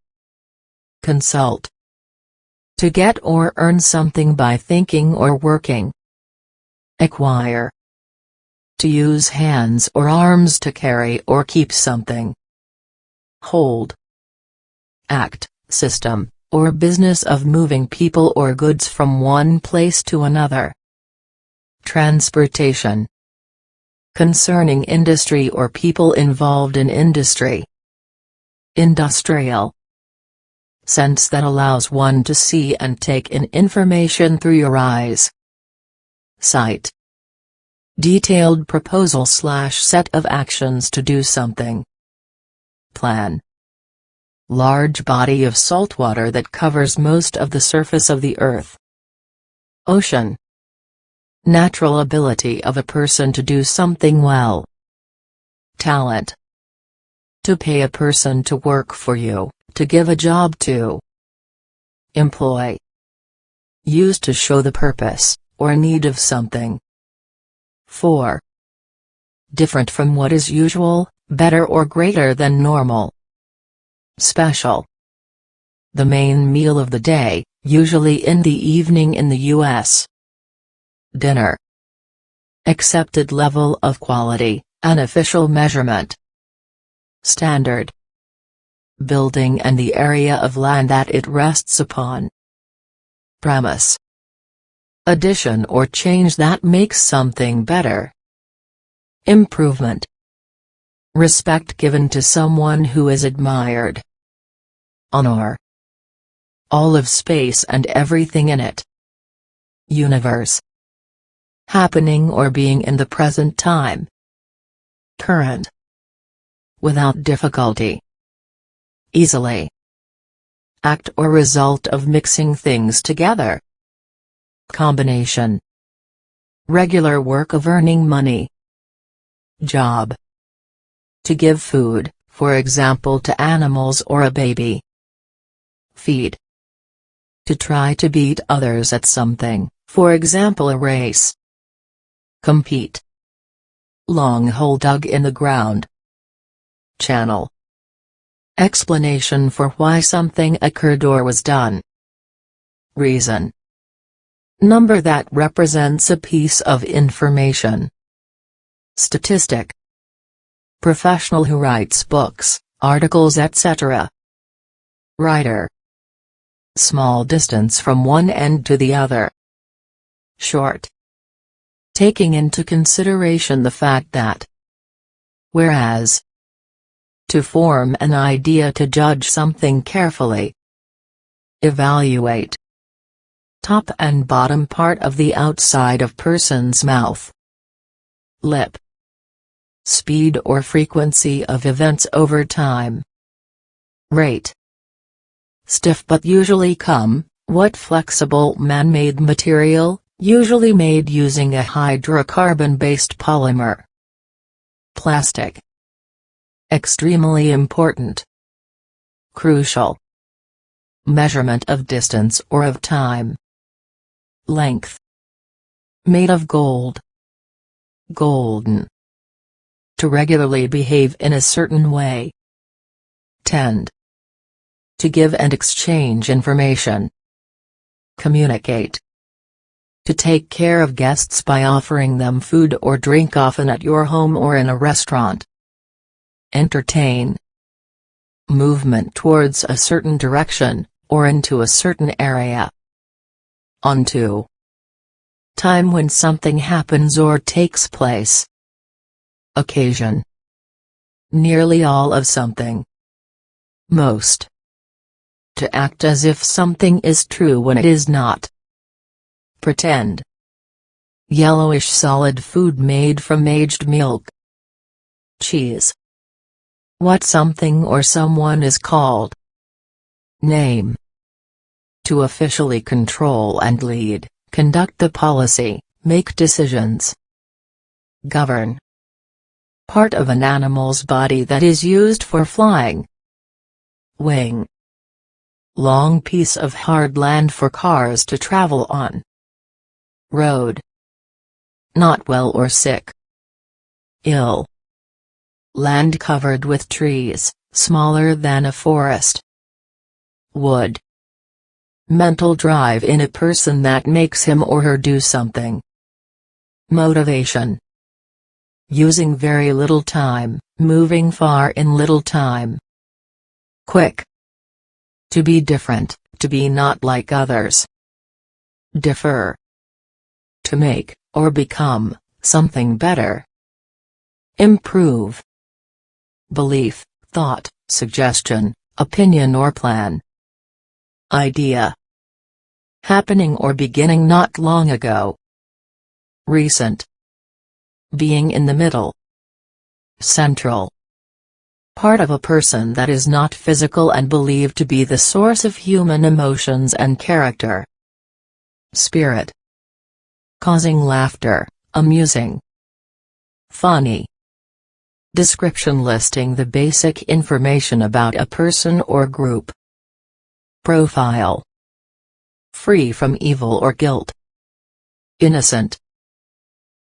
A: Consult. To get or earn something by thinking or working. Acquire. To use hands or arms to carry or keep something. Hold. Act, system, or business of moving people or goods from one place to another. Transportation. Concerning industry or people involved in industry. Industrial. Sense that allows one to see and take in information through your eyes. Sight. Detailed proposal/set of actions to do something. Plan. Large body of salt water that covers most of the surface of the earth. Ocean. Natural ability of a person to do something well. Talent. To pay a person to work for you, to give a job to. Employ. Used to show the purpose, or need of something. 4. Different from what is usual, better or greater than normal. Special. The main meal of the day, usually in the evening in the U.S. Dinner. Accepted level of quality, an official measurement. Standard. Building and the area of land that it rests upon. Premise. Addition or change that makes something better. Improvement. Respect given to someone who is admired. Honor. All of space and everything in it. Universe. Happening or being in the present time. Current. Without difficulty. Easily. Act or result of mixing things together. Combination. Regular work of earning money. Job. To give food, for example to animals or a baby. Feed. To try to beat others at something, for example a race. Compete. Long hole dug in the ground. Channel. Explanation for why something occurred or was done. Reason. Number that represents a piece of information. Statistic. Professional who writes books, articles etc. Writer. Small distance from one end to the other. Short. Taking into consideration the fact that. Whereas. To form an idea, to judge something carefully. Evaluate. Top and bottom part of the outside of person's mouth. Lip. Speed or frequency of events over time. Rate. Stiff but usually what flexible man-made material, usually made using a hydrocarbon-based polymer. Plastic. Extremely important. Crucial. Measurement of distance or of time. Length. Made of gold. Golden. To regularly behave in a certain way. Tend. To give and exchange information. Communicate. To take care of guests by offering them food or drink, often at your home or in a restaurant. Entertain. movement towards a certain direction, or into a certain area. Onto. Time when something happens or takes place. Occasion. Nearly all of something. Most. To act as if something is true when it is not. Pretend. Yellowish solid food made from aged milk. Cheese. What something or someone is called. Name. To officially control and lead, conduct the policy, make decisions. Govern. Part of an animal's body that is used for flying. Wing. Long piece of hard land for cars to travel on. Road. Not well or sick. Ill. Land covered with trees, smaller than a forest. Would. Mental drive in a person that makes him or her do something. Motivation. Using very little time, moving far in little time. Quick. To be different, to be not like others. Differ. To make, or become, something better. Improve. Belief, thought, suggestion, opinion or plan. Idea. Happening or beginning not long ago. Recent. Being in the middle. Central. Part of a person that is not physical and believed to be the source of human emotions and character. Spirit. Causing laughter, amusing. Funny. Description listing the basic information about a person or group. Profile. Free from evil or guilt. Innocent.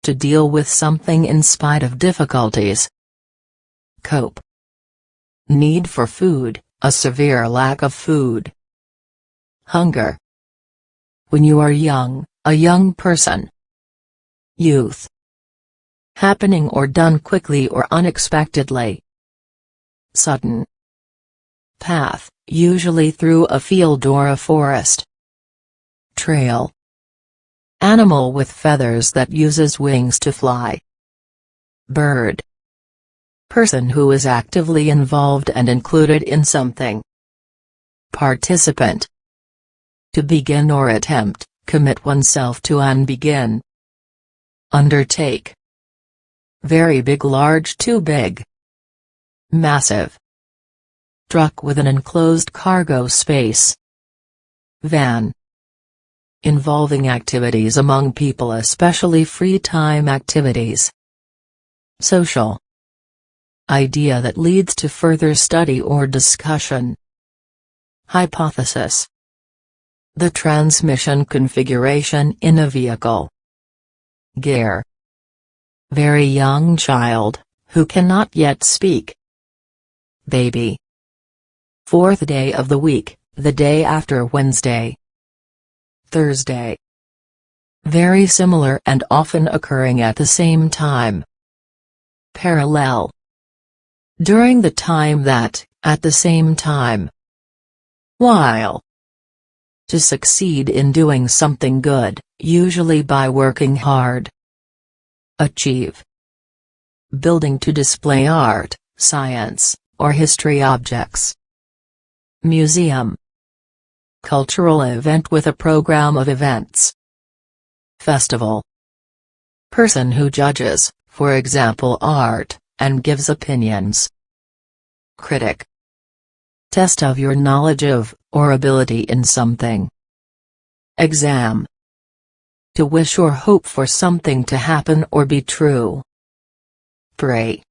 A: To deal with something in spite of difficulties. Cope. Need for food, a severe lack of food. Hunger. When you are young, a young person. Youth. Happening or done quickly or unexpectedly. Sudden. Path, usually through a field or a forest. Trail. Animal with feathers that uses wings to fly. Bird. Person who is actively involved and included in something. Participant. To begin or attempt, commit oneself to and begin. Undertake. Very big, large, too big. Massive. Truck with an enclosed cargo space. Van. Involving activities among people, especially free time activities. Social. Idea that leads to further study or discussion. Hypothesis. The transmission configuration in a vehicle. Gear. Very young child, who cannot yet speak. Baby. Fourth day of the week, the day after Wednesday. Thursday. Very similar and often occurring at the same time. Parallel. During the time that, at the same time. While. To succeed in doing something good, usually by working hard. Achieve. Building to display art, science, or history objects. Museum. Cultural event with a program of events. Festival. Person who judges, for example art, and gives opinions. Critic. Test of your knowledge of, or ability in something. Exam. To wish or hope for something to happen or be true. Pray.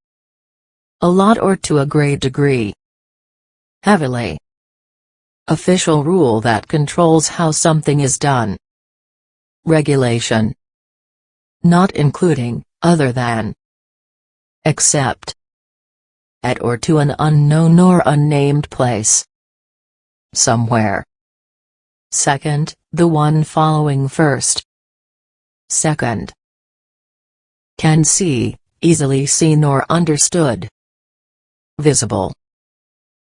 A: A lot or to a great degree. Heavily. Official rule that controls how something is done. Regulation. Not including, other than. Except. At or to an unknown or unnamed place. Somewhere. Second, the one following first. Second. Can see, easily seen or understood. Visible.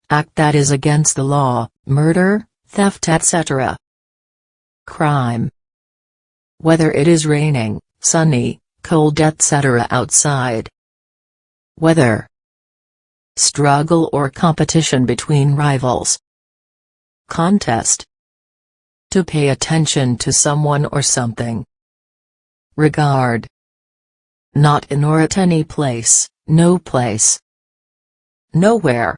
A: act that is against the law, murder, theft, etc. Crime. Whether it is raining, sunny, cold, etc. outside. Weather. Struggle or competition between rivals. Contest. To pay attention to someone or something. Regard. Not in or at any place, no place. Nowhere.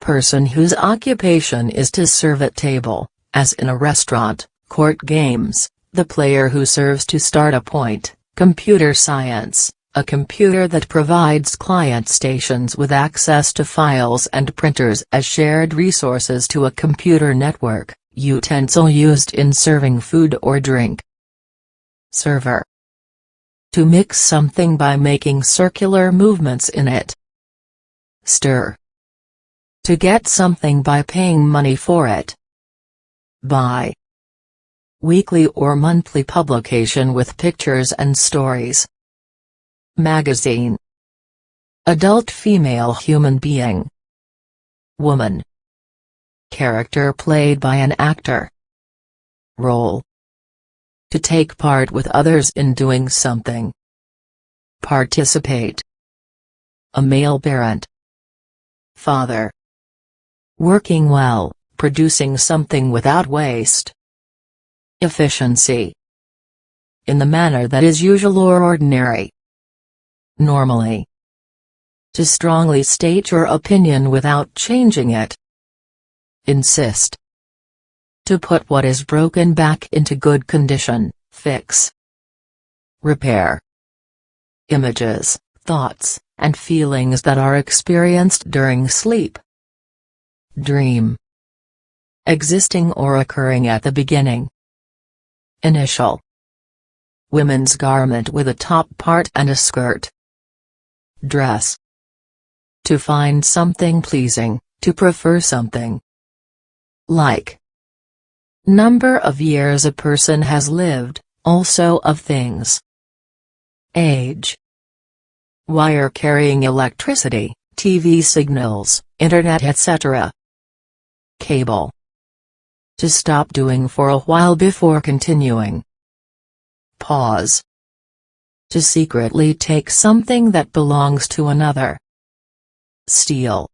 A: Person whose occupation is to serve at table, as in a restaurant. Court games, the player who serves to start a point. Computer science, a computer that provides client stations with access to files and printers as shared resources to a computer network. Utensil used in serving food or drink. Server. To mix something by making circular movements in it. Stir. To get something by paying money for it. Buy. Weekly or monthly publication with pictures and stories. Magazine. Adult female human being. Woman. Character played by an actor. Role. To take part with others in doing something. Participate. A male parent. Father. Working well, producing something without waste. Efficiency. In the manner that is usual or ordinary. Normally. To strongly state your opinion without changing it. Insist. To put what is broken back into good condition, fix. Repair. Images, thoughts, and feelings that are experienced during sleep. Dream. Existing or occurring at the beginning. Initial. Women's garment with a top part and a skirt. Dress. To find something pleasing, to prefer something. Like. Number of years a person has lived, also of things. Age. Wire carrying electricity, TV signals, internet, etc. Cable. To stop doing for a while before continuing. Pause. To secretly take something that belongs to another. Steal.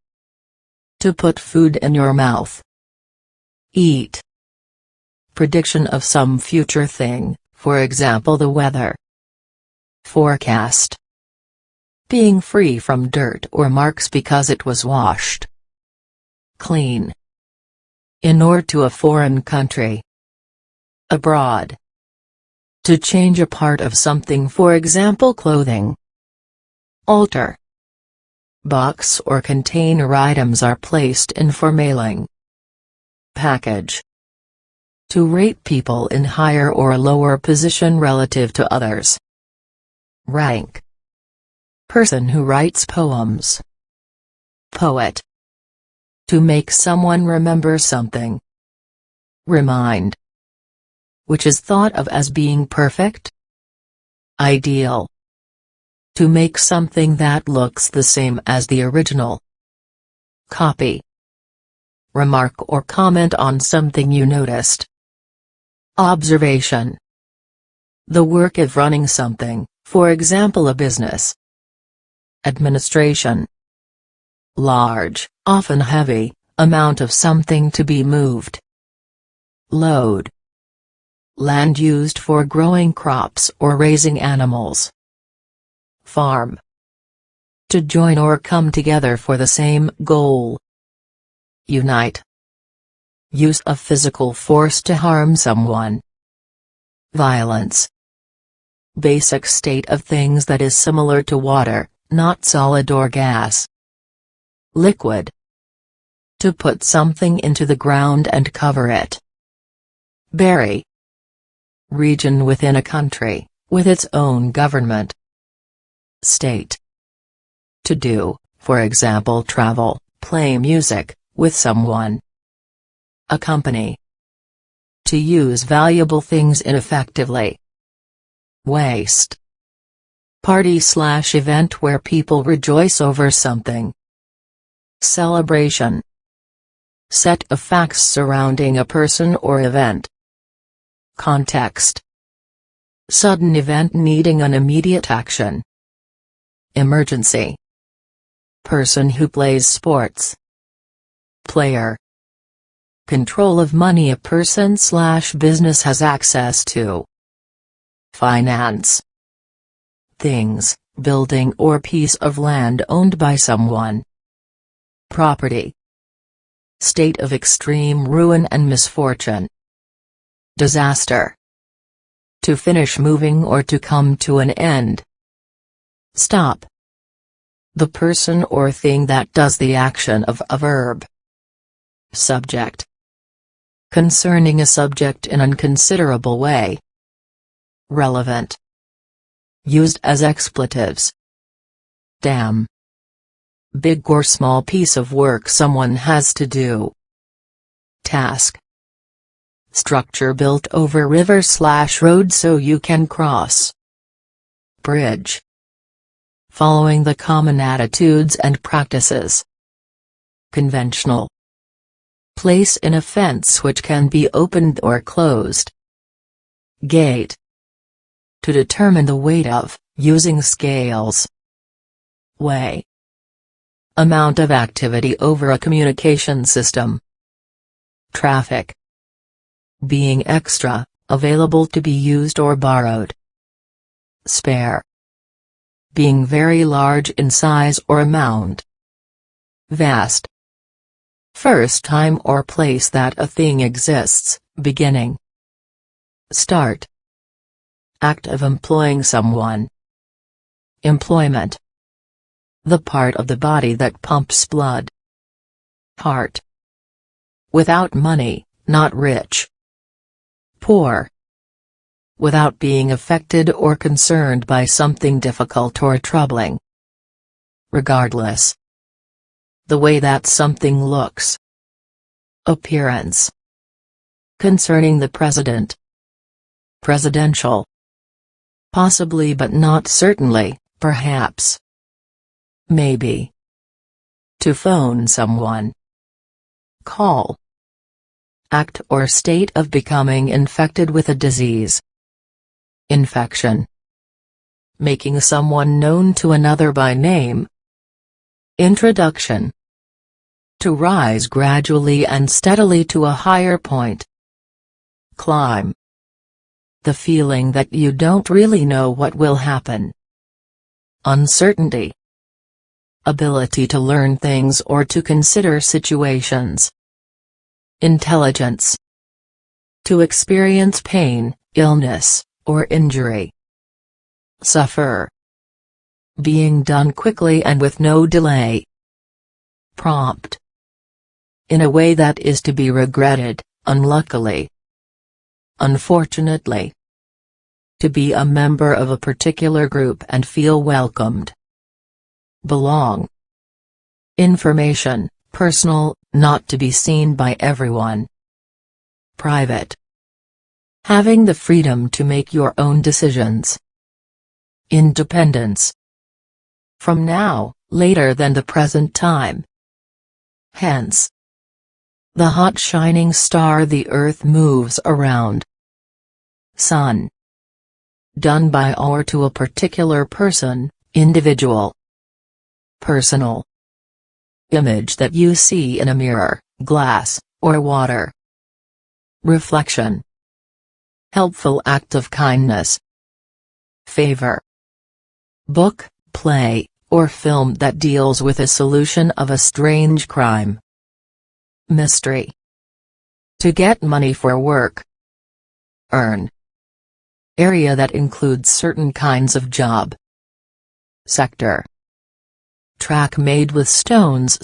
A: To put food in your mouth. Eat. Prediction of some future thing, for example the weather. Forecast. Being free from dirt or marks because it was washed. Clean. In or to a foreign country. Abroad. To change a part of something, for example clothing. Alter. Box or container items are placed in for mailing. Package. To rate people in higher or lower position relative to others. Rank. Person who writes poems. Poet. To make someone remember something. Remind. Which is thought of as being perfect. Ideal. To make something that looks the same as the original. Copy. Remark or comment on something you noticed. Observation. The work of running something, for example a business. Administration. Large, often heavy, amount of something to be moved. Load. Land used for growing crops or raising animals. Farm. To join or come together for the same goal. Unite. Use of physical force to harm someone. Violence. Basic state of things that is similar to water, not solid or gas. Liquid. To put something into the ground and cover it. Bury. Region within a country, with its own government. State. To do, for example travel, play music, with someone. Accompany. To use valuable things ineffectively. Waste. Party/event where people rejoice over something. celebration. Set of facts surrounding a person or event. Context. Sudden event needing an immediate action. Emergency. Person who plays sports. Player. Control of money a person/business has access to. Finance. Things, building or piece of land owned by someone. Property. State of extreme ruin and misfortune. Disaster. To finish moving or to come to an end. Stop. The person or thing that does the action of a verb. Subject. Concerning a subject in a considerable way. Relevant. Used as expletives. Damn. Big or small piece of work someone has to do. Task. Structure built over river/road so you can cross. Bridge. Following the common attitudes and practices. Conventional. Place in a fence which can be opened or closed. Gate. To determine the weight of, using scales. Way. Amount of activity over a communication system. Traffic. Being extra, available to be used or borrowed. Spare. Being very large in size or amount. Vast. First time or place that a thing exists, beginning. Start. Act of employing someone. Employment. The part of the body that pumps blood. Heart. Without money, not rich. Poor. Without being affected or concerned by something difficult or troubling. Regardless. The way that something looks. Appearance. Concerning the president. Presidential. Possibly but not certainly, perhaps. Maybe. To phone someone. Call. Act or state of becoming infected with a disease. Infection. Making someone known to another by name. Introduction. To rise gradually and steadily to a higher point. Climb. The feeling that you don't really know what will happen. Uncertainty. Ability to learn things or to consider situations. Intelligence. To experience pain, illness, or injury. Suffer. Being done quickly and with no delay. Prompt. In a way that is to be regretted, unluckily. Unfortunately. To be a member of a particular group and feel welcomed. Belong. Information, personal, not to be seen by everyone. Private. Having the freedom to make your own decisions. Independence. From now, later than the present time. Hence. The hot shining star the earth moves around. Sun. Done by or to a particular person, individual. Personal. Image that you see in a mirror, glass, or water. Reflection. Helpful act of kindness. Favor. Book, play, or film that deals with a solution of a strange crime. Mystery. To get money for work. Earn. Area that includes certain kinds of job. Sector. Track made with stones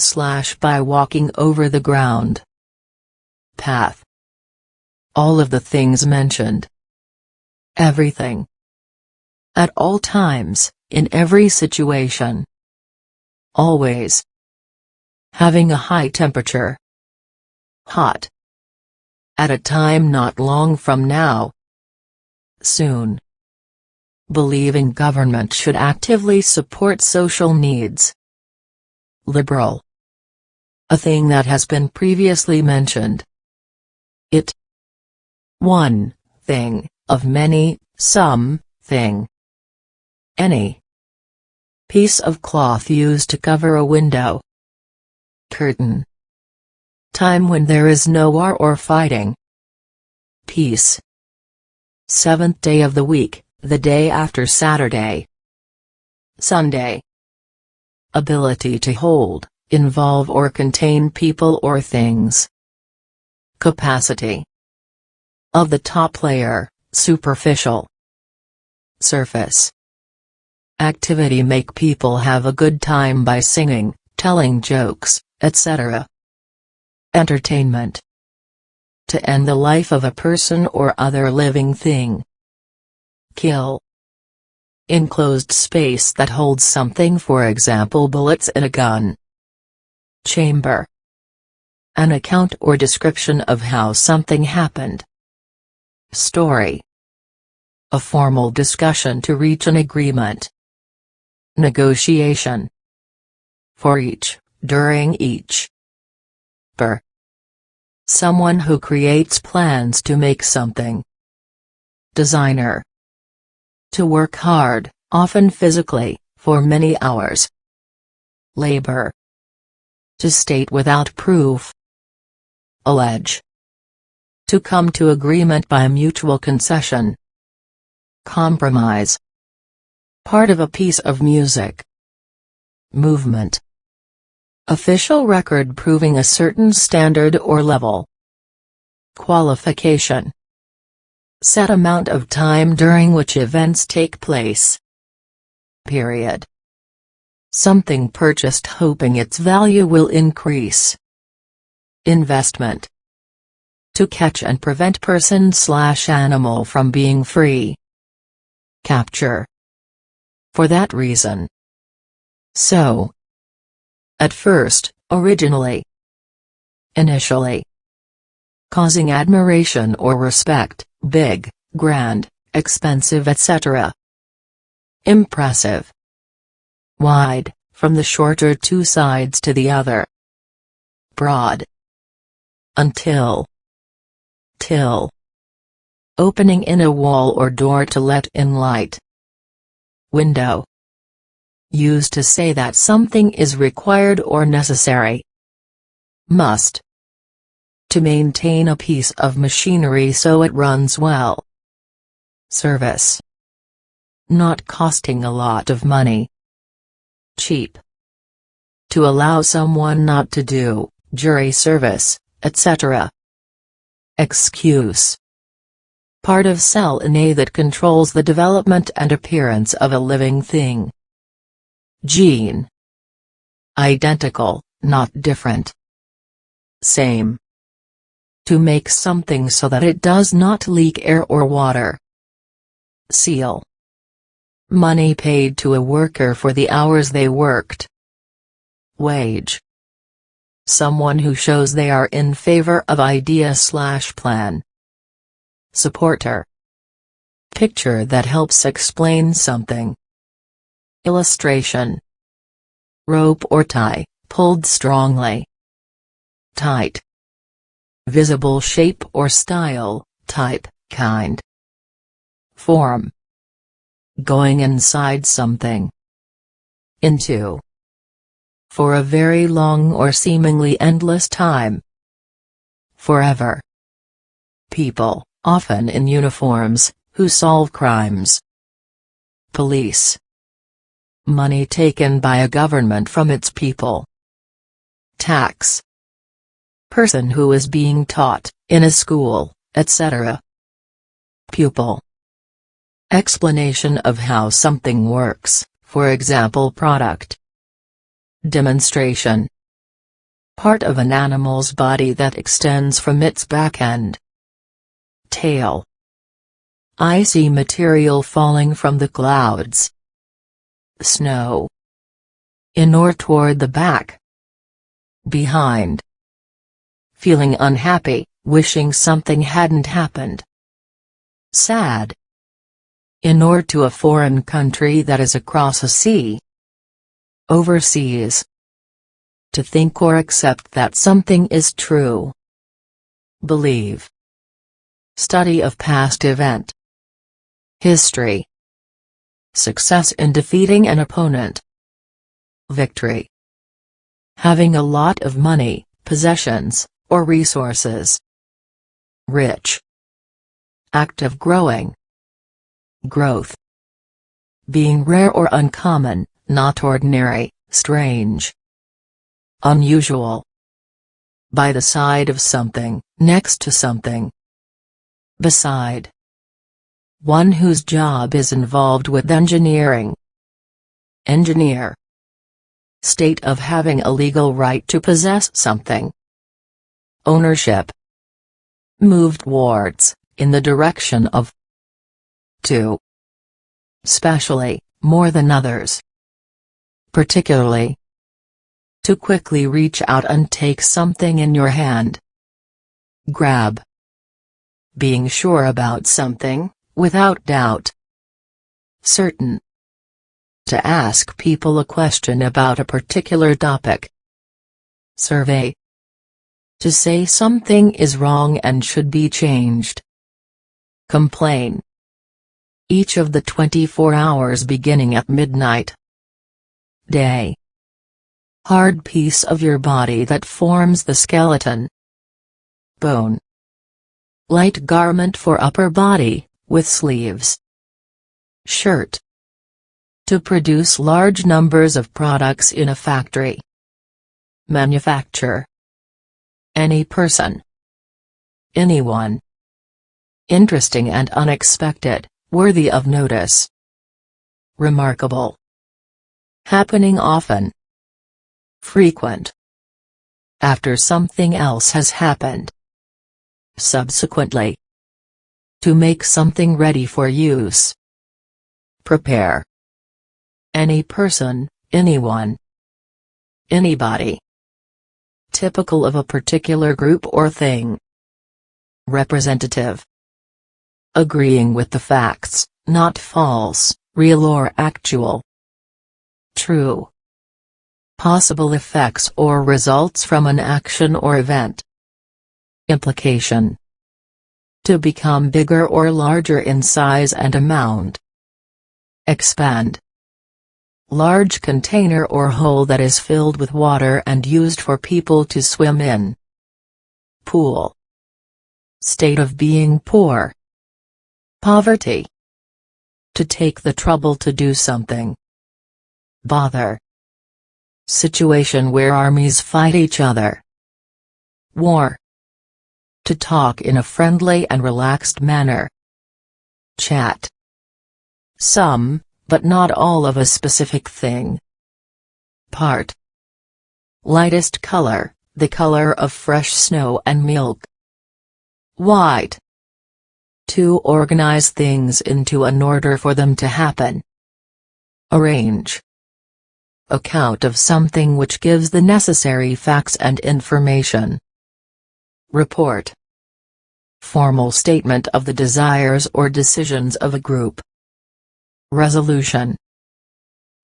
A: / by walking over the ground. Path. All of the things mentioned. Everything. At all times, in every situation. Always. Having a high temperature. Hot. At a time not long from now. Soon. Believing government should actively support social needs. Liberal. A thing that has been previously mentioned. It. One thing, of many, some thing. Any piece of cloth used to cover a window. Curtain. Time when there is no war or fighting. Peace. Seventh day of the week, the day after Saturday. Sunday. Ability to hold, involve or contain people or things. Capacity. Of the top layer, superficial. Surface. Activity make people have a good time by singing, telling jokes, etc. Entertainment. To end the life of a person or other living thing. Kill. Enclosed space that holds something, for example bullets in a gun. Chamber. An account or description of how something happened. Story. A formal discussion to reach an agreement. Negotiation. For each, during each. Someone who creates plans to make something. Designer. To work hard, often physically, for many hours. Labor. To state without proof. Allege. To come to agreement by mutual concession. Compromise. Part of a piece of music. Movement. Official record proving a certain standard or level. Qualification. Set amount of time during which events take place. Period. Something purchased hoping its value will increase. Investment. To catch and prevent person/animal from being free. Capture. For that reason. So. At first, originally. Initially. Causing admiration or respect, big, grand, expensive, etc. Impressive. Wide, from the shorter two sides to the other. Broad. Until. Till. Opening in a wall or door to let in light. Window. Used to say that something is required or necessary. Must. To maintain a piece of machinery so it runs well. Service. Not costing a lot of money. Cheap. To allow someone not to do, jury service, etc. Excuse. Part of cell DNA that controls the development and appearance of a living thing. Gene. Identical, not different. Same. To make something so that it does not leak air or water. Seal. Money paid to a worker for the hours they worked. Wage. Someone who shows they are in favor of idea/plan. Supporter. Picture that helps explain something. Illustration. Rope or tie, pulled strongly. Tight. Visible shape or style, type, kind. Form. Going inside something. Into. For a very long or seemingly endless time. Forever. People, often in uniforms, who solve crimes. Police. Money taken by a government from its people. Tax. Person who is being taught, in a school, etc. Pupil. Explanation of how something works, for example product. Demonstration. Part of an animal's body that extends from its back end. Tail. Icy material falling from the clouds. Snow. In or toward the back. Behind. Feeling unhappy, wishing something hadn't happened. Sad. In or to a foreign country that is across a sea. Overseas. To think or accept that something is true. Believe. Study of past event. History. Success in defeating an opponent. Victory. Having a lot of money, possessions, or resources. Rich. Act of growing. Growth. Being rare or uncommon, not ordinary, strange. Unusual. By the side of something, next to something. Beside. One whose job is involved with engineering. Engineer. State of having a legal right to possess something. Ownership. Move towards, in the direction of. To. Specially, more than others. Particularly. To quickly reach out and take something in your hand. Grab. Being sure about something, without doubt. Certain. To ask people a question about a particular topic. Survey. To say something is wrong and should be changed. Complain. Each of the 24 hours beginning at midnight. Day. Hard piece of your body that forms the skeleton. Bone. Light garment for upper body, with sleeves. Shirt. To produce large numbers of products in a factory. Manufacture. Any person. Anyone. Interesting and unexpected, worthy of notice. Remarkable. Happening often. Frequent. After something else has happened. Subsequently. To make something ready for use. Prepare. Any person, anyone. Anybody. Typical of a particular group or thing. Representative. Agreeing with the facts, not false, real or actual. True. Possible effects or results from an action or event. Implication. To become bigger or larger in size and amount. Expand. Large container or hole that is filled with water and used for people to swim in. Pool. State of being poor. Poverty. To take the trouble to do something. Bother. Situation where armies fight each other. War. To talk in a friendly and relaxed manner. Chat. Some, but not all of a specific thing. Part. Lightest color, the color of fresh snow and milk. White. To organize things into an order for them to happen. Arrange. Account of something which gives the necessary facts and information. Report. Formal statement of the desires or decisions of a group. Resolution.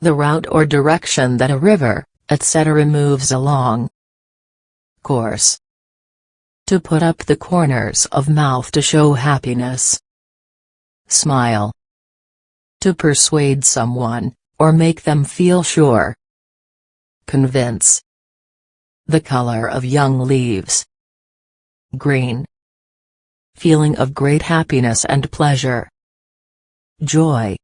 A: The route or direction that a river, etc. moves along. Course. To put up the corners of mouth to show happiness. Smile. To persuade someone, or make them feel sure. Convince. The color of young leaves. Green. Feeling of great happiness and pleasure. Joy.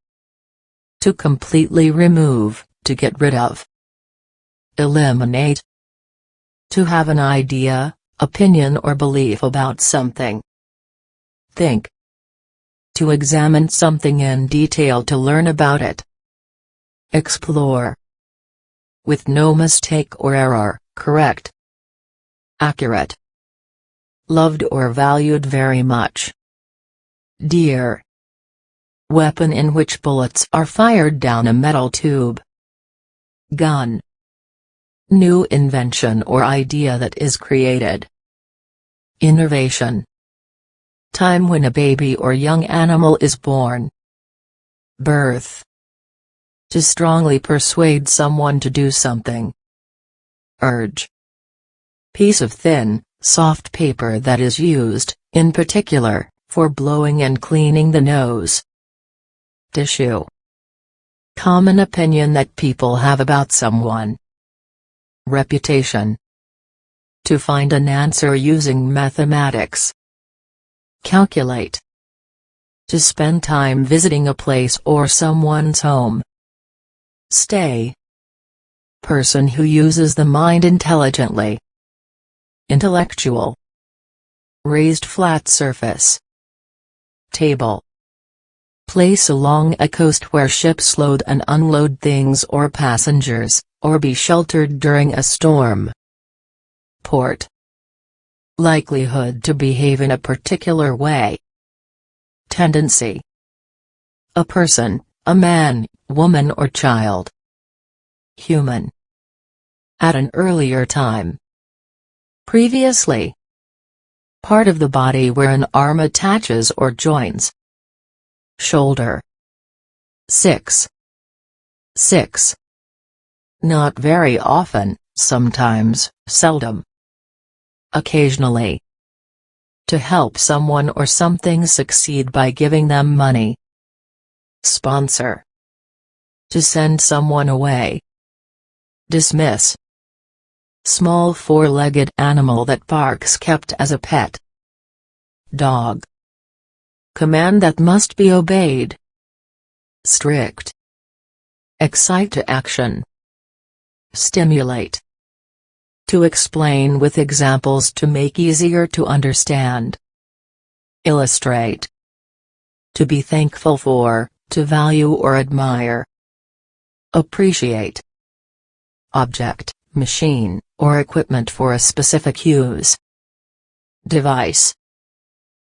A: To completely remove, to get rid of. Eliminate. To have an idea, opinion or belief about something. Think. To examine something in detail to learn about it. Explore. With no mistake or error, correct. Accurate. Loved or valued very much. Dear. Weapon in which bullets are fired down a metal tube. Gun. New invention or idea that is created. Innovation. Time when a baby or young animal is born. Birth. To strongly persuade someone to do something. urge. Piece of thin, soft paper that is used, in particular, for blowing and cleaning the nose. Tissue. Common opinion that people have about someone. Reputation. To find an answer using mathematics. Calculate. To spend time visiting a place or someone's home. Stay. Person who uses the mind intelligently. Intellectual. Raised flat surface. Table. Place along a coast where ships load and unload things or passengers, or be sheltered during a storm. Port. Likelihood to behave in a particular way. Tendency. A person, a man, woman or child. Human. At an earlier time. Previously. Part of the body where an arm attaches or joins. Shoulder. 6. Not very often, sometimes, seldom. Occasionally. To help someone or something succeed by giving them money. Sponsor. To send someone away. Dismiss. Small four-legged animal that barks, kept as a pet. Dog. Command that must be obeyed. Strict. Excite to action. Stimulate. To explain with examples to make easier to understand. Illustrate. To be thankful for, to value or admire. Appreciate. Object, machine, or equipment for a specific use. Device.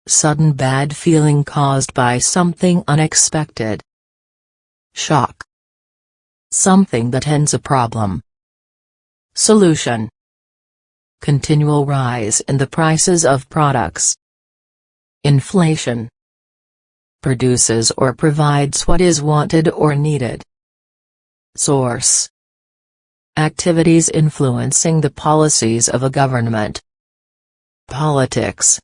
A: Sudden bad feeling caused by something unexpected. Shock. Something that ends a problem. Solution. Continual rise in the prices of products. Inflation. Produces or provides what is wanted or needed. Source. Activities influencing the policies of a government. Politics.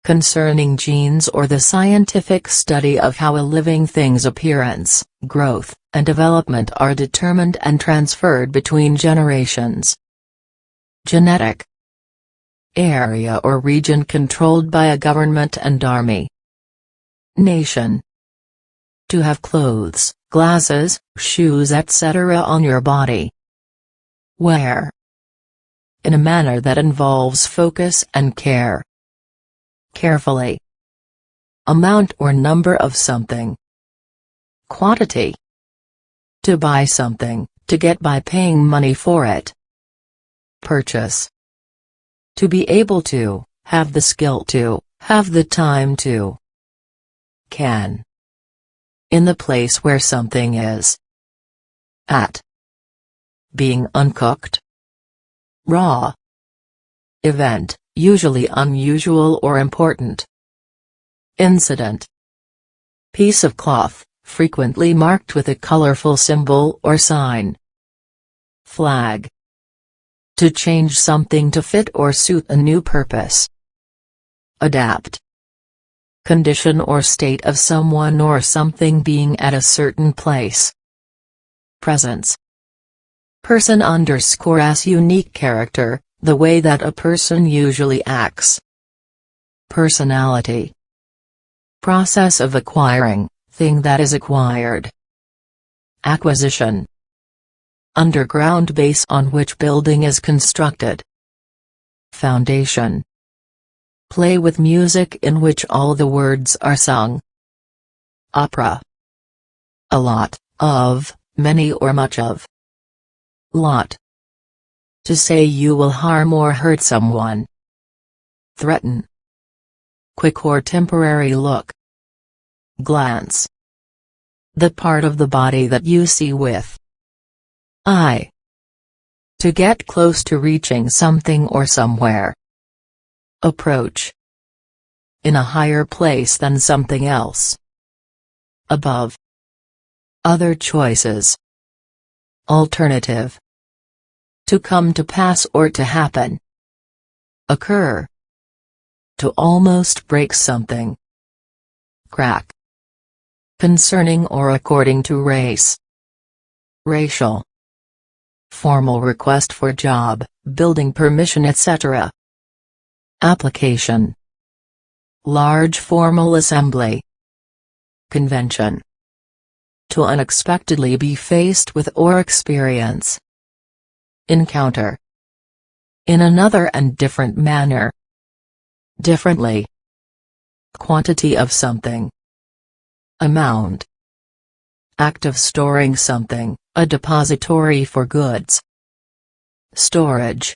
A: Concerning genes or the scientific study of how a living thing's appearance, growth, and development are determined and transferred between generations. Genetic. Area or region controlled by a government and army. Nation. To have clothes, glasses, shoes etc. on your body. Wear. In a manner that involves focus and care. Carefully. Amount or number of something. Quantity. To buy something, to get by paying money for it. Purchase. To be able to, have the skill to, have the time to. Can. In the place where something is. At. Being uncooked. Raw. Event, usually unusual or important. Incident. Piece of cloth, frequently marked with a colorful symbol or sign. Flag. To change something to fit or suit a new purpose. Adapt. Condition or state of someone or something being at a certain place. Presence. Person _as unique character, the way that a person usually acts. Personality. Process of acquiring, thing that is acquired. Acquisition. Underground base on which building is constructed. Foundation. Play with music in which all the words are sung. Opera. A lot, of, many or much of. Lot. To say you will harm or hurt someone. Threaten. Quick or temporary look. Glance. The part of the body that you see with eye. To get close to reaching something or somewhere. Approach. In a higher place than something else. Above. Other choices. Alternative. To come to pass or to happen. Occur. To almost break something. Crack. Concerning or according to race. Racial. Formal request for job, building permission etc. Application. Large formal assembly. Convention. To unexpectedly be faced with or experience. Encounter. In another and different manner. Differently. Quantity of something. Amount. Act of storing something, a depository for goods. Storage.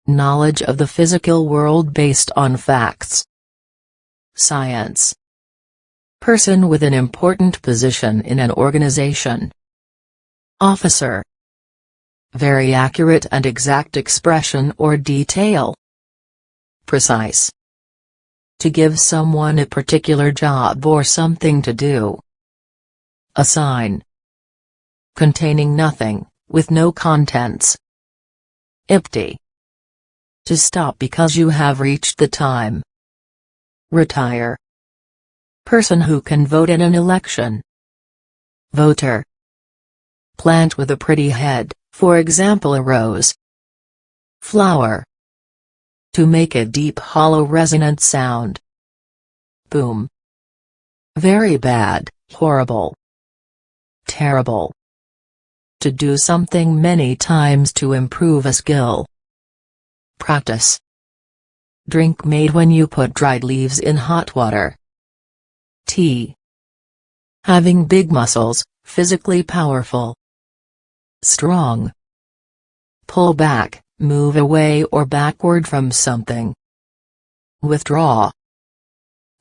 A: Knowledge of the physical world based on facts. Science. Person with an important position in an organization. Officer. Very accurate and exact expression or detail. Precise. To give someone a particular job or something to do. Assign. Containing nothing, with no contents. Empty. To stop because you have reached the time. Retire. Person who can vote in an election. Voter. Plant with a pretty head, for example a rose. Flower. To make a deep hollow resonant sound. Boom. Very bad, horrible. Terrible. To do something many times to improve a skill. Practice. Drink made when you put dried leaves in hot water. Tea. Having big muscles, physically powerful. Strong. Pull back, move away or backward from something. Withdraw.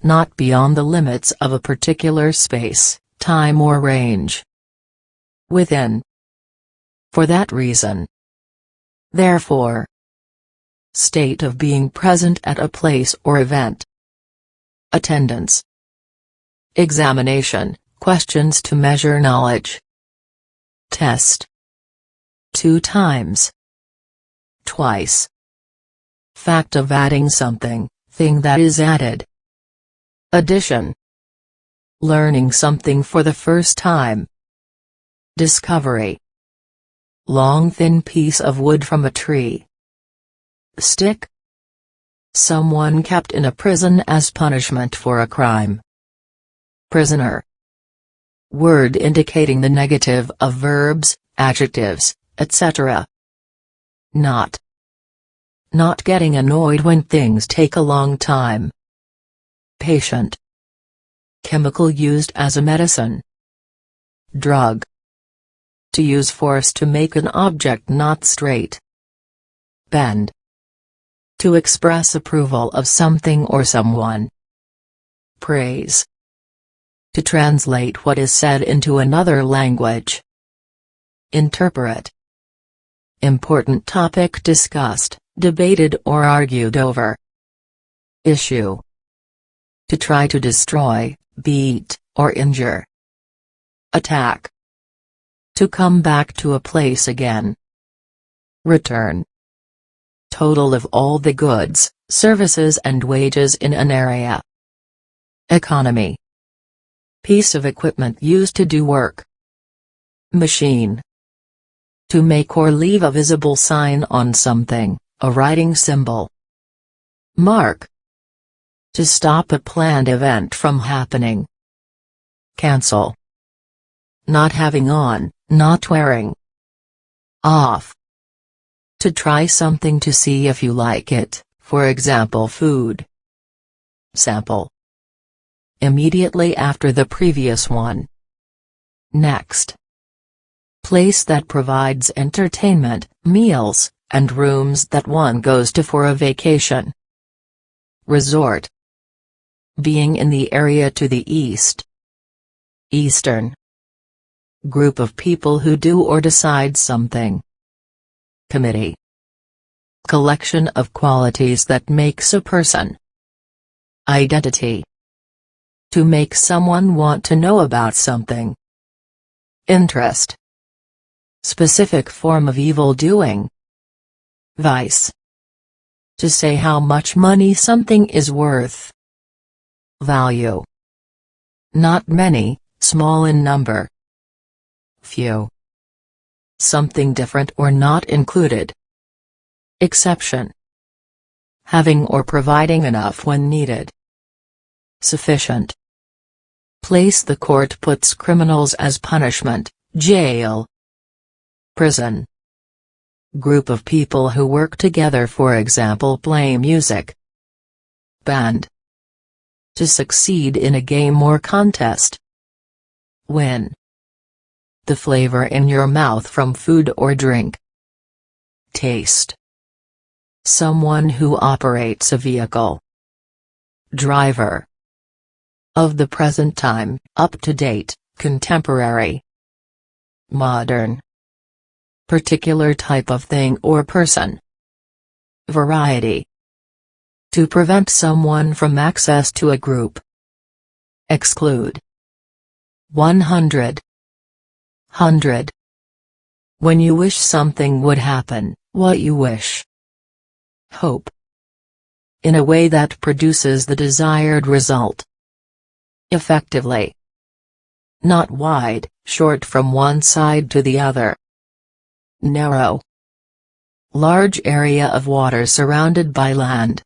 A: Not beyond the limits of a particular space, time or range. Within. For that reason. Therefore. State of being present at a place or event. Attendance. Examination, questions to measure knowledge. Test. 2 times. Twice. Fact of adding something, thing that is added. Addition. Learning something for the first time. Discovery. Long thin piece of wood from a tree. Stick. Someone kept in a prison as punishment for a crime. Prisoner. Word indicating the negative of verbs, adjectives, etc. Not. Not getting annoyed when things take a long time. Patient. Chemical used as a medicine. Drug. To use force to make an object not straight. Bend. To express approval of something or someone. Praise. To translate what is said into another language. Interpret. Important topic discussed, debated or argued over. Issue. To try to destroy, beat, or injure. Attack. To come back to a place again. Return. Total of all the goods, services and wages in an area. Economy. Piece of equipment used to do work. Machine. To make or leave a visible sign on something, a writing symbol. Mark. To stop a planned event from happening. Cancel. Not having on, not wearing. Off. To try something to see if you like it, for example food. Sample. Immediately after the previous one. Next. Place that provides entertainment, meals, and rooms that one goes to for a vacation. Resort. Being in the area to the east. Eastern. Group of people who do or decide something. Committee. Collection of qualities that makes a person. Identity. To make someone want to know about something. Interest. specific form of evil doing. Vice. To say how much money something is worth. Value. Not many, small in number. Few. Something different or not included. Exception. Having or providing enough when needed. Sufficient. Place the court puts criminals as punishment, jail. Prison. Group of people who work together, for example play music. Band. To succeed in a game or contest. Win. The flavor in your mouth from food or drink. Taste. Someone who operates a vehicle. Driver. Of the present time, up to date, contemporary. Modern. Particular type of thing or person. Variety. To prevent someone from access to a group. Exclude. 100. 100. When you wish something would happen, what you wish. Hope. In a way that produces the desired result. Effectively. Not wide, short from one side to the other. Narrow. Large area of water surrounded by land.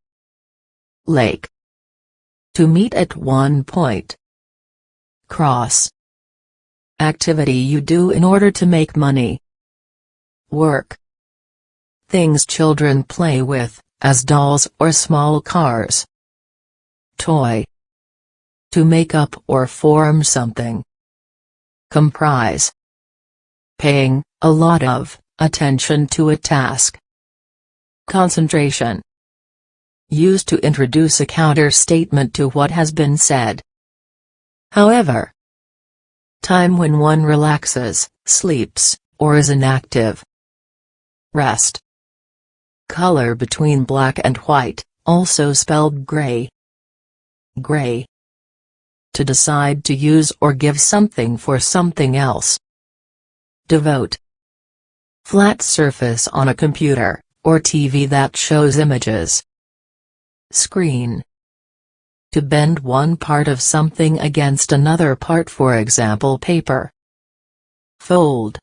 A: Lake. To meet at one point. Cross. Activity you do in order to make money. Work. Things children play with, as dolls or small cars. Toy. To make up or form something. Comprise. Paying a lot of attention to a task. Concentration. Used to introduce a counter-statement to what has been said. However. Time when one relaxes, sleeps, or is inactive. Rest. Color between black and white, also spelled gray. Gray. To decide to use or give something for something else. Devote. Flat surface on a computer, or TV that shows images. Screen. To bend one part of something against another part, for example paper. Fold.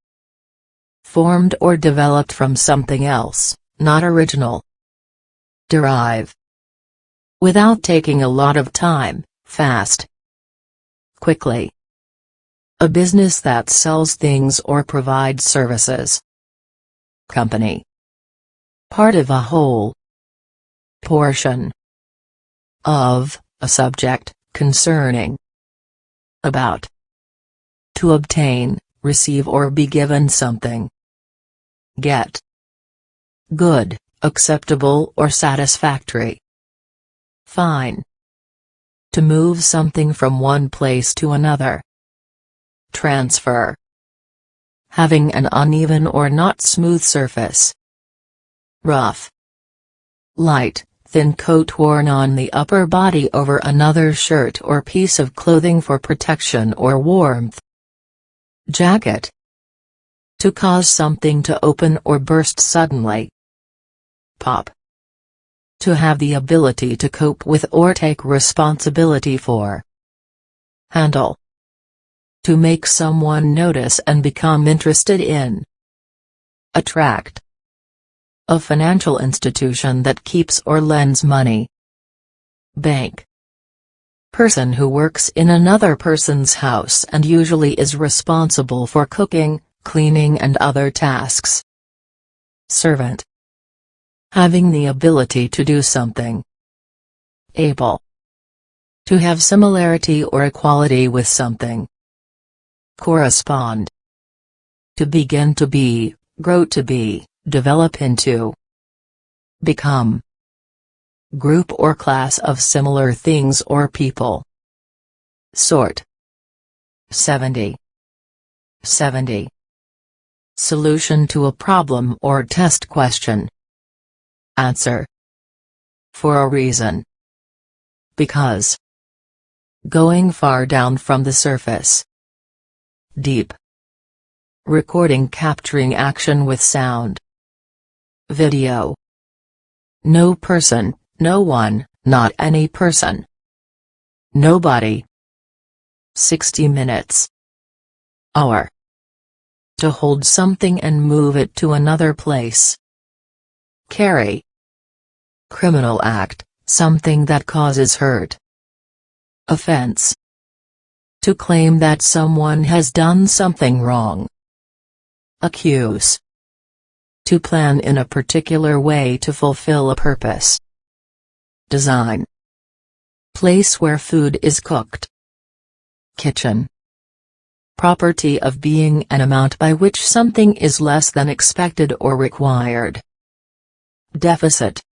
A: Formed or developed from something else, not original. Derive. Without taking a lot of time, fast. Quickly. A business that sells things or provides services. Company. Part of a whole. Portion. Of, a subject, concerning. About. To obtain, receive or be given something. Get. Good, acceptable or satisfactory. Fine. To move something from one place to another. Transfer. Having an uneven or not smooth surface. Rough. Light, thin coat worn on the upper body over another shirt or piece of clothing for protection or warmth. Jacket. To cause something to open or burst suddenly. Pop. To have the ability to cope with or take responsibility for. Handle. To make someone notice and become interested in. Attract. A financial institution that keeps or lends money. Bank. Person who works in another person's house and usually is responsible for cooking, cleaning and other tasks. Servant. Having the ability to do something. Able. To have similarity or equality with something. Correspond. To begin to be, grow to be, develop into. Become. Group or class of similar things or people. Sort. 70. 70. Solution to a problem or test question. Answer. For a reason. Because. Going far down from the surface. Deep. recording capturing action with sound. Video. No person, no one, not any person. Nobody. 60 minutes. Hour. To hold something and move it to another place. Carry. Criminal act, something that causes hurt. Offense. To claim that someone has done something wrong. Accuse. To plan in a particular way to fulfill a purpose. Design. Place where food is cooked. Kitchen. Property of being an amount by which something is less than expected or required. Deficit.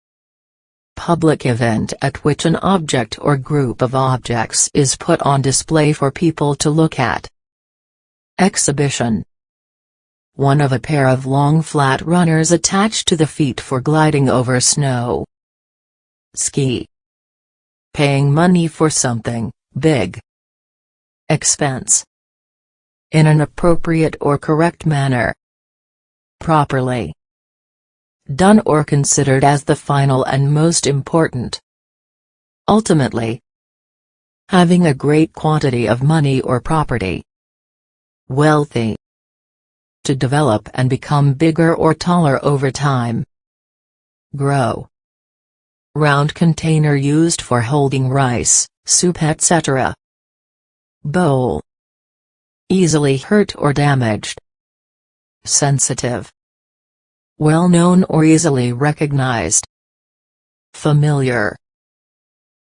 A: Public event at which an object or group of objects is put on display for people to look at. Exhibition. One of a pair of long flat runners attached to the feet for gliding over snow. Ski. Paying money for something, big. Expense. In an appropriate or correct manner. Properly. Done or considered as the final and most important. Ultimately. Having a great quantity of money or property. Wealthy. To develop and become bigger or taller over time. Grow. Round container used for holding rice, soup, etc. Bowl. Easily hurt or damaged. Sensitive. Well known or easily recognized. Familiar.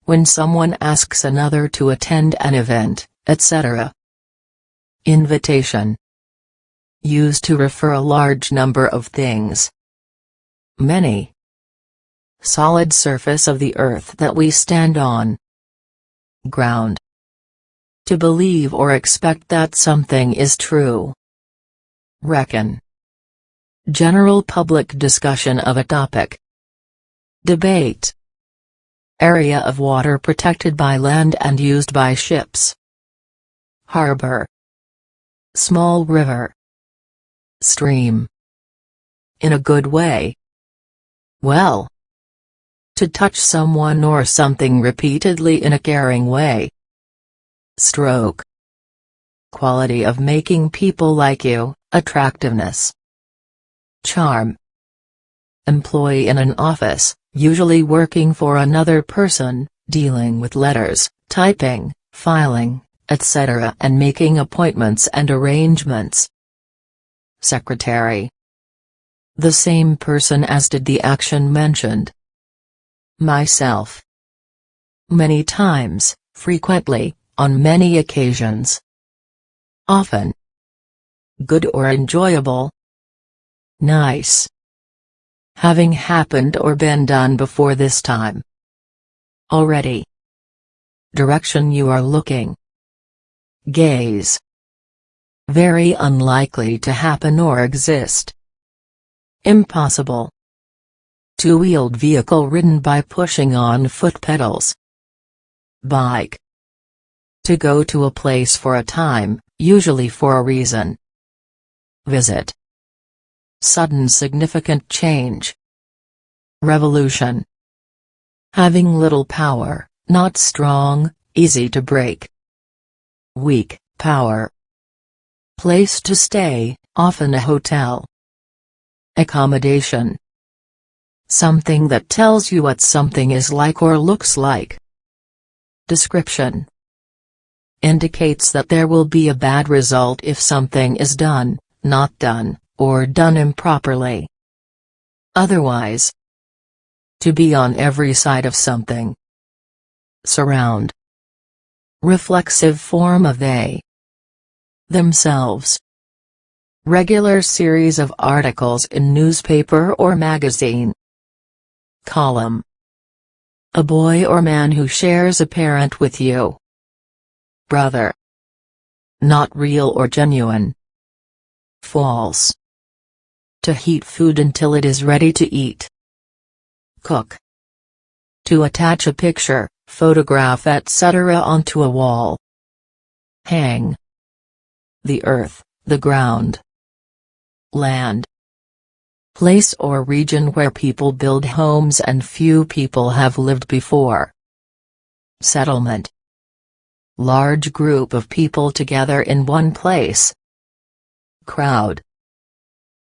A: When someone asks another to attend an event, etc. Invitation. Used to refer a large number of things. Many. Solid surface of the earth that we stand on. Ground. To believe or expect that something is true. Reckon. General public discussion of a topic. Debate. Area of water protected by land and used by ships. Harbor. Small river. Stream. In a good way. Well. To touch someone or something repeatedly in a caring way. Stroke. Quality of making people like you, attractiveness. Charm. Employee in an office, usually working for another person, dealing with letters, typing, filing, etc. and making appointments and arrangements. Secretary. The same person as did the action mentioned. Myself. Many times, frequently, on many occasions. Often. Good or enjoyable. Nice. Having happened or been done before this time. Already. Direction you are looking. Gaze. Very unlikely to happen or exist. Impossible. Two-wheeled vehicle ridden by pushing on foot pedals. Bike. To go to a place for a time, usually for a reason. Visit. Sudden significant change. Revolution. Having little power, not strong, easy to break. Weak power. Place to stay, often a hotel. Accommodation. Something that tells you what something is like or looks like. Description. Indicates that there will be a bad result if something is done, not done, or done improperly. Otherwise. To be on every side of something. Surround. Reflexive form of they. Themselves. Regular series of articles in newspaper or magazine. Column. A boy or man who shares a parent with you. Brother. Not real or genuine. False. To heat food until it is ready to eat. Cook. To attach a picture, photograph etc. onto a wall. Hang. The earth, the ground. Land. Place or region where people build homes and few people have lived before. Settlement. Large group of people together in one place. Crowd.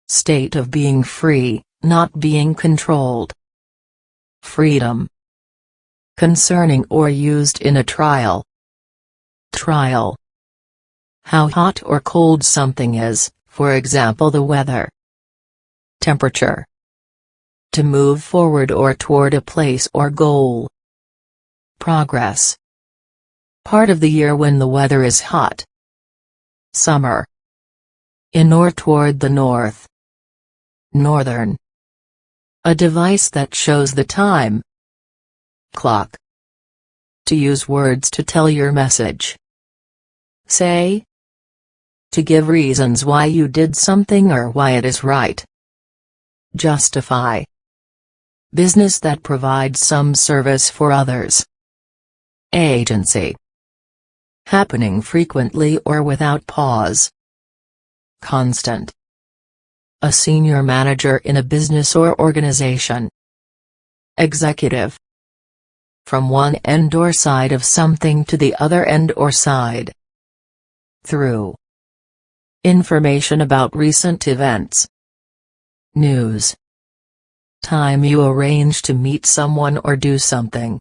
A: State of being free, not being controlled. Freedom. Concerning or used in a trial. Trial. How hot or cold something is, for example the weather. Temperature. To move forward or toward a place or goal. Progress. Part of the year when the weather is hot. Summer. In or toward the north. Northern. A device that shows the time. Clock. To use words to tell your message. Say. To give reasons why you did something or why it is right. Justify. Business that provides some service for others. Agency. Happening frequently or without pause. Constant. A senior manager in a business or organization. Executive. From one end or side of something to the other end or side. Through. Information about recent events. News. Time you arrange to meet someone or do something.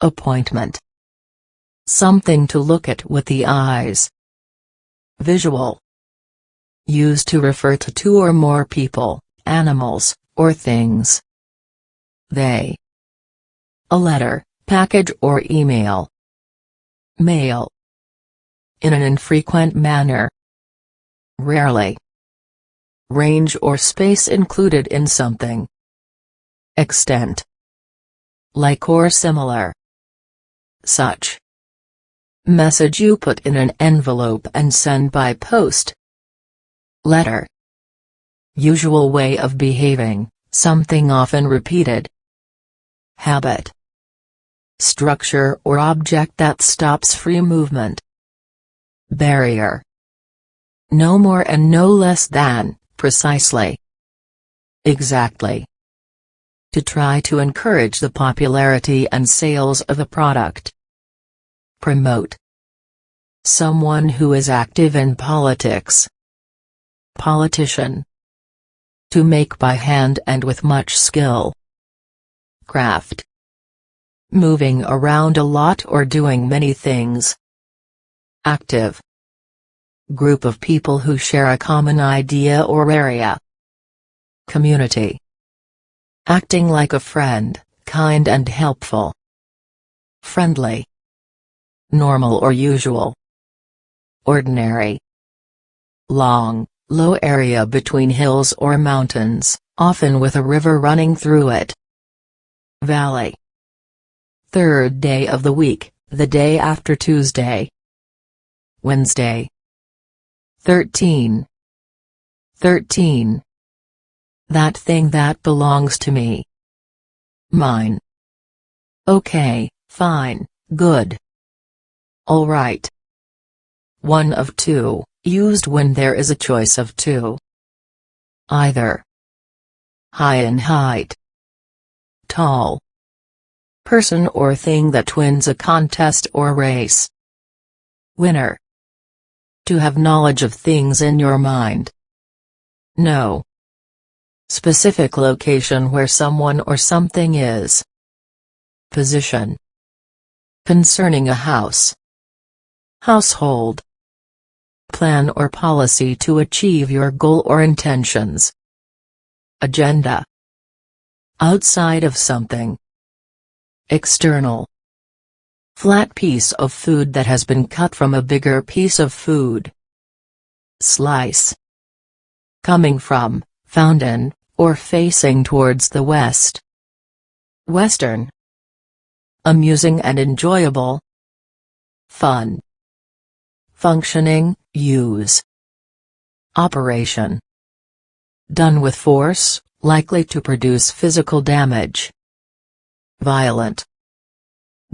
A: Appointment. Something to look at with the eyes. Visual. Used to refer to two or more people, animals, or things. They. A letter, package or email. Mail. In an infrequent manner. Rarely. Range or space included in something. Extent. Like or similar. Such. Message you put in an envelope and send by post. Letter. Usual way of behaving, something often repeated. Habit. Structure or object that stops free movement. Barrier. No more and no less than, precisely. Exactly. To try to encourage the popularity and sales of a product. Promote. Someone who is active in politics. Politician. To make by hand and with much skill. Craft. Moving around a lot or doing many things. Active. Group of people who share a common idea or area. Community. Acting like a friend, kind and helpful. Friendly. Normal or usual. Ordinary. Long, low area between hills or mountains, often with a river running through it. Valley. Third day of the week, the day after Tuesday. Wednesday. 13. 13. That thing that belongs to me. Mine. Okay, fine, good. All right. One of two, used when there is a choice of two. Either. High in height. Tall. Person or thing that wins a contest or race. Winner. To have knowledge of things in your mind. Know. Specific location where someone or something is. Position. Concerning a house. Household. Plan or policy to achieve your goal or intentions. Agenda. Outside of something. External. Flat piece of food that has been cut from a bigger piece of food. Slice. Coming from, found in, or facing towards the west. Western. Amusing and enjoyable. Fun. Functioning, use. Operation. Done with force, likely to produce physical damage. Violent.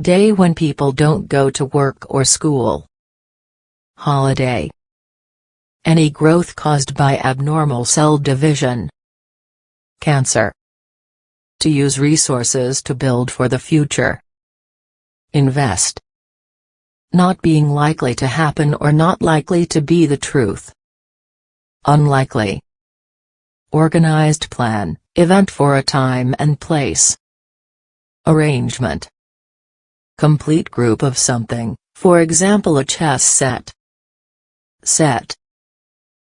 A: Day when people don't go to work or school. Holiday. Any growth caused by abnormal cell division. Cancer. To use resources to build for the future. Invest. Not being likely to happen or not likely to be the truth. Unlikely. Organized plan, event for a time and place. Arrangement. Complete group of something, for example a chess set. Set.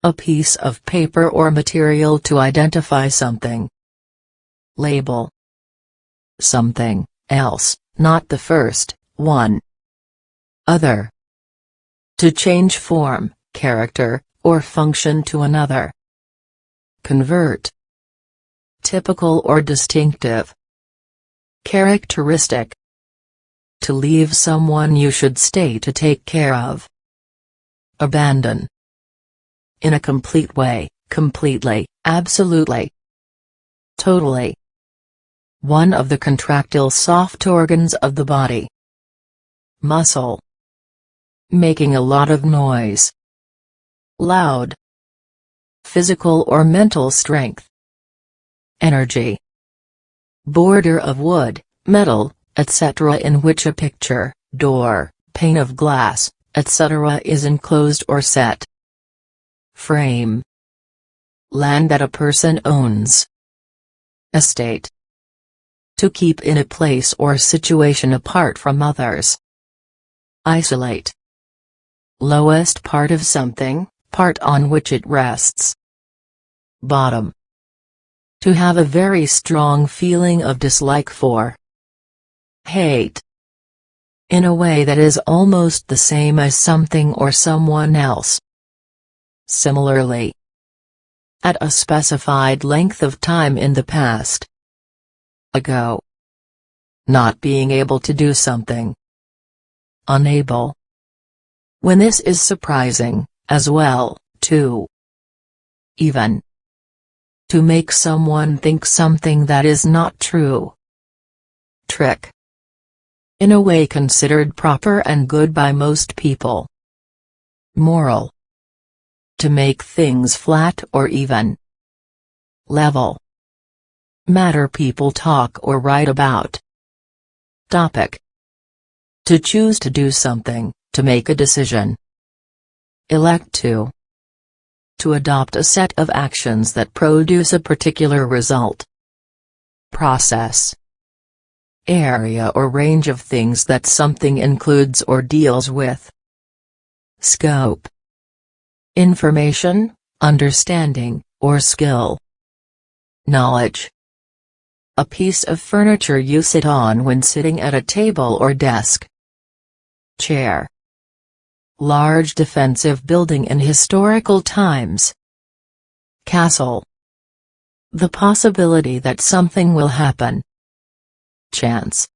A: A piece of paper or material to identify something. Label. Something else, not the first one. Other. To change form, character, or function to another. Convert. Typical or distinctive. Characteristic. To leave someone you should stay to take care of. Abandon. In a complete way, completely, absolutely. Totally. One of the contractile soft organs of the body. Muscle. Making a lot of noise. Loud. Physical or mental strength. Energy. Border of wood, metal, etc. in which a picture, door, pane of glass, etc. is enclosed or set. Frame. Land that a person owns. Estate. To keep in a place or situation apart from others. Isolate. Lowest part of something, part on which it rests. Bottom. To have a very strong feeling of dislike for. Hate. In a way that is almost the same as something or someone else. Similarly. At a specified length of time in the past. Ago. Not being able to do something. Unable. When this is surprising, as well, too. Even. To make someone think something that is not true. Trick. In a way considered proper and good by most people. Moral. To make things flat or even. Level. Matter people talk or write about. Topic. To choose to do something, to make a decision. Elect to. To adopt a set of actions that produce a particular result. Process. Area or range of things that something includes or deals with. Scope. Information, understanding, or skill. Knowledge. A piece of furniture you sit on when sitting at a table or desk. Chair. Large defensive building in historical times. Castle. The possibility that something will happen. Chance.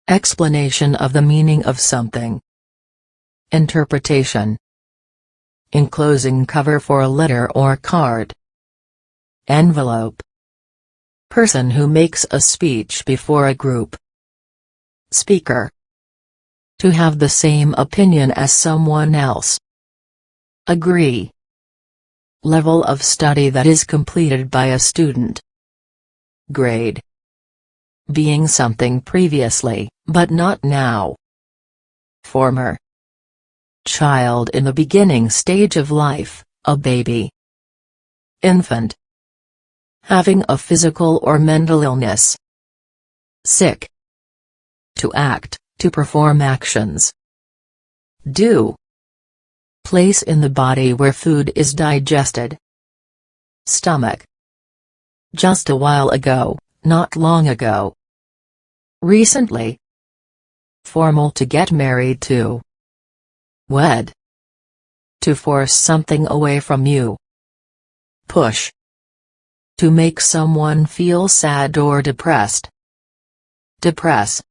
A: Explanation of the meaning of something. Interpretation. Enclosing cover for a letter or card. Envelope. Person who makes a speech before a group. Speaker. To have the same opinion as someone else. Agree. Level of study that is completed by a student. Grade. Being something previously, but not now. Former. Child in the beginning stage of life, a baby. Infant. Having a physical or mental illness. Sick. To act, to perform actions. Do. Place in the body where food is digested. Stomach. Just a while ago, not long ago. Recently. Formal to get married to. Wed. To force something away from you. Push. To make someone feel sad or depressed. Depress.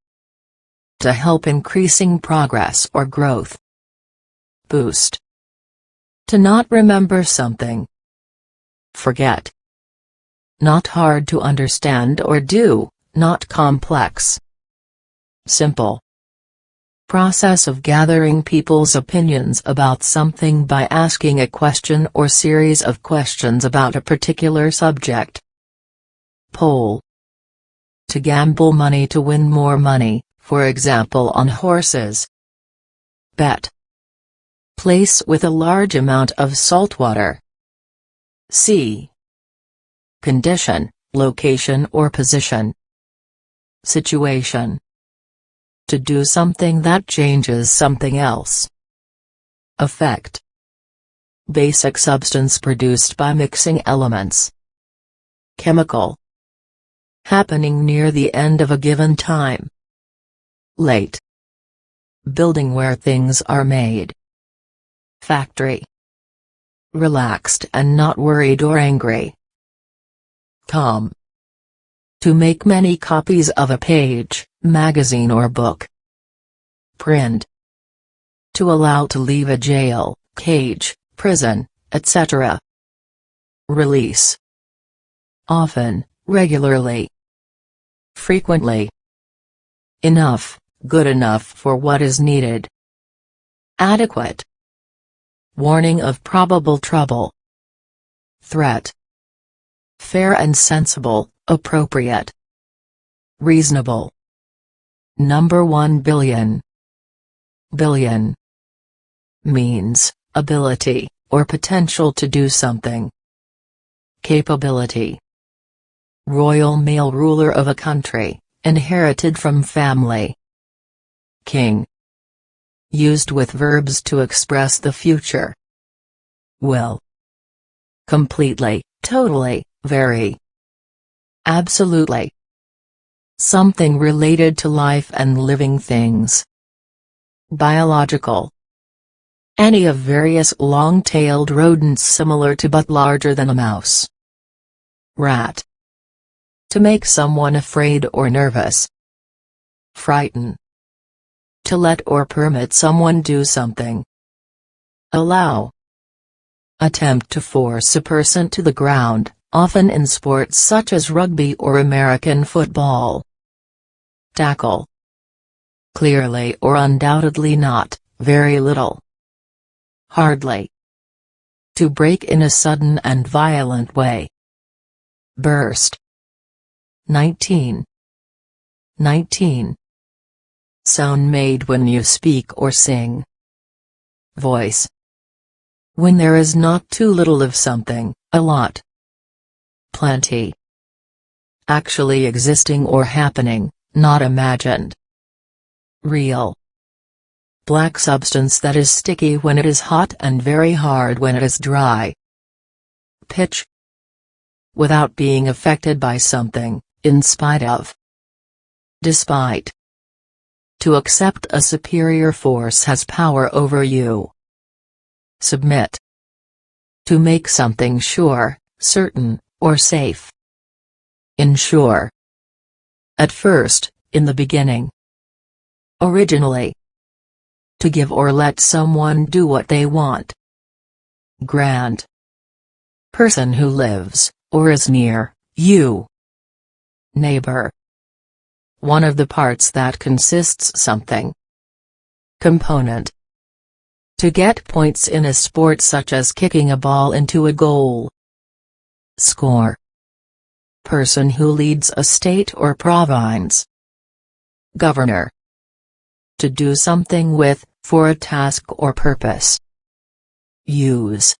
A: To help increasing progress or growth. Boost. To not remember something. Forget. Not hard to understand or do, not complex. Simple. process of gathering people's opinions about something by asking a question or series of questions about a particular subject. Poll. To gamble money to win more money, for example on horses. Bet. Place with a large amount of salt water. See. Condition, location or position. Situation. To do something that changes something else. Effect. Basic substance produced by mixing elements. Chemical. Happening near the end of a given time. Late. Building where things are made. Factory. Relaxed and not worried or angry. Calm. To make many copies of a page, magazine or book. Print. To allow to leave a jail, cage, prison, etc. Release. Often, regularly. Frequently. Enough, good enough for what is needed. Adequate. Warning of probable trouble. Threat. Fair and sensible, appropriate. Reasonable. Number 1 billion. Billion. Means, ability, or potential to do something. Capability. Royal male ruler of a country, inherited from family. King. Used with verbs to express the future. Will. Completely, totally, very. Absolutely. Something related to life and living things. Biological. Any of various long-tailed rodents similar to but larger than a mouse. Rat. To make someone afraid or nervous. Frighten. To let or permit someone do something. Allow. Attempt to force a person to the ground, often in sports such as rugby or American football. Tackle. Clearly or undoubtedly not, very little. Hardly. To break in a sudden and violent way. Burst. 19. 19. Sound made when you speak or sing. Voice. When there is not too little of something, a lot. Plenty. Actually existing or happening, not imagined. Real. Black substance that is sticky when it is hot and very hard when it is dry. Pitch. Without being affected by something, in spite of. Despite. To accept a superior force has power over you. Submit. To make something sure, certain, or safe. Ensure. At first, in the beginning. Originally. To give or let someone do what they want. Grant. Person who lives, or is near, you. Neighbor. One of the parts that consists something. Component. To get points in a sport such as kicking a ball into a goal. Score. Person who leads a state or province. Governor. To do something with, for a task or purpose. Use.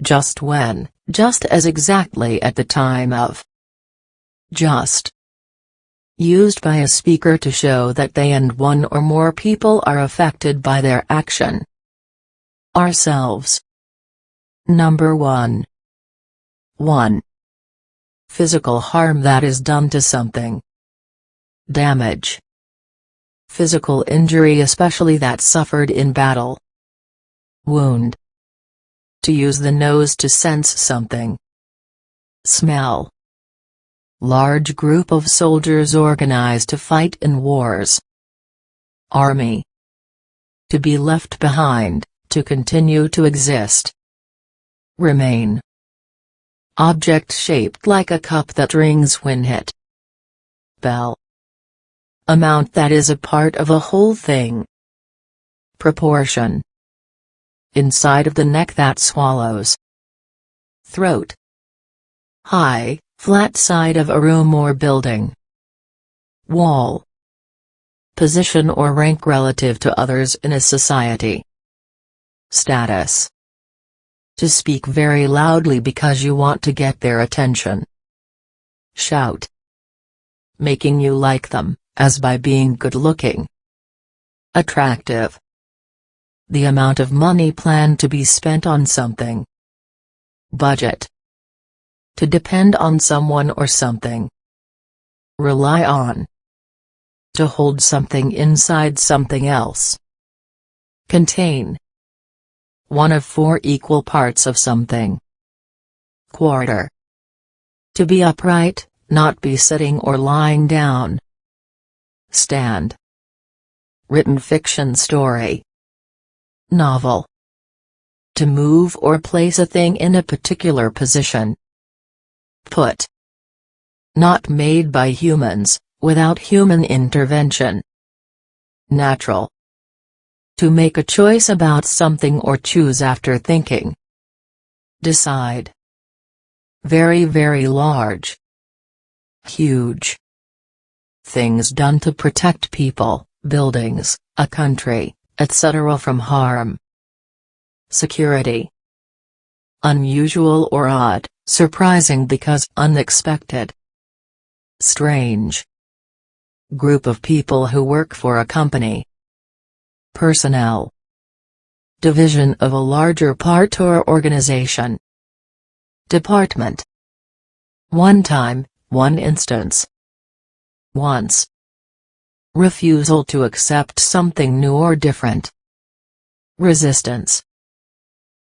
A: Just when, just as exactly at the time of. Just. Used by a speaker to show that they and one or more people are affected by their action. Ourselves. Number 1. 1. Physical harm that is done to something. Damage. Physical injury especially that suffered in battle. Wound. To use the nose to sense something. Smell. Large group of soldiers organized to fight in wars. Army. To be left behind, to continue to exist. Remain. Object shaped like a cup that rings when hit. Bell. Amount that is a part of a whole thing. Proportion. Inside of the neck that swallows. Throat. High, flat side of a room or building. Wall. Position or rank relative to others in a society. Status. To speak very loudly because you want to get their attention. Shout. Making you like them, as by being good-looking. Attractive. The amount of money planned to be spent on something. Budget. To depend on someone or something. Rely on. To hold something inside something else. Contain. One of 4 equal parts of something. Quarter. To be upright, not be sitting or lying down. Stand. Written fiction story. Novel. To move or place a thing in a particular position. Put. Not made by humans, without human intervention. Natural. To make a choice about something or choose after thinking. Decide. Very very large. Huge. Things done to protect people, buildings, a country, etc. from harm. Security. Unusual or odd, surprising because unexpected. Strange. Group of people who work for a company. Personnel. Division of a larger part or organization. Department. One time, one instance. Once. Refusal to accept something new or different. Resistance.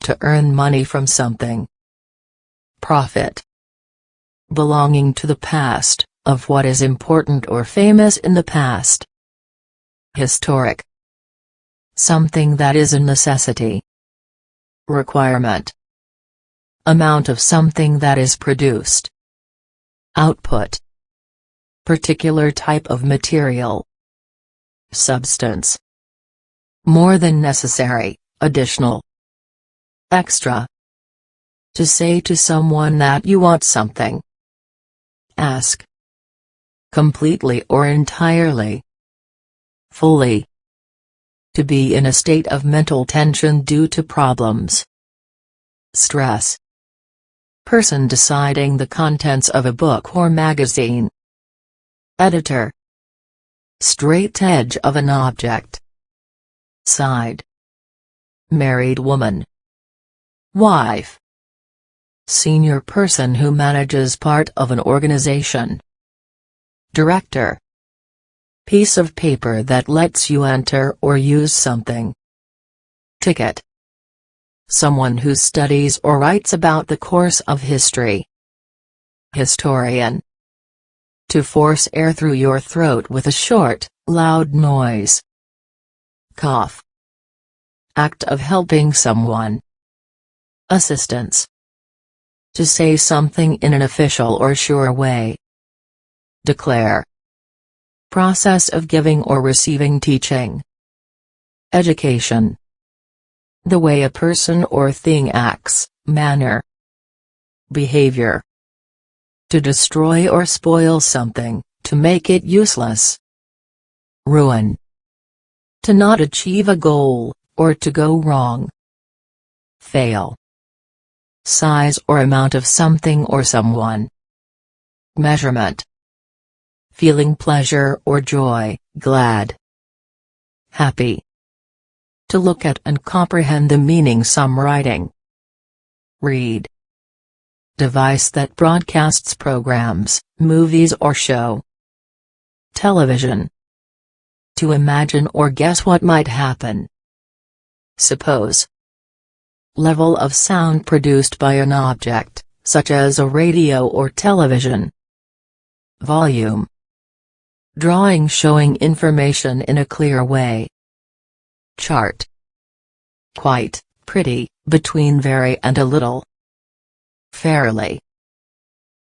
A: To earn money from something. Profit. Belonging to the past, of what is important or famous in the past. Historic. Something that is a necessity. Requirement. Amount of something that is produced. Output. Particular type of material. Substance. More than necessary, additional. Extra. To say to someone that you want something. Ask. Completely or entirely. Fully. To be in a state of mental tension due to problems. Stress. Person deciding the contents of a book or magazine. Editor. Straight edge of an object. Side. Married woman. Wife. Senior person who manages part of an organization. Director. Piece of paper that lets you enter or use something. Ticket. Someone who studies or writes about the course of history. Historian. To force air through your throat with a short, loud noise. Cough. Act of helping someone. Assistance. To say something in an official or sure way. Declare. Process of giving or receiving teaching. Education. The way a person or thing acts, manner. Behavior. To destroy or spoil something, to make it useless. Ruin. To not achieve a goal, or to go wrong. Fail. Size or amount of something or someone. Measurement. Feeling pleasure or joy, glad. Happy. To look at and comprehend the meaning some writing. Read. Device that broadcasts programs, movies or show. Television. To imagine or guess what might happen. Suppose. Level of sound produced by an object, such as a radio or television. Volume. Drawing showing information in a clear way. Chart. Quite, pretty, between very and a little. Fairly.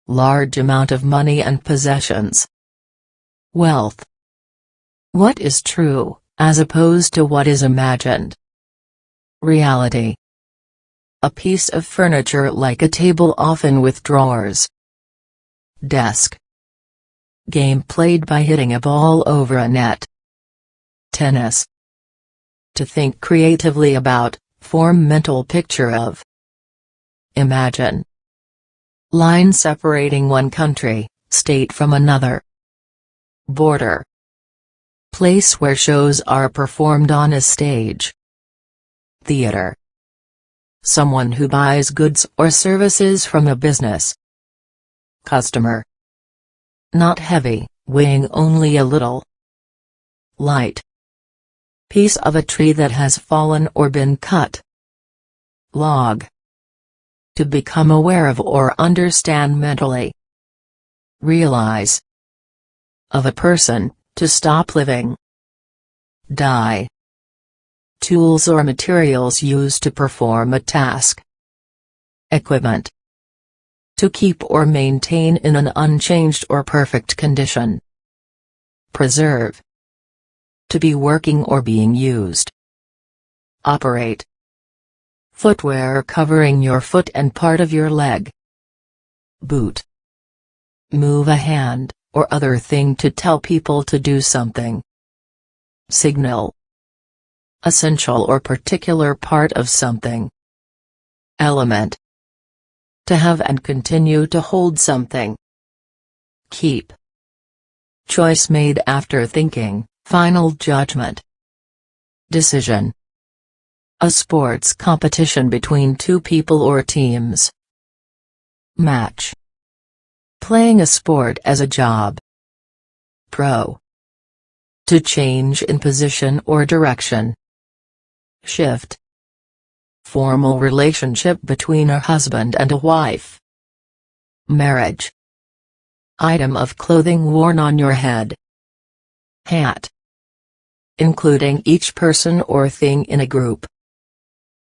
A: Large amount of money and possessions. Wealth. What is true, as opposed to what is imagined. Reality. A piece of furniture like a table, often with drawers. Desk. Game played by hitting a ball over a net. Tennis. To think creatively about, form mental picture of. Imagine. Line separating one country, state from another. Border. Place where shows are performed on a stage. Theater. Someone who buys goods or services from a business. Customer. Not heavy, weighing only a little. Light. Piece of a tree that has fallen or been cut. Log. To become aware of or understand mentally. Realize. Of a person, to stop living. Die. Tools or materials used to perform a task. Equipment. To keep or maintain in an unchanged or perfect condition. Preserve. To be working or being used. Operate. Footwear covering your foot and part of your leg. Boot. Move a hand, or other thing to tell people to do something. Signal. Essential or particular part of something. Element. To have and continue to hold something. Keep. Choice made after thinking, final judgment. Decision. A sports competition between two people or teams. Match. Playing a sport as a job. Pro. To change in position or direction. Shift. Formal relationship between a husband and a wife. Marriage. Item of clothing worn on your head. Hat. Including each person or thing in a group.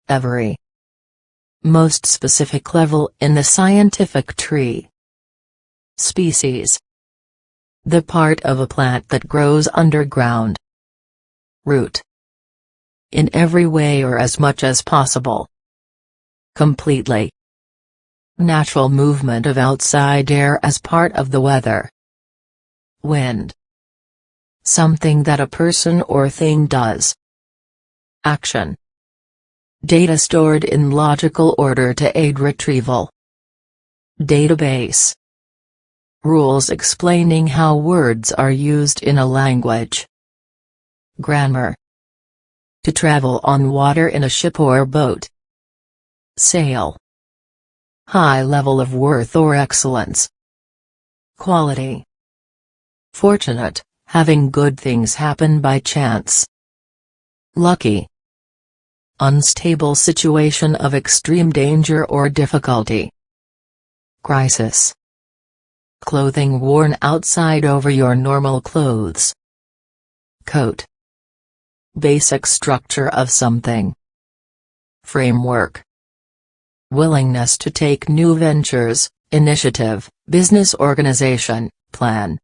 A: Every. Most specific level in the scientific tree. Species. The part of a plant that grows underground. Root. In every way or as much as possible. Completely. Natural movement of outside air as part of the weather. Wind. Something that a person or thing does. Action. Data stored in logical order to aid retrieval. Database. Rules explaining how words are used in a language. Grammar. To travel on water in a ship or boat. Sail. High level of worth or excellence. Quality. Fortunate, having good things happen by chance. Lucky. Unstable situation of extreme danger or difficulty. Crisis. Clothing worn outside over your normal clothes. Coat. Basic structure of something. Framework. Willingness to take new ventures, initiative, business organization, plan.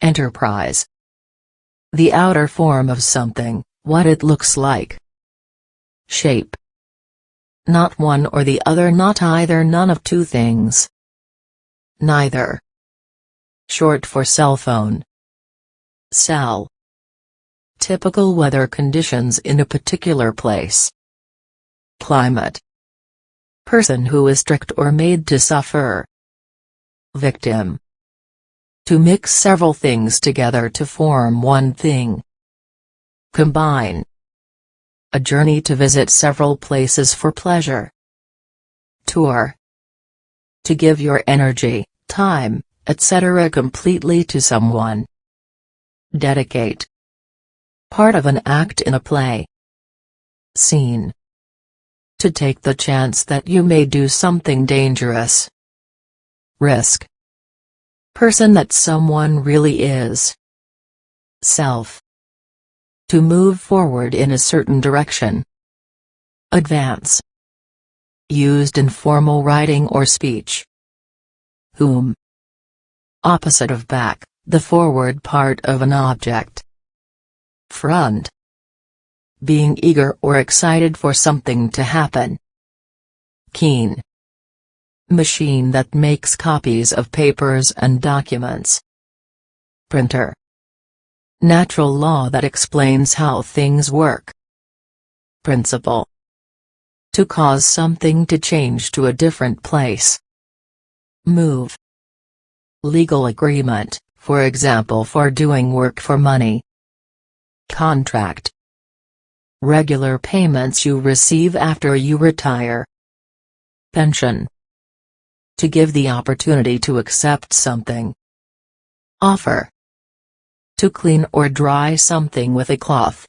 A: Enterprise. The outer form of something, what it looks like. Shape. Not one or the other, not either, none of two things. Neither. Short for cell phone. Cell. Typical weather conditions in a particular place. Climate. Person who is tricked or made to suffer. Victim. To mix several things together to form one thing. Combine. A journey to visit several places for pleasure. Tour. To give your energy, time, etc. completely to someone. Dedicate. Part of an act in a play. Scene. To take the chance that you may do something dangerous. Risk. Person that someone really is. Self. To move forward in a certain direction. Advance. Used in formal writing or speech. Whom. Opposite of back, the forward part of an object. Front. Being eager or excited for something to happen. Keen. Machine that makes copies of papers and documents. Printer. Natural law that explains how things work. Principle. To cause something to change to a different place. Move. Legal agreement, for example for doing work for money. Contract. Regular payments you receive after you retire. Pension. To give the opportunity to accept something. Offer. To clean or dry something with a cloth.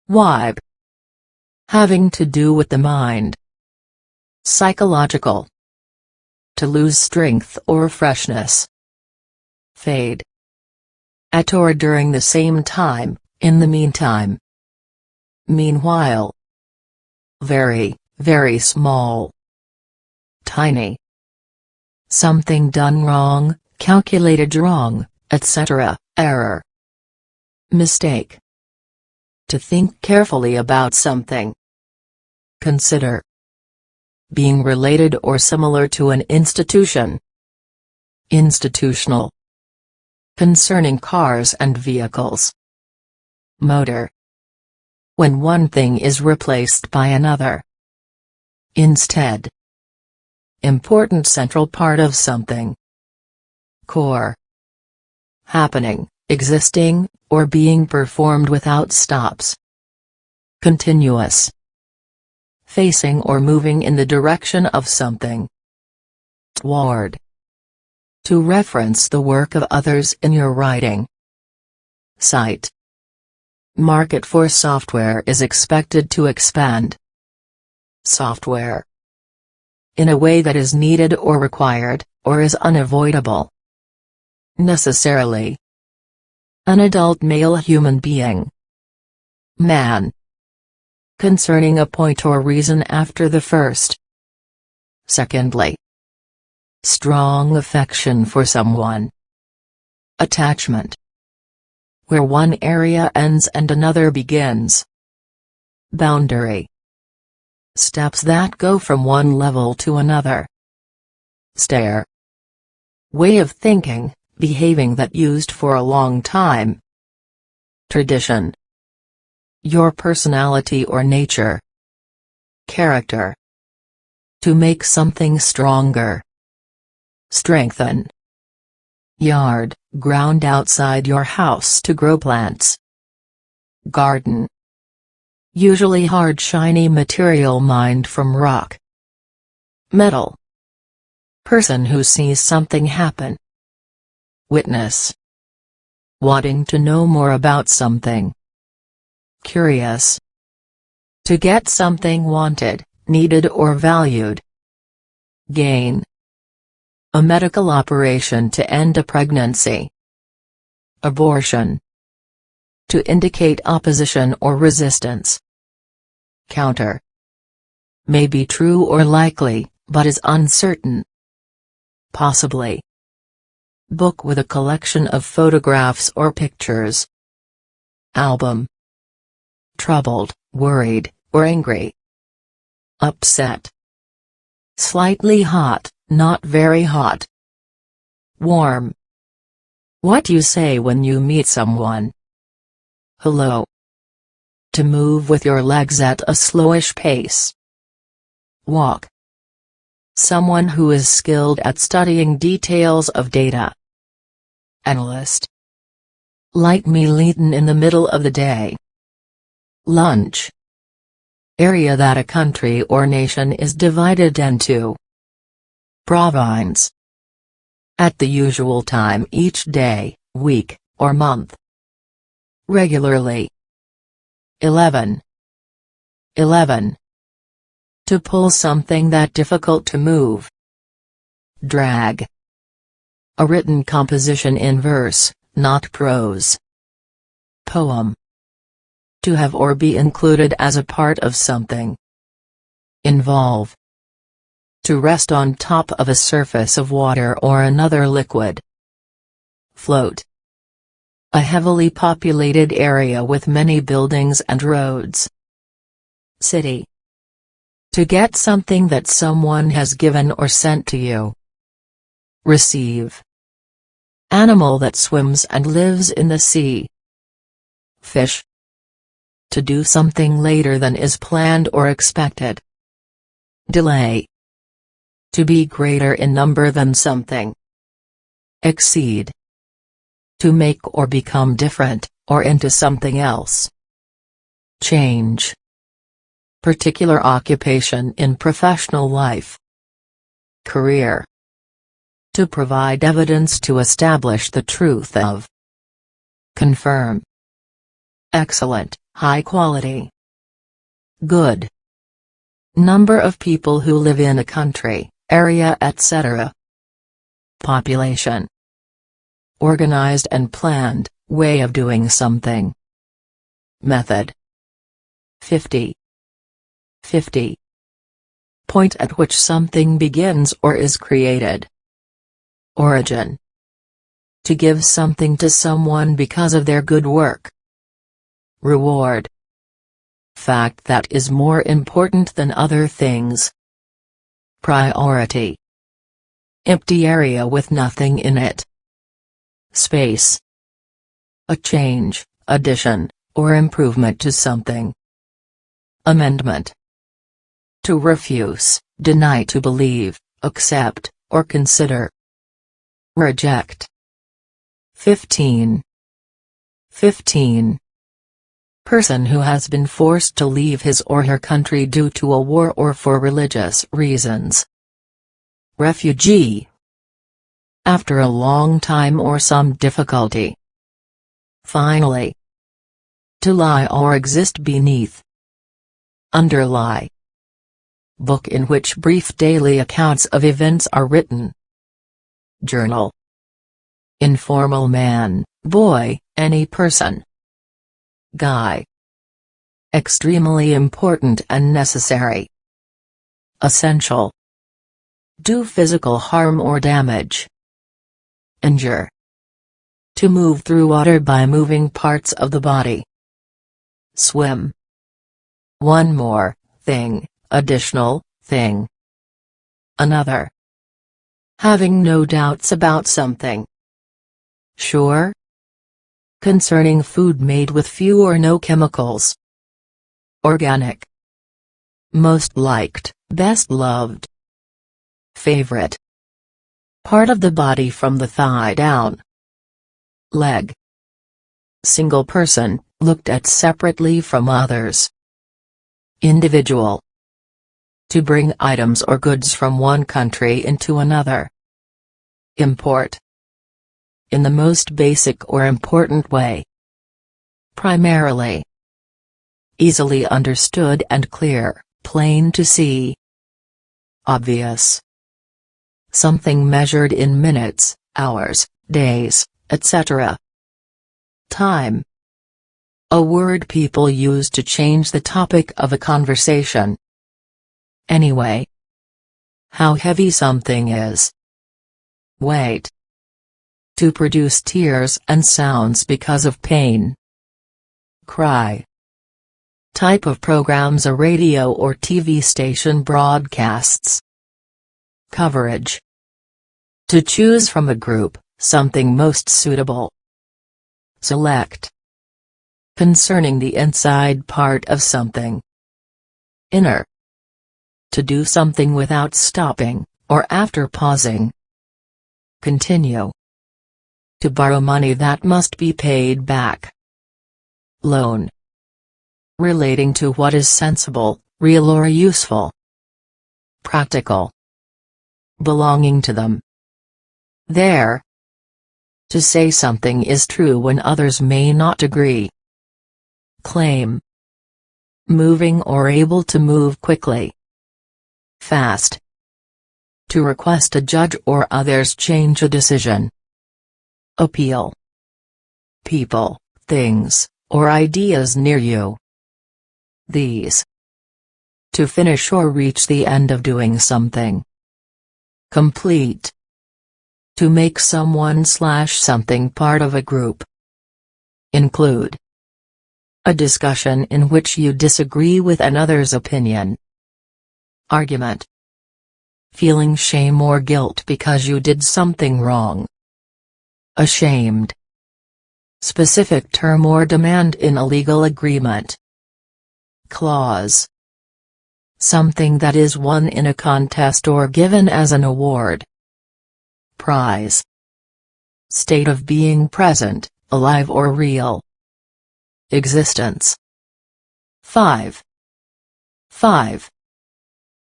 A: Wipe. Having to do with the mind. Psychological. To lose strength or freshness. Fade. At or during the same time, in the meantime. Meanwhile. Very, very small. Tiny. Something done wrong, calculated wrong, etc., error. Mistake. To think carefully about something. Consider. Being related or similar to an institution. Institutional. Concerning cars and vehicles. Motor. When one thing is replaced by another. Instead. Important central part of something. Core. Happening, existing, or being performed without stops. Continuous. Facing or moving in the direction of something. Toward. To reference the work of others in your writing. Site. Market for software is expected to expand. Software. In a way that is needed or required, or is unavoidable. Necessarily. An adult male human being. Man. Concerning a point or reason after the first. Secondly. Strong affection for someone. Attachment. Where one area ends and another begins. Boundary. Steps that go from one level to another. Stare. Way of thinking, behaving that used for a long time. Tradition. Your personality or nature. Character. To make something stronger. Strengthen. Yard, ground outside your house to grow plants. Garden. Usually hard shiny material mined from rock. Metal. Person who sees something happen. Witness. Wanting to know more about something. Curious. To get something wanted, needed or valued. Gain. A medical operation to end a pregnancy. Abortion. To indicate opposition or resistance. Counter. May be true or likely, but is uncertain. Possibly. Book with a collection of photographs or pictures. Album. Troubled, worried, or angry. Upset. Slightly hot, not very hot. Warm. What you say when you meet someone. Hello. To move with your legs at a slowish pace. Walk. Someone who is skilled at studying details of data. Analyst. Light meal eaten in the middle of the day. Lunch. Area that a country or nation is divided into. Province. At the usual time each day, week, or month. Regularly. 11. 11. To pull something that difficult to move. Drag. A written composition in verse, not prose. Poem. To have or be included as a part of something. Involve. To rest on top of a surface of water or another liquid. Float. A heavily populated area with many buildings and roads. City. To get something that someone has given or sent to you. Receive. Animal that swims and lives in the sea. Fish. To do something later than is planned or expected. Delay. To be greater in number than something. Exceed. To make or become different, or into something else. Change. Particular occupation in professional life. Career. To provide evidence to establish the truth of. Confirm. Excellent, high quality. Good. Number of people who live in a country, area, etc. Population. Organized and planned, way of doing something. Method. 50. 50. Point at which something begins or is created. Origin. To give something to someone because of their good work. Reward. Fact that is more important than other things. Priority. Empty area with nothing in it. Space. A change, addition, or improvement to something. Amendment. To refuse, deny, to believe, accept, or consider. Reject. 15. 15. Person who has been forced to leave his or her country due to a war or for religious reasons. Refugee. After a long time or some difficulty. Finally. To lie or exist beneath. Underlie. Book in which brief daily accounts of events are written. Journal. Informal man, boy, any person. Guy. Extremely important and necessary. Essential. Do physical harm or damage. Injure. To move through water by moving parts of the body. Swim. One more thing, additional thing. Another. Having no doubts about something. Sure. Concerning food made with few or no chemicals. Organic. Most liked, best loved. Favorite. Part of the body from the thigh down. Leg. Single person, looked at separately from others. Individual. To bring items or goods from one country into another. Import. In the most basic or important way. Primarily. Easily understood and clear, plain to see. Obvious. Something measured in minutes, hours, days, etc. Time. A word people use to change the topic of a conversation. Anyway. How heavy something is. Weight. To produce tears and sounds because of pain. Cry. Type of programs a radio or TV station broadcasts. Coverage. To choose from a group, something most suitable. Select. Concerning the inside part of something. Inner. To do something without stopping, or after pausing. Continue. To borrow money that must be paid back. Loan. Relating to what is sensible, real or useful. Practical. Belonging to them. There. To say something is true when others may not agree. Claim. Moving or able to move quickly. Fast. To request a judge or others change a decision. Appeal. People, things, or ideas near you. These. To finish or reach the end of doing something. Complete. To make someone/something part of a group. include a discussion in which you disagree with another's opinion. Argument. Feeling shame or guilt because you did something wrong. Ashamed. Specific term or demand in a legal agreement. Clause. Something that is won in a contest or given as an award. Prize. State of being present, alive or real. Existence. 5.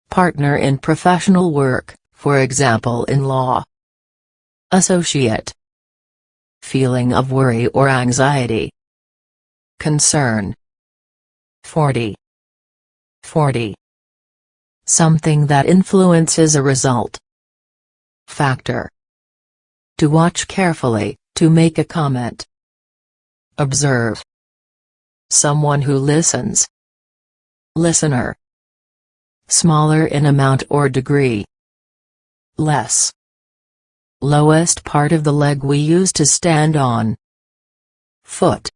A: Partner in professional work, for example in law. Associate. Feeling of worry or anxiety. Concern. 40. Something that influences a result. Factor. To watch carefully, to make a comment. Observe. Someone who listens. Listener. Smaller in amount or degree. Less. Lowest part of the leg we use to stand on. Foot.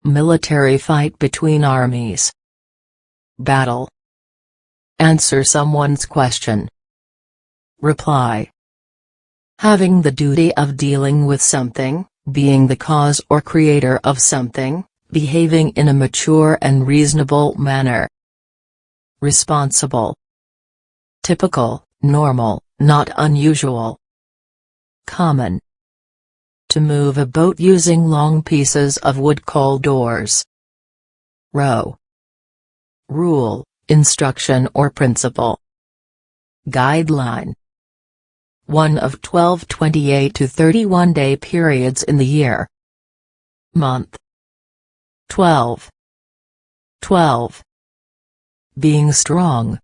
A: Military fight between armies. Battle. Answer someone's question. Reply. Having the duty of dealing with something, being the cause or creator of something, behaving in a mature and reasonable manner. Responsible. Typical, normal, not unusual. Common. To move a boat using long pieces of wood called oars. Row. Rule, instruction or principle. Guideline. One of 12 28 to 31-day periods in the year. Month. 12. Being strong.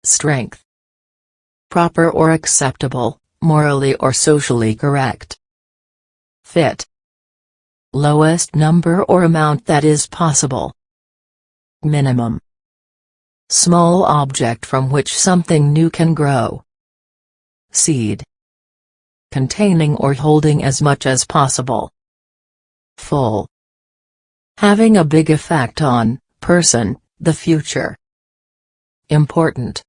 A: Strength. Proper or acceptable, morally or socially correct. Fit. Lowest number or amount that is possible. Minimum. Small object from which something new can grow. Seed. Containing or holding as much as possible. Full. Having a big effect on, person, the future. Important.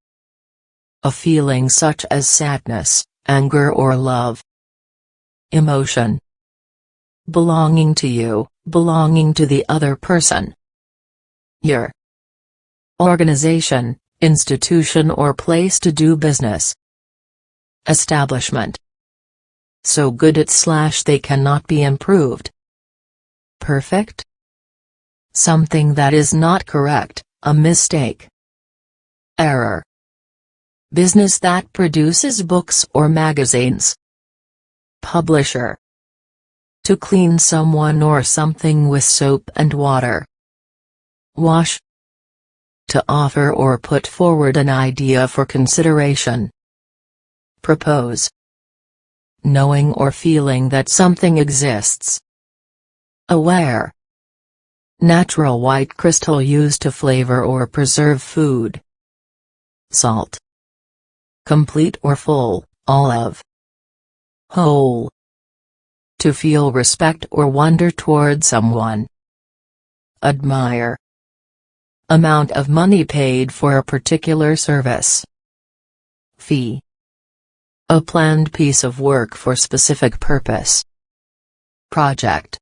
A: A feeling such as sadness, anger or love. Emotion. Belonging to you, belonging to the other person. Year. Organization, institution or place to do business. Establishment. So good at / they cannot be improved. Perfect. Something that is not correct, a mistake. Error. Business that produces books or magazines. Publisher. To clean someone or something with soap and water. Wash. To offer or put forward an idea for consideration. Propose. Knowing or feeling that something exists. Aware. Natural white crystal used to flavor or preserve food. Salt. Complete or full, all of. Whole. To feel respect or wonder toward someone. Admire. Amount of money paid for a particular service. Fee. A planned piece of work for specific purpose. Project.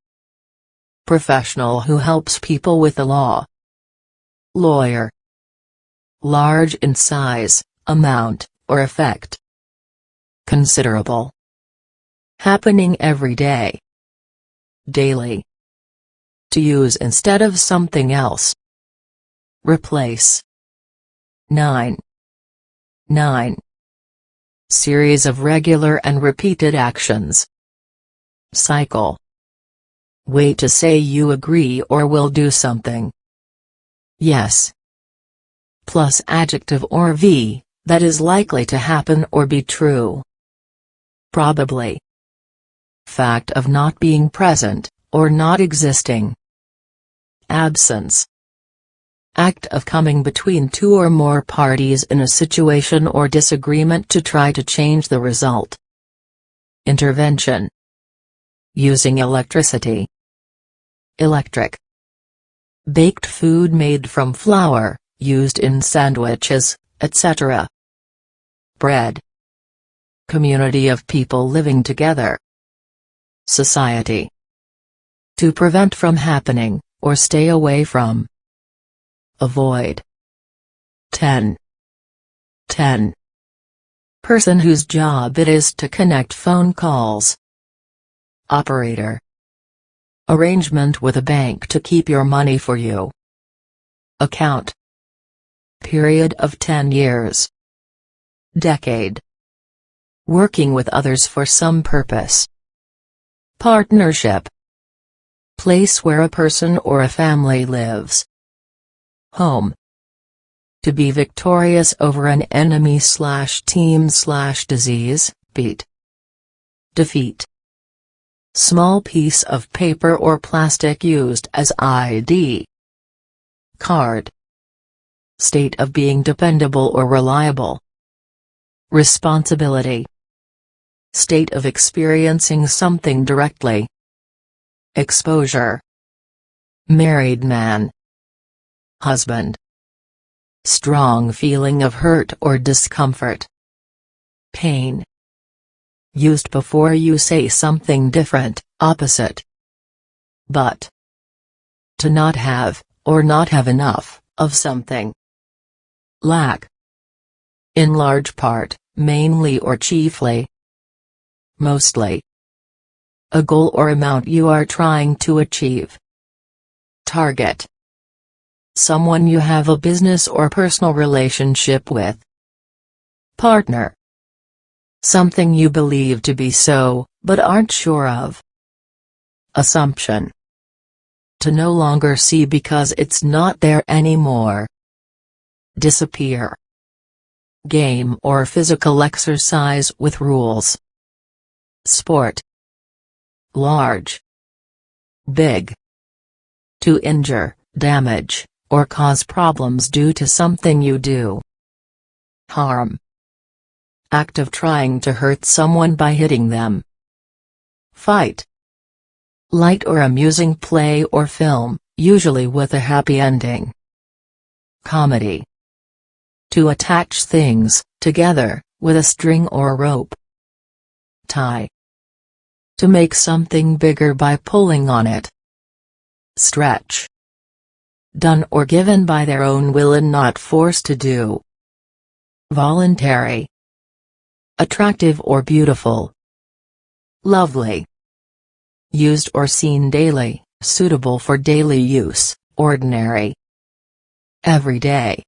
A: Professional who helps people with the law. Lawyer. Large in size, amount, or effect. Considerable. Happening every day. Daily. To use instead of something else. Replace. 9. Series of regular and repeated actions. Cycle. Way to say you agree or will do something. Yes. Plus adjective or v, that is likely to happen or be true. Probably. Fact of not being present, or not existing. Absence. Act of coming between two or more parties in a situation or disagreement to try to change the result. Intervention. Using electricity. electric. Baked food made from flour, used in sandwiches, etc. Bread. Community of people living together. Society. To prevent from happening, or stay away from. Avoid. 10. Person whose job it is to connect phone calls. Operator. Arrangement with a bank to keep your money for you. Account. Period of 10 years. Decade. Working with others for some purpose. Partnership. Place where a person or a family lives. Home. To be victorious over an enemy/team/disease, beat. Defeat. Small piece of paper or plastic used as ID card. State of being dependable or reliable. Responsibility. State of experiencing something directly. Exposure. Married man. Husband. Strong feeling of hurt or discomfort. Pain. Used before you say something different, opposite. But. To not have, or not have enough, of something. Lack. In large part, mainly or chiefly. Mostly. A goal or amount you are trying to achieve. Target. Someone you have a business or personal relationship with. Partner. Something you believe to be so, but aren't sure of. Assumption. To no longer see because it's not there anymore. Disappear. Game or physical exercise with rules. Sport. Large. Big. To injure, damage, or cause problems due to something you do. Harm. Act of trying to hurt someone by hitting them. Fight. Light or amusing play or film, usually with a happy ending. Comedy. To attach things, together, with a string or rope. Tie. To make something bigger by pulling on it. Stretch. Done or given by their own will and not forced to do. Voluntary. Attractive or beautiful. Lovely. Used or seen daily, suitable for daily use, ordinary. Everyday.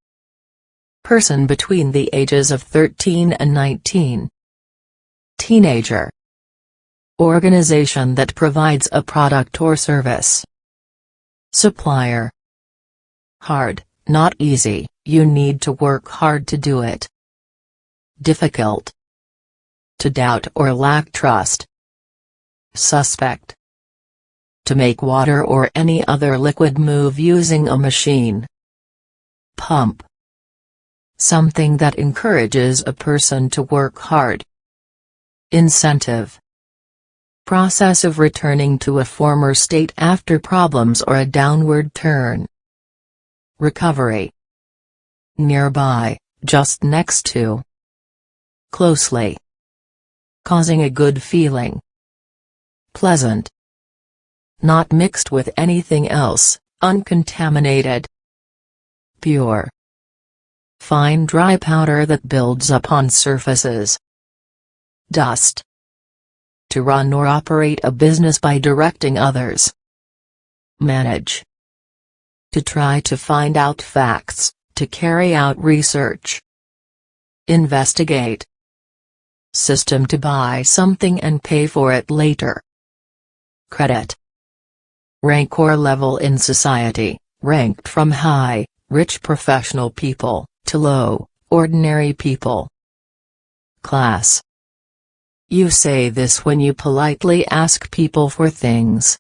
A: Person between the ages of 13 and 19. Teenager. Organization that provides a product or service. Supplier. Hard, not easy, you need to work hard to do it. Difficult. To doubt or lack trust. Suspect. To make water or any other liquid move using a machine. Pump. Something that encourages a person to work hard. Incentive. Process of returning to a former state after problems or a downward turn. Recovery. Nearby, just next to. Closely. Causing a good feeling. Pleasant. Not mixed with anything else, uncontaminated. Pure. Fine dry powder that builds up on surfaces. Dust. To run or operate a business by directing others. Manage. To try to find out facts, to carry out research. Investigate. System to buy something and pay for it later. Credit. Rank or level in society, ranked from high, rich professional people, to low, ordinary people. Class. You say this when you politely ask people for things.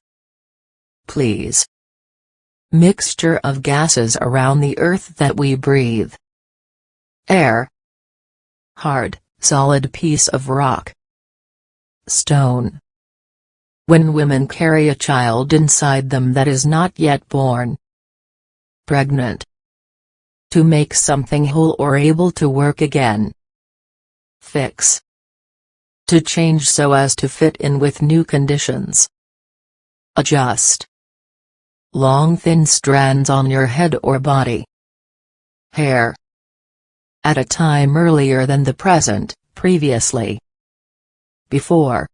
A: Please. Mixture of gases around the earth that we breathe. Air. Hard, solid piece of rock. Stone. When women carry a child inside them that is not yet born. Pregnant. To make something whole or able to work again. Fix. To change so as to fit in with new conditions. Adjust. Long thin strands on your head or body. Hair. At a time earlier than the present, previously. Before.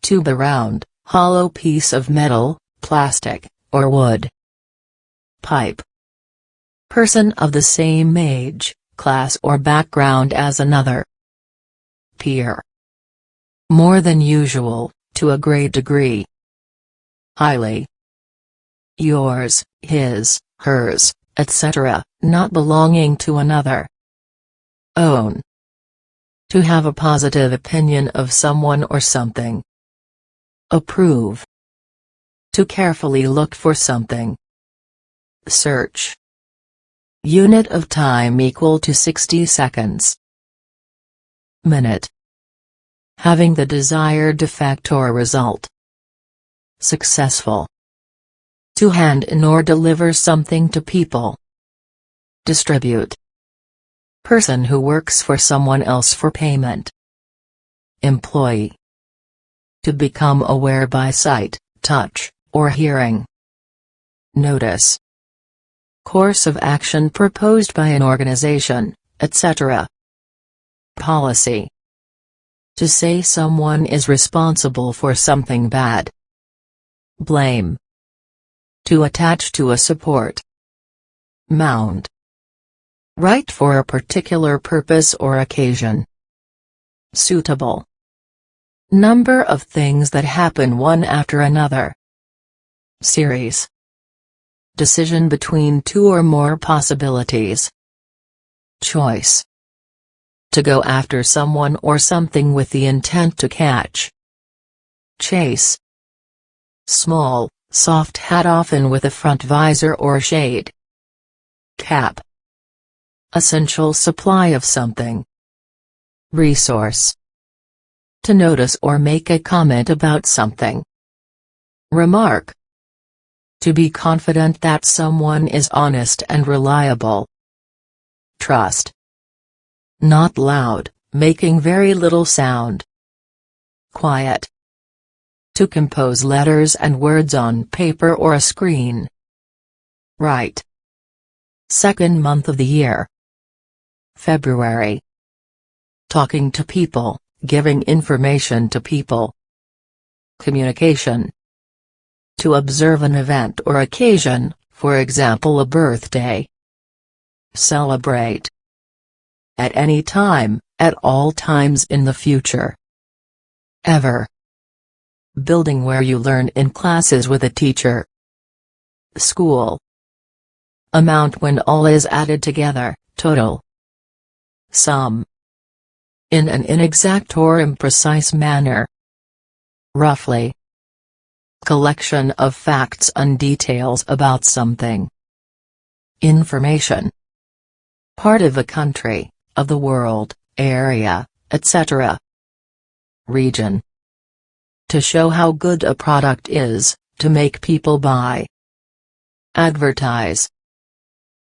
A: Tube, a round, hollow piece of metal, plastic, or wood. Pipe. Person of the same age, class or background as another. Peer. More than usual, to a great degree. Highly. Yours, his, hers, etc., not belonging to another. Own. To have a positive opinion of someone or something. Approve. To carefully look for something. Search. Unit of time equal to 60 seconds. Minute. Having the desired effect or result. Successful. To hand in or deliver something to people. Distribute. Person who works for someone else for payment. Employee. To become aware by sight, touch, or hearing. Notice. Course of action proposed by an organization, etc. Policy. To say someone is responsible for something bad. Blame. To attach to a support. Mount. Right for a particular purpose or occasion. Suitable. Number of things that happen one after another. Series. Decision between two or more possibilities. Choice. To go after someone or something with the intent to catch. Chase. Small, soft hat often with a front visor or shade. Cap. Essential supply of something. Resource. To notice or make a comment about something. Remark. To be confident that someone is honest and reliable. Trust. Not loud, making very little sound. Quiet. To compose letters and words on paper or a screen. Right. Second month of the year. February. Talking to people, giving information to people. Communication. To observe an event or occasion, for example a birthday. Celebrate. At any time, at all times in the future. Ever. Building where you learn in classes with a teacher. School. Amount when all is added together, total. Sum. In an inexact or imprecise manner. Roughly. Collection of facts and details about something. Information. Part of a country, of the world, area, etc. Region. To show how good a product is, to make people buy. Advertise.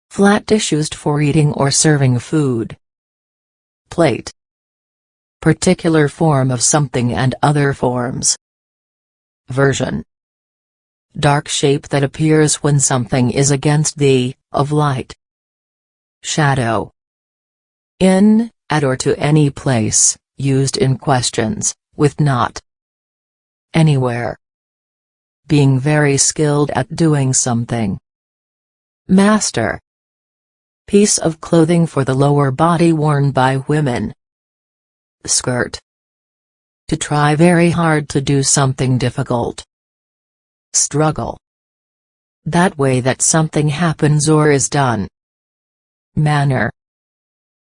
A: Flat dish used for eating or serving food. Plate. Particular form of something and other forms. Version. Dark shape that appears when something is against the, of light. Shadow. In, at or to any place, used in questions, with not. Anywhere. Being very skilled at doing something. Master. Piece of clothing for the lower body worn by women. Skirt. To try very hard to do something difficult. Struggle. That way that something happens or is done. Manner.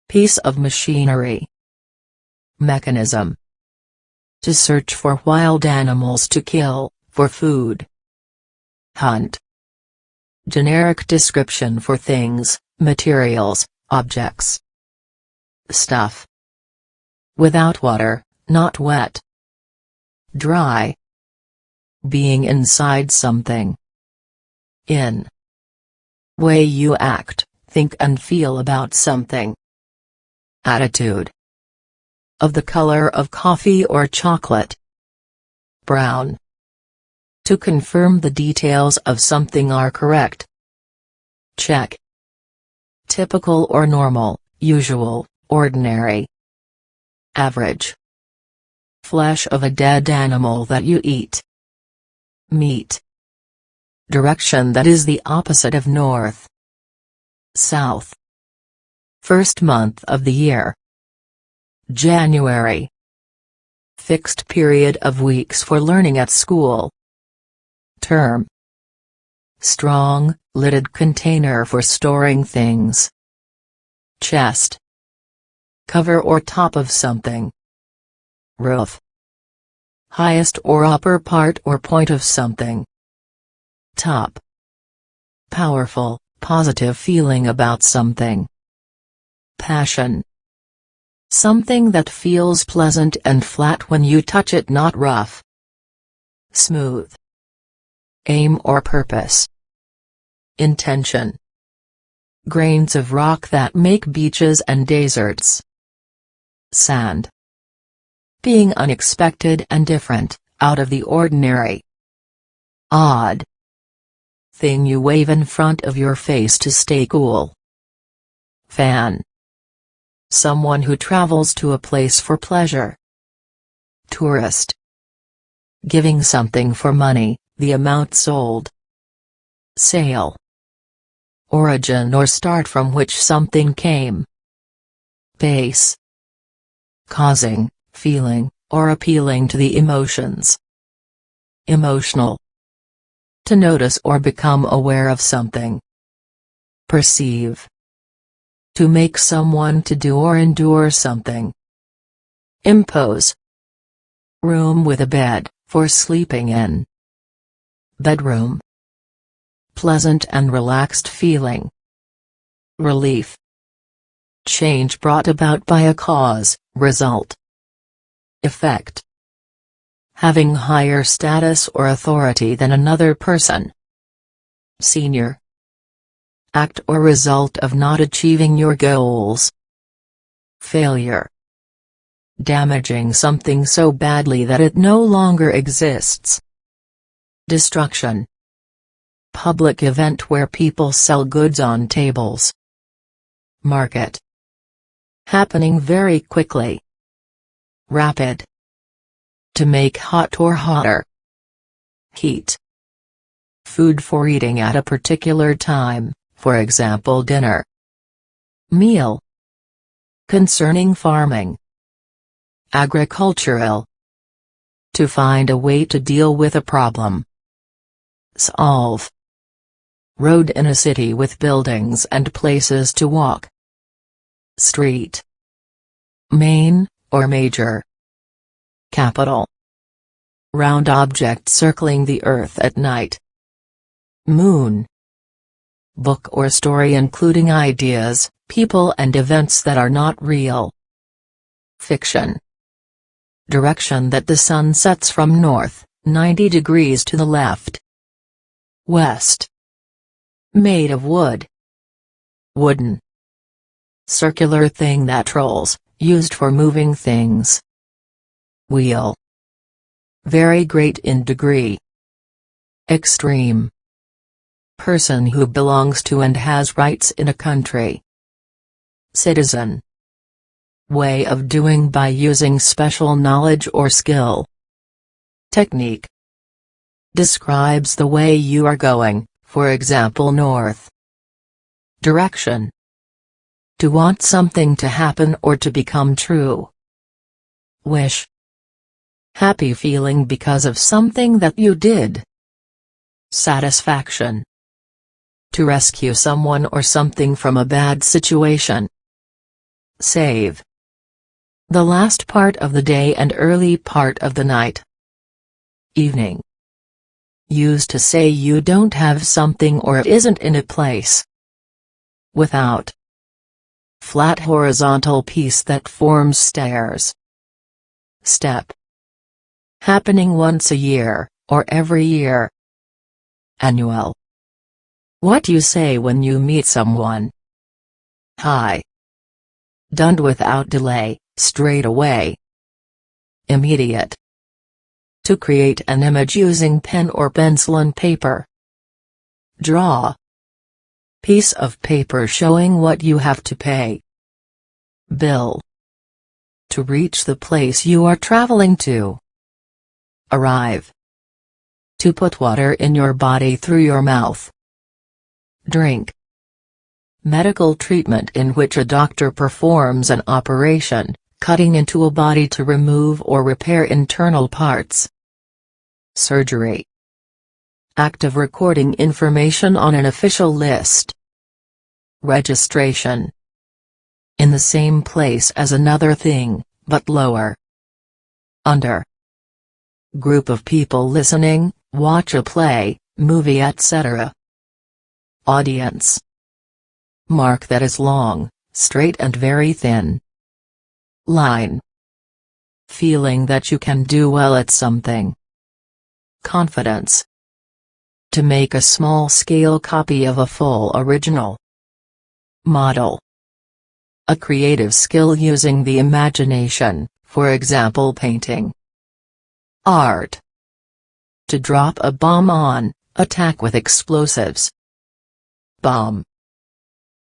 A: Piece of machinery. Mechanism. To search for wild animals to kill, for food. Hunt. Generic description for things, materials, objects. Stuff. Without water, not wet. Dry. being inside something. In. Way you act, think and feel about something. Attitude. Of the color of coffee or chocolate. Brown. To confirm the details of something are correct. Check. Typical or normal, usual, ordinary. Average. Flesh of a dead animal that you eat. Meat. Direction that is the opposite of north. South. First month of the year. January. Fixed period of weeks for learning at school. Term. Strong, lidded container for storing things. Chest. Cover or top of something. Roof. Highest or upper part or point of something. Top. Powerful, positive feeling about something. Passion. Something that feels pleasant and flat when you touch it, not rough. Smooth. Aim or purpose. Intention. Grains of rock that make beaches and deserts. Sand. Being unexpected and different, out of the ordinary. Odd. Thing you wave in front of your face to stay cool. Fan. Someone who travels to a place for pleasure. Tourist. Giving something for money, the amount sold. Sale. Origin or start from which something came. Base. Causing, feeling, or appealing to the emotions. Emotional. To notice or become aware of something. Perceive. To make someone to do or endure something. Impose. Room with a bed, for sleeping in. Bedroom. Pleasant and relaxed feeling. Relief. Change brought about by a cause, result. Effect. Having higher status or authority than another person. Senior. Act or result of not achieving your goals. Failure. Damaging something so badly that it no longer exists. Destruction. Public event where people sell goods on tables. Market. Happening very quickly. Rapid. To make hot or hotter. Heat. Food for eating at a particular time, for example dinner. Meal. Concerning farming. Agricultural. To find a way to deal with a problem. Solve. Road in a city with buildings and places to walk. Street. Main, or major. Capital. Round object circling the earth at night. Moon. Book or story including ideas, people and events that are not real. Fiction. Direction that the sun sets from north, 90 degrees to the left. West. Made of wood. Wooden. Circular thing that rolls, used for moving things. Wheel. Very great in degree. Extreme. Person who belongs to and has rights in a country. Citizen. Way of doing by using special knowledge or skill. Technique. Describes the way you are going, for example north. Direction. To want something to happen or to become true. Wish. Happy feeling because of something that you did. Satisfaction. To rescue someone or something from a bad situation. Save. The last part of the day and early part of the night. Evening. Used to say you don't have something or it isn't in a place. Without. Flat horizontal piece that forms stairs. Step. Happening once a year, or every year. Annual. What you say when you meet someone. Hi. Done without delay, straight away. Immediate. To create an image using pen or pencil and paper. Draw. Piece of paper showing what you have to pay. Bill. To reach the place you are traveling to. Arrive. To put water in your body through your mouth. Drink. Medical treatment in which a doctor performs an operation, cutting into a body to remove or repair internal parts. Surgery. Act of recording information on an official list. Registration. In the same place as another thing, but lower. Under. Group of people listening, watch a play, movie, etc. Audience. Mark that is long, straight and very thin. Line. Feeling that you can do well at something. Confidence. To make a small-scale copy of a full original. Model. A creative skill using the imagination, for example painting. Art. To drop a bomb on, attack with explosives. Bomb.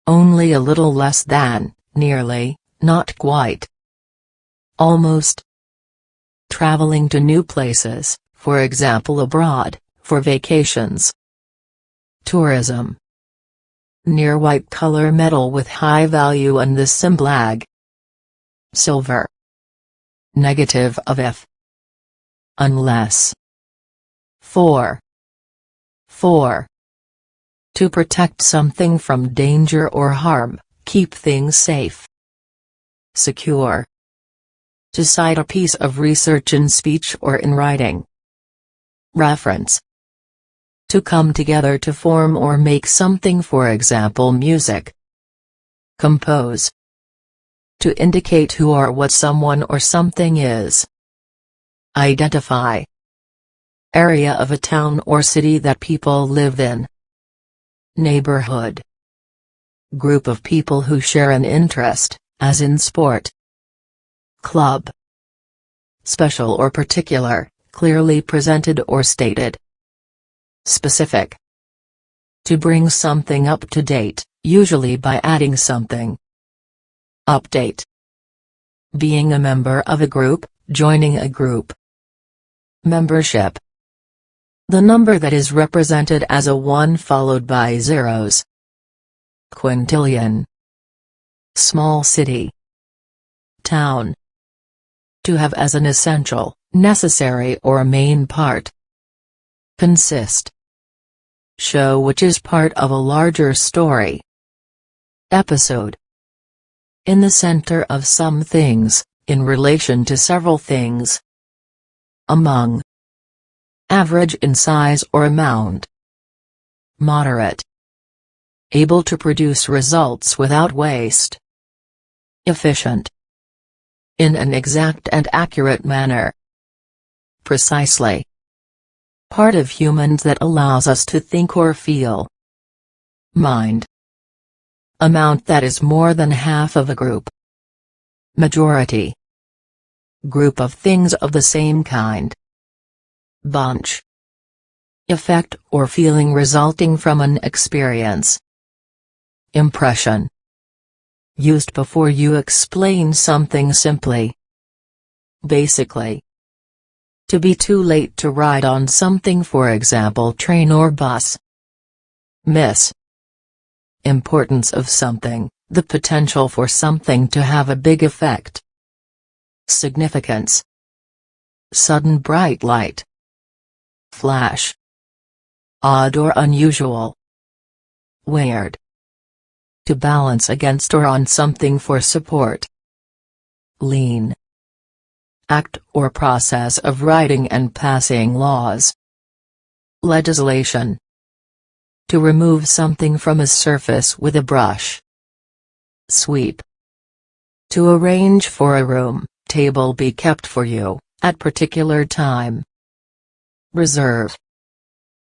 A: Only a little less than, nearly, not quite. Almost. Traveling to new places, for example abroad, for vacations. Tourism. Near white color metal with high value and the symbol AG. Silver. Negative of if. Unless. For. To protect something from danger or harm, keep things safe. Secure. To cite a piece of research in speech or in writing. Reference. To come together to form or make something, for example music. Compose. To indicate who or what someone or something is. Identify. Area of a town or city that people live in. Neighborhood. Group of people who share an interest, as in sport. Club. Special or particular, clearly presented or stated. Specific. To bring something up to date, usually by adding something. Update. Being a member of a group, joining a group. Membership. The number that is represented as a 1 followed by zeros. Quintillion. Small city. Town. To have as an essential, necessary or main part. Consist. Show which is part of a larger story. Episode. In the center of some things, in relation to several things. Among. Average in size or amount. Moderate. Able to produce results without waste. Efficient. In an exact and accurate manner. Precisely. Part of humans that allows us to think or feel. Mind. Amount that is more than half of a group. Majority. Group of things of the same kind. Bunch. Effect or feeling resulting from an experience. Impression. Used before you explain something simply. Basically. To be too late to ride on something, for example train or bus. Miss. Importance of something, the potential for something to have a big effect. Significance. Sudden bright light. Flash. Odd or unusual. Weird. To balance against or on something for support. Lean. Act or process of writing and passing laws. Legislation. To remove something from a surface with a brush. Sweep. To arrange for a room, table be kept for you, at particular time. Reserve.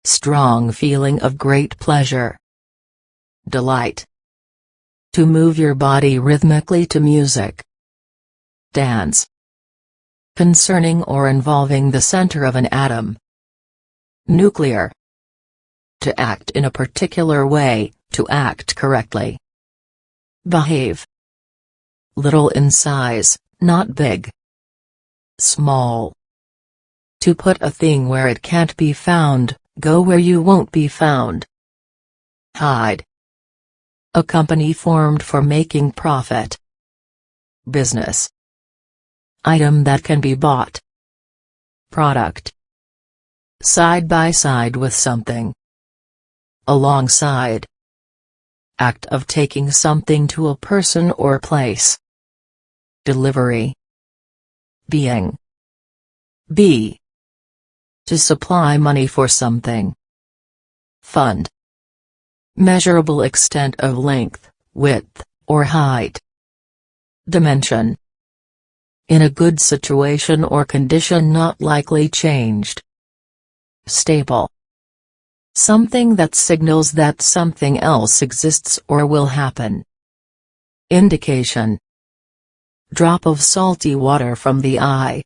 A: Strong feeling of great pleasure. Delight. To move your body rhythmically to music. Dance. Concerning or involving the center of an atom. Nuclear. To act in a particular way, to act correctly. Behave. Little in size, not big. Small. To put a thing where it can't be found, go where you won't be found. Hide. A company formed for making profit. Business. Item that can be bought. Product. Side by side with something. Alongside. Act of taking something to a person or place. Delivery. Being. Be. To supply money for something. Fund. Measurable extent of length, width, or height. Dimension. In a good situation or condition not likely changed. Staple. Something that signals that something else exists or will happen. Indication. Drop of salty water from the eye,